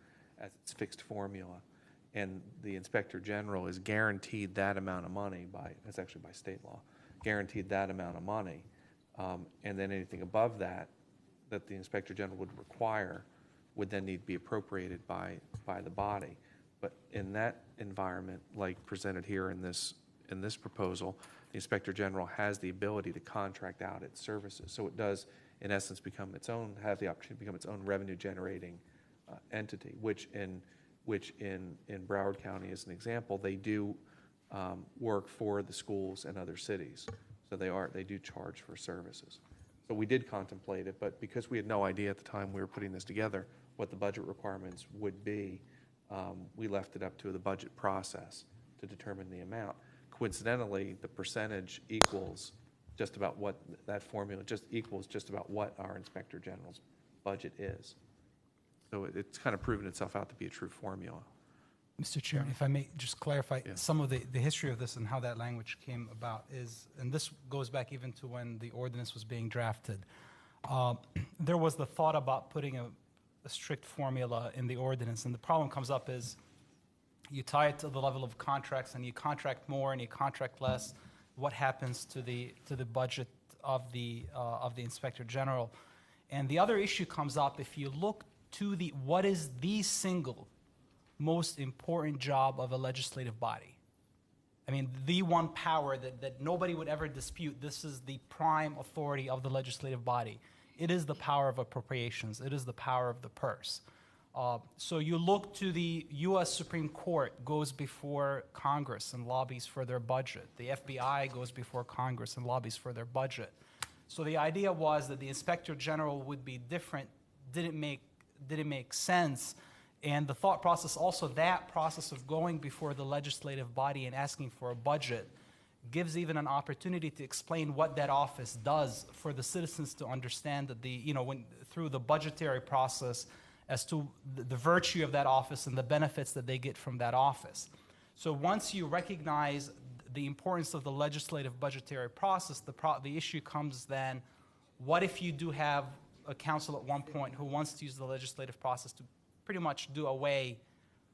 as its fixed formula. And the Inspector General is guaranteed that amount of money it's actually by state law, guaranteed that amount of money. And then anything above that the Inspector General would require would then need to be appropriated by the body. But in that environment, like presented here in this proposal, the Inspector General has the ability to contract out its services. So it does, in essence, have the opportunity to become its own revenue-generating entity, which in Broward County, as an example, they do work for the schools and other cities. So they do charge for services. So we did contemplate it, but because we had no idea at the time we were putting this together what the budget requirements would be, we left it up to the budget process to determine the amount. Coincidentally, the percentage equals just about what that formula equals just about what our Inspector General's budget is. So it's kind of proven itself out to be a true formula. Mr. Chairman, if I may just clarify some of the history of this and how that language came about is, and this goes back even to when the ordinance was being drafted, there was the thought about putting a strict formula in the ordinance, and the problem comes up is you tie it to the level of contracts, and you contract more and you contract less. What happens to the budget of the Inspector General? And the other issue comes up if you look to what is the single most important job of a legislative body. I mean, the one power that nobody would ever dispute. This is the prime authority of the legislative body. It is the power of appropriations. It is the power of the purse. So you look to the U.S. Supreme Court goes before Congress and lobbies for their budget. The FBI goes before Congress and lobbies for their budget. So the idea was that the Inspector General would be different, didn't make sense. And the thought process, also that process of going before the legislative body and asking for a budget gives even an opportunity to explain what that office does for the citizens to understand that through the budgetary process as to the virtue of that office and the benefits that they get from that office. So once you recognize the importance of the legislative budgetary process, the issue comes then, what if you do have a council at one point who wants to use the legislative process to pretty much do away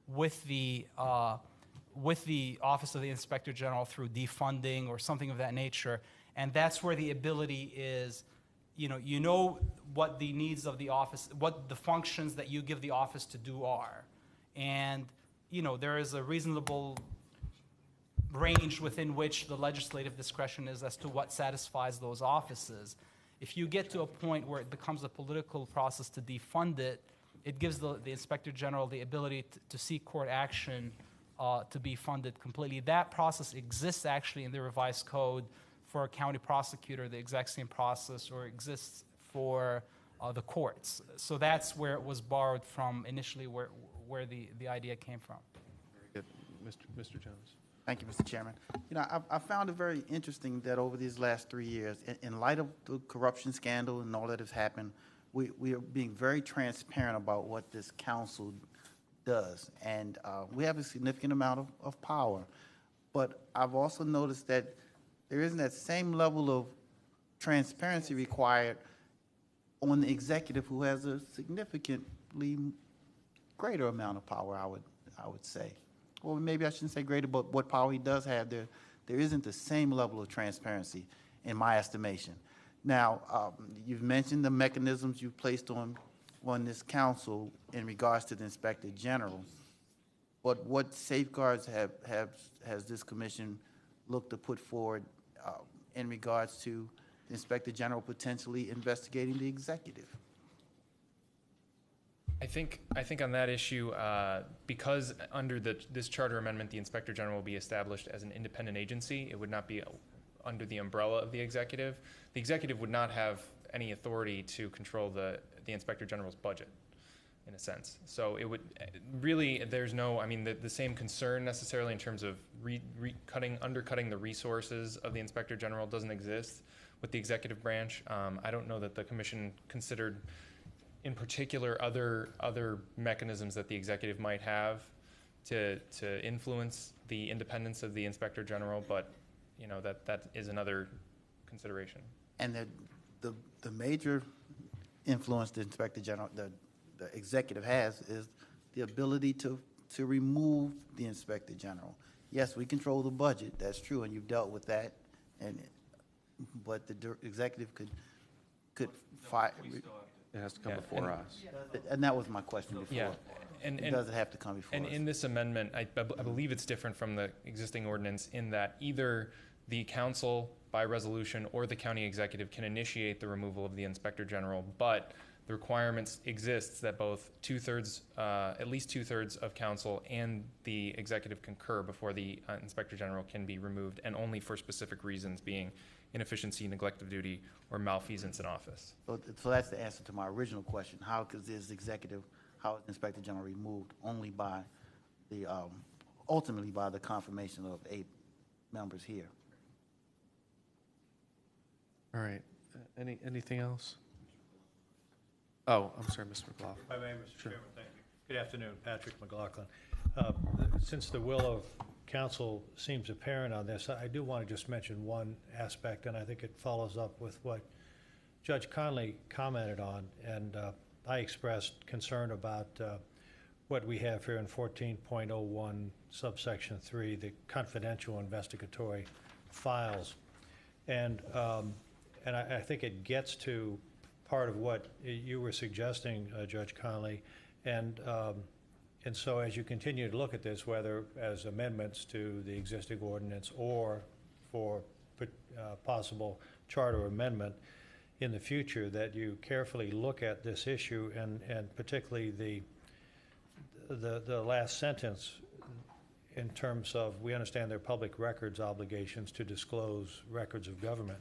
with the Office of the Inspector General through defunding or something of that nature, and that's where the ability is, you know what the needs of the office, what the functions that you give the office to do are, and there is a reasonable range within which the legislative discretion is as to what satisfies those offices. If you get to a point where it becomes a political process to defund it, it gives the Inspector General the ability to seek court action to be funded completely. That process exists actually in the revised code for a county prosecutor, the exact same process, or exists for the courts. So that's where it was borrowed from initially, where the idea came from. Very good. Mr. Jones. Thank you, Mr. Chairman. I found it very interesting that over these last 3 years, in light of the corruption scandal and all that has happened, we are being very transparent about what this council does. And we have a significant amount of power. But I've also noticed that there isn't that same level of transparency required on the executive, who has a significantly greater amount of power, I would say. Well, maybe I shouldn't say greater, but what power he does have, there isn't the same level of transparency in my estimation. Now, you've mentioned the mechanisms you've placed on this council in regards to the Inspector General, but what safeguards has this commission looked to put forward in regards to the Inspector General potentially investigating the executive? I think on that issue, because under this charter amendment, the Inspector General will be established as an independent agency. It would not be under the umbrella of the executive. The executive would not have any authority to control the Inspector General's budget. in a sense. So it would, really, there's no, I mean, the same concern necessarily in terms of undercutting the resources of the Inspector General doesn't exist with the executive branch. I don't know that the commission considered in particular other mechanisms that the executive might have to influence the independence of the Inspector General, but you know, that is another consideration. And the major influence the Inspector General, the executive has, is the ability to remove the Inspector General. Yes, we control the budget, that's true, and you've dealt with that, but the executive could fire. It has to come before us. And that was my question before. Yeah. And does it have to come before us? And in this amendment, I believe it's different from the existing ordinance in that either the council by resolution or the county executive can initiate the removal of the Inspector General, but the requirements exists that both at least two-thirds of council and the executive concur before the Inspector General can be removed, and only for specific reasons, being inefficiency, neglect of duty, or malfeasance in office. So that's the answer to my original question. How is the Inspector General removed? Only by ultimately by the confirmation of 8 members here. All right. Anything else? Oh, I'm sorry, Mr. McLaughlin. If I may, Mr. Sure. Chairman, thank you. Good afternoon, Patrick McLaughlin. Since the will of council seems apparent on this, I do want to just mention one aspect, and I think it follows up with what Judge Conley commented on, and I expressed concern about what we have here in 14.01 subsection 3, the confidential investigatory files. And I think it gets to part of what you were suggesting, Judge Conley, and so as you continue to look at this, whether as amendments to the existing ordinance or for possible charter amendment in the future, that you carefully look at this issue, and particularly the last sentence in terms of, we understand their public records obligations to disclose records of government.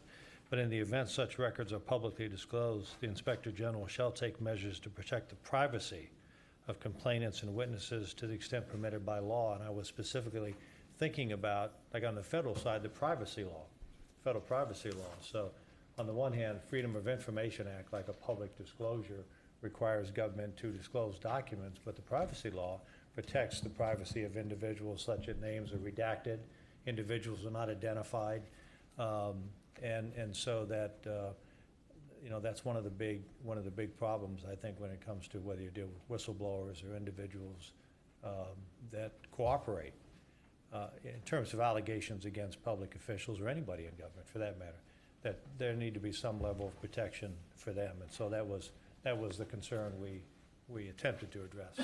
But in the event such records are publicly disclosed, the Inspector General shall take measures to protect the privacy of complainants and witnesses to the extent permitted by law. And I was specifically thinking about, like on the federal side, the privacy law, federal privacy law. So on the one hand, Freedom of Information Act, like a public disclosure, requires government to disclose documents, but the privacy law protects the privacy of individuals such that names are redacted, individuals are not identified, and so that that's one of the big problems, I think, when it comes to whether you deal with whistleblowers or individuals that cooperate in terms of allegations against public officials or anybody in government, for that matter, that there need to be some level of protection for them, and so that was the concern we attempted to address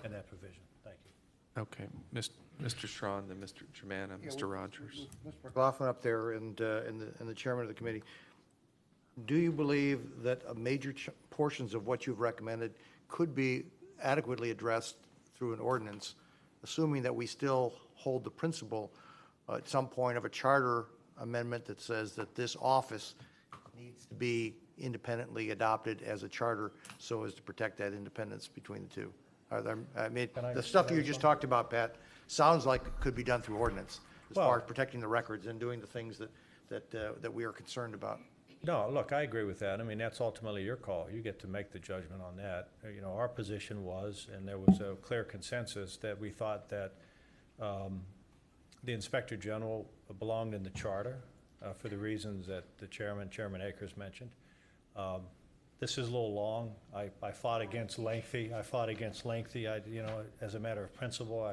in that provision. Thank you. Okay, Mr. Strawn, then Mr. Germana, Mr. Rogers. Mr. McLaughlin up there and the chairman of the committee, do you believe that a major portions of what you've recommended could be adequately addressed through an ordinance, assuming that we still hold the principle at some point of a charter amendment that says that this office needs to be independently adopted as a charter so as to protect that independence between the two? The stuff you just talked about, Pat, sounds like it could be done through ordinance as far as protecting the records and doing the things that we are concerned about. No, look, I agree with that. I mean, that's ultimately your call. You get to make the judgment on that. Our position was, and there was a clear consensus, that we thought that the Inspector General belonged in the charter for the reasons that the Chairman Akers mentioned. This is a little long. I fought against lengthy. As a matter of principle,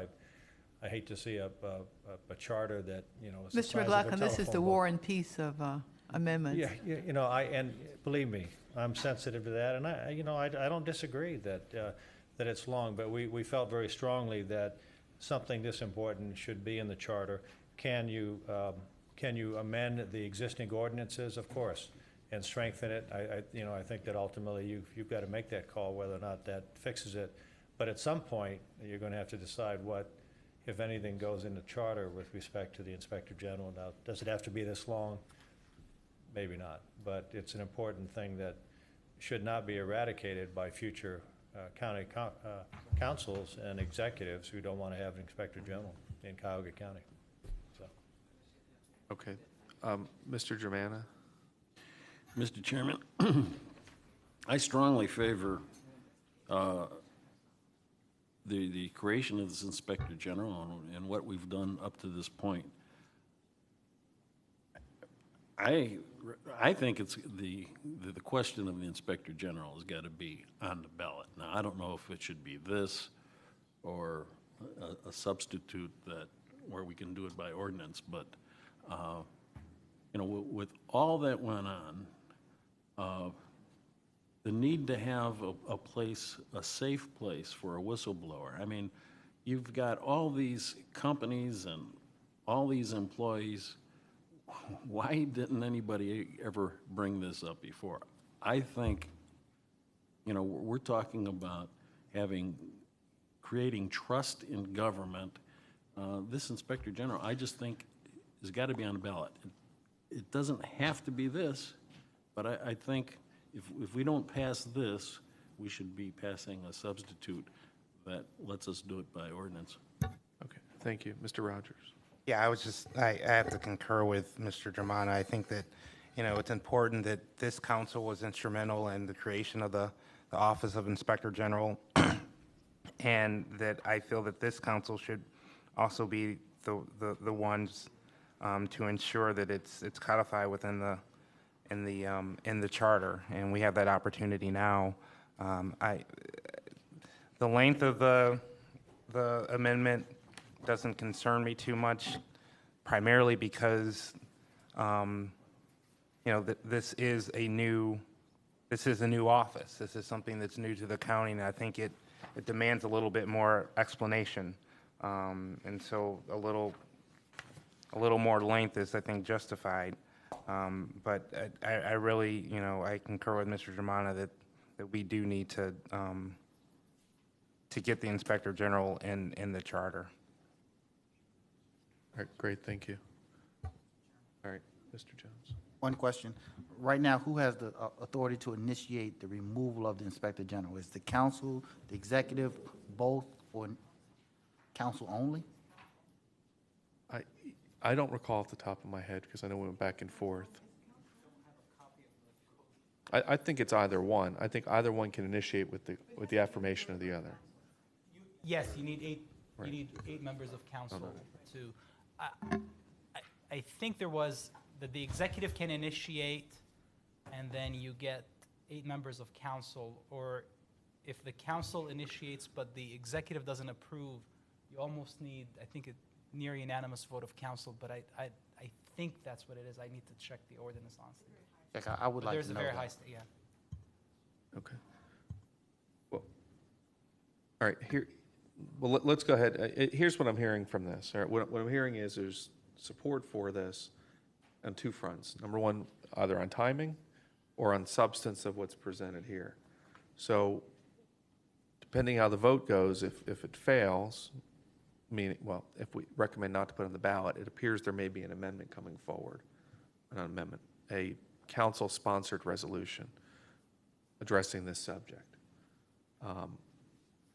I hate to see a charter that, is the Mr. size of a McLaughlin, this is telephone the book. War and Peace of amendments. Yeah, and believe me, I'm sensitive to that, and I don't disagree that it's long, but we felt very strongly that something this important should be in the charter. Can you amend the existing ordinances? Of course, and strengthen it. I think that ultimately you've got to make that call whether or not that fixes it. But at some point, you're going to have to decide what, if anything, goes in the charter with respect to the Inspector General. Now, does it have to be this long? Maybe not, but it's an important thing that should not be eradicated by future county councils and executives who don't want to have an inspector general in Cuyahoga County. So. Okay. Mr. Germana? Mr. Chairman, I strongly favor the creation of this Inspector General and what we've done up to this point. I think it's the question of the Inspector General has got to be on the ballot. Now, I don't know if it should be this or a substitute where we can do it by ordinance, but you know, with all that went on, the need to have a safe place for a whistleblower. I mean, you've got all these companies and all these employees. Why didn't anybody ever bring this up before? I think, you know, we're talking about creating trust in government. This Inspector General, I just think, has got to be on the ballot. It doesn't have to be this, but I think if we don't pass this, we should be passing a substitute that lets us do it by ordinance. Okay, thank you. Mr. Rogers? Yeah, I have to concur with Mr. Germana. I think that, you know, it's important that this council was instrumental in the creation of the Office of Inspector General, and that I feel that this council should also be the ones to ensure that it's codified within the charter, and we have that opportunity now. The length of the amendment doesn't concern me too much, primarily because you know, this is a new office. This is something that's new to the county, and I think it demands a little bit more explanation, and so a little more length is, I think, justified. But I really, you know, I concur with Mr. Germana that we do need to get the Inspector General in the charter. All right, great, thank you. All right, Mr. Jones. One question. Right now, who has the authority to initiate the removal of the Inspector General? Is the council, the executive, both, or council only? I don't recall off the top of my head because I know we went back and forth. I think it's either one. I think either one can initiate with the affirmation of the other. Yes, you need eight. Right. You need 8 members of council to. I think there was that the executive can initiate, and then you get 8 members of council. Or if the council initiates but the executive doesn't approve, you almost need, I think, a near unanimous vote of council. But I think that's what it is. I need to check the ordinance honestly. I would like There's to a know very that. high, yeah. Okay. Well, all right, here, well, let's go ahead. Here's what I'm hearing from this. All right, what I'm hearing is there's support for this on 2 fronts. Number one, either on timing or on substance of what's presented here. So depending how the vote goes, if it fails, meaning, well, if we recommend not to put on the ballot, it appears there may be an amendment coming forward. Not an amendment, a council-sponsored resolution addressing this subject.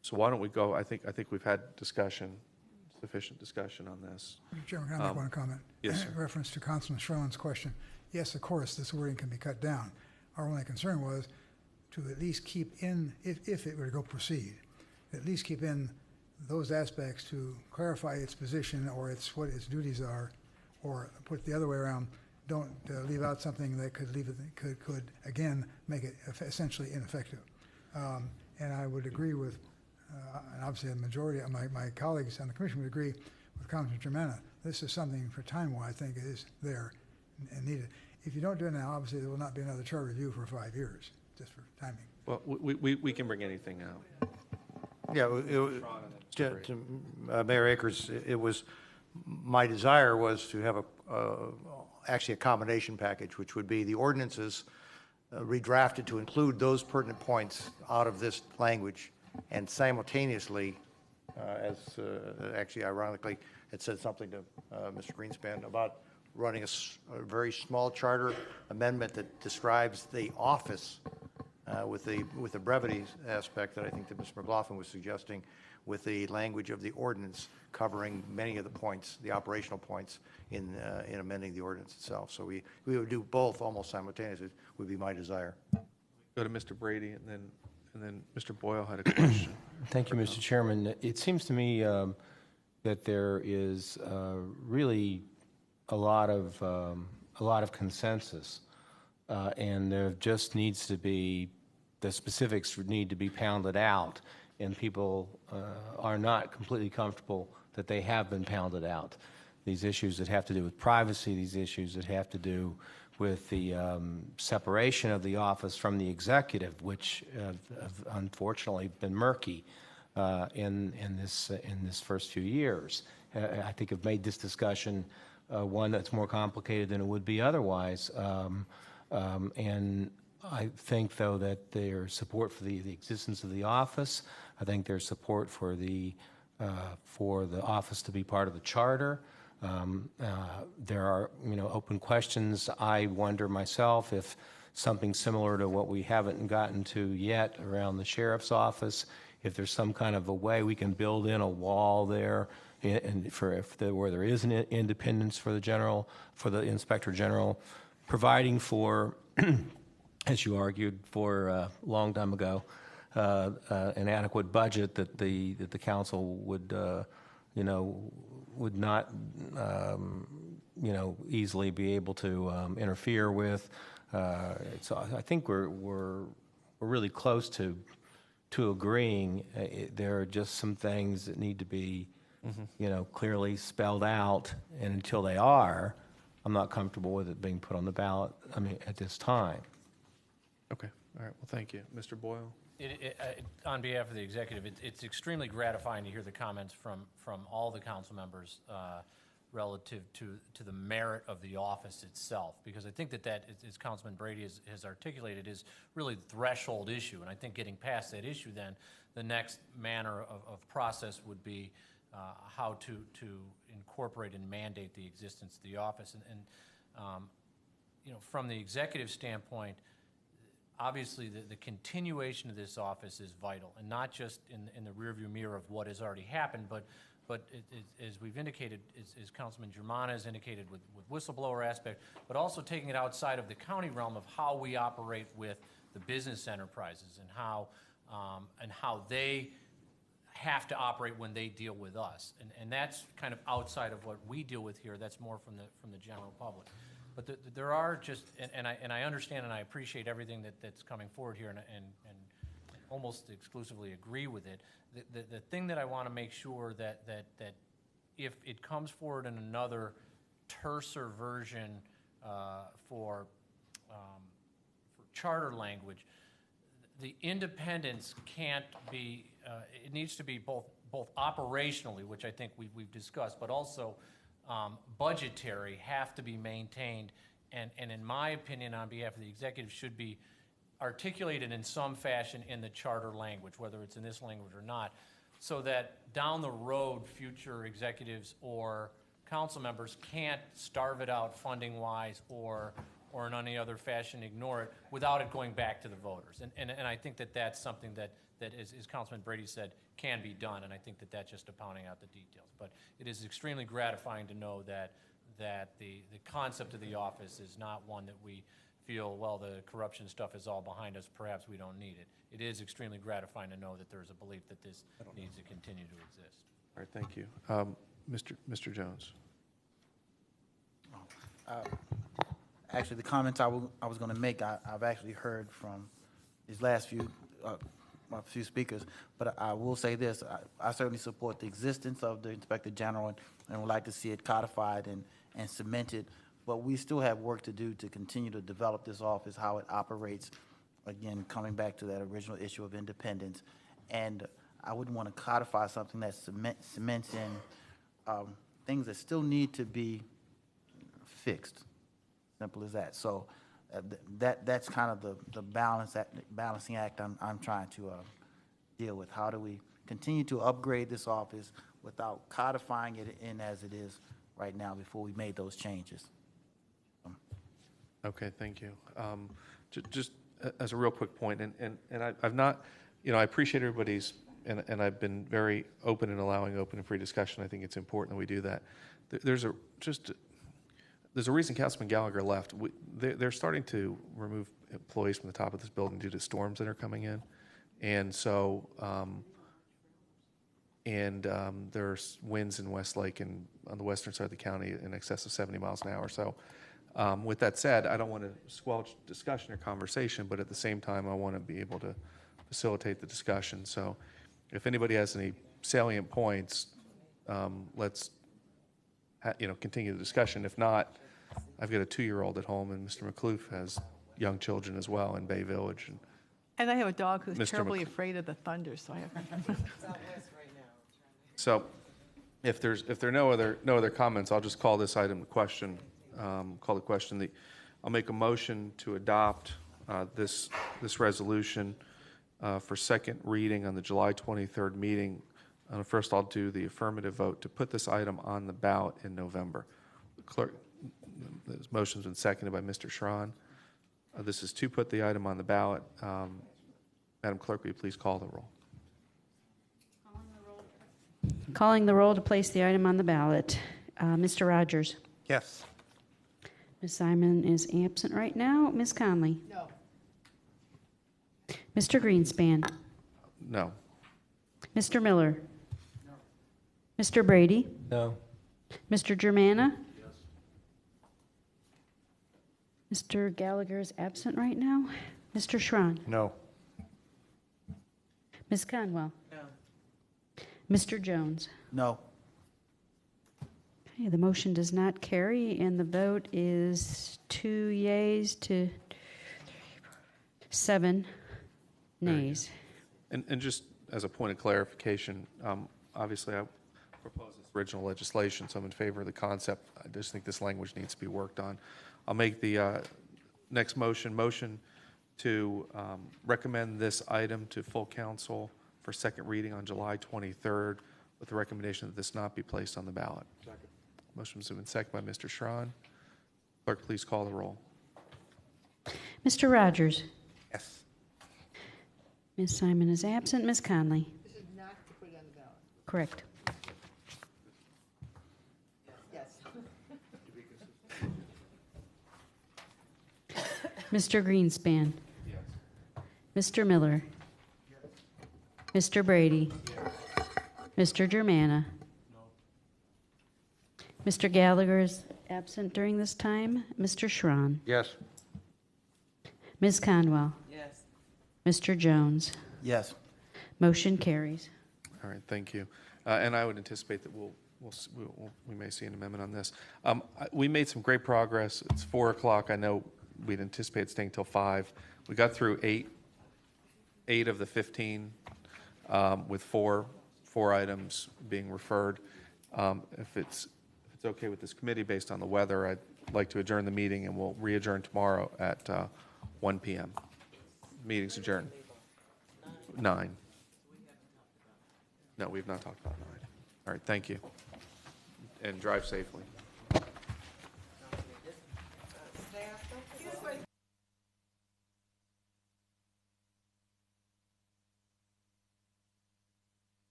So why don't we go, I think we've had sufficient discussion on this. Mr. Chairman, can I make one comment? Yes, sir. In reference to Councilman Schroen's question, yes, of course, this wording can be cut down. Our only concern was to at least keep in, if it were to go proceed, at least keep in those aspects to clarify its position or what its duties are, or put it the other way around, don't leave out something that could again make it essentially ineffective. And I would agree with, and obviously a majority of my colleagues on the commission would agree with Councilman Germana. This is something for time I think is there and needed. If you don't do it now, obviously there will not be another charter review for 5 years, just for timing. Well, we can bring anything out. Yeah, Mayor Akers, it was, my desire was to have actually a combination package, which would be the ordinances redrafted to include those pertinent points out of this language, and simultaneously, as actually ironically, it said something to Mr. Greenspan about running a very small charter amendment that describes the office with the brevity aspect that I think that Mr. McLaughlin was suggesting, with the language of the ordinance covering many of the points, the operational points in amending the ordinance itself. So we would do both almost simultaneously, would be my desire. Go to Mr. Brady, and then Mr. Boyle had a question. Thank you, Mr. Chairman. It seems to me that there is really a lot of consensus, and there just needs to be, the specifics need to be pounded out, and people are not completely comfortable that they have been pounded out. These issues that have to do with privacy, these issues that have to do with the separation of the office from the executive, which have unfortunately been murky in this first few years. I think have made this discussion one that's more complicated than it would be otherwise. And I think, though, that there's support for the existence of the office. I think there's support for the office to be part of the charter. There are, open questions. I wonder myself if something similar to what we haven't gotten to yet around the sheriff's office, if there's some kind of a way we can build in a wall there, and where there is an independence for the inspector general, providing for, as you argued for a long time ago, an adequate budget that the council would not easily be able to interfere with. So I think we're really close to agreeing. There are just some things that need to be clearly spelled out, and until they are, I'm not comfortable with it being put on the ballot, at this time. Okay, all right, well, thank you. Mr. Boyle? On behalf of the executive, it's extremely gratifying to hear the comments from all the council members relative to the merit of the office itself, because I think that as Councilman Brady has articulated, is really the threshold issue, and I think getting past that issue, then the next manner of process would be how to incorporate and mandate the existence of the office, and from the executive standpoint, obviously, the continuation of this office is vital, and not just in the rearview mirror of what has already happened, but as we've indicated, as Councilman Germana has indicated with whistleblower aspect, but also taking it outside of the county realm of how we operate with the business enterprises and how they have to operate when they deal with us, and that's kind of outside of what we deal with here. That's more from the general public. But there are just, and I understand and I appreciate everything that's coming forward here, and almost exclusively agree with it. The thing that I want to make sure that if it comes forward in another terser version for charter language, the independence can't be. It needs to be both operationally, which I think we've discussed, but also budgetary, have to be maintained, and in my opinion, on behalf of the executive, should be articulated in some fashion in the charter language, whether it's in this language or not, so that down the road, future executives or council members can't starve it out funding-wise or in any other fashion ignore it without it going back to the voters. And I think that's something that as Councilman Brady said, can be done, and I think that's just pounding out the details. But it is extremely gratifying to know that the concept of the office is not one that we feel, well, the corruption stuff is all behind us, perhaps we don't need it. It is extremely gratifying to know that there's a belief that this needs to continue to exist. All right, thank you. Mr. Jones? Actually, the comments I was going to make, I've actually heard from these last few speakers, but I will say this: I certainly support the existence of the Inspector General and would like to see it codified and cemented. But we still have work to do to continue to develop this office, how it operates. Again, coming back to that original issue of independence, and I wouldn't want to codify something that cements in things that still need to be fixed. Simple as that. So that's kind of the balancing act I'm trying to deal with. How do we continue to upgrade this office without codifying it in as it is right now before we made those changes? Okay, thank you. Just as a real quick point, and I've not, I appreciate everybody's, and I've been very open in allowing open and free discussion. I think it's important that we do that. There's a reason Councilman Gallagher left. They're starting to remove employees from the top of this building due to storms that are coming in. And so, there's winds in Westlake and on the western side of the county in excess of 70 miles an hour. So with that said, I don't want to squelch discussion or conversation, but at the same time, I want to be able to facilitate the discussion. So if anybody has any salient points, let's continue the discussion. If not, I've got a 2-year-old at home, and Mr. McCloof has young children as well in Bay Village. And I have a dog who's Mr. terribly Mc- afraid of the thunder, so I have. So if there are no other comments, I'll just call this item to question. Call the question. I'll make a motion to adopt this resolution for second reading on the July 23rd meeting. First, I'll do the affirmative vote to put this item on the ballot in November. Clerk, this motion's been seconded by Mr. Schron. This is to put the item on the ballot. Madam Clerk, will you please call the roll? Calling the roll to place the item on the ballot. Mr. Rogers. Yes. Ms. Simon is absent right now. Ms. Conley. No. Mr. Greenspan. No. Mr. Miller. No. Mr. Brady. No. Mr. Germana. Yes. Mr. Gallagher is absent right now. Mr. Schron. No. Ms. Conwell. No. Mr. Jones. No. Okay, the motion does not carry, and the vote is 2 yeas to 7 nays. And just as a point of clarification, obviously I proposed this original legislation, so I'm in favor of the concept. I just think this language needs to be worked on. I'll make the next motion to recommend this item to full council for second reading on July 23rd with the recommendation that this not be placed on the ballot. Second. Motion's been seconded by Mr. Schron. Clerk, please call the roll. Mr. Rogers. Yes. Ms. Simon is absent. Ms. Conley. This is not to put it on the ballot. Correct. Yes. Mr. Greenspan. Yes. Mr. Miller. Yes. Mr. Brady. Yes. Mr. Germana. No. Mr. Gallagher is absent during this time. Mr. Schron. Yes. Ms. Conwell. Yes. Mr. Jones. Yes. Motion carries. All right, thank you. And I would anticipate that we may see an amendment on this. We made some great progress. It's 4 o'clock. I know we'd anticipate staying till 5. We got through eight of the 15 with four items being referred. If it's okay with this committee based on the weather, I'd like to adjourn the meeting, and we'll re-adjourn tomorrow at 1 p.m. Meeting's adjourned. 9. No, we've not talked about 9. All right, thank you. And drive safely.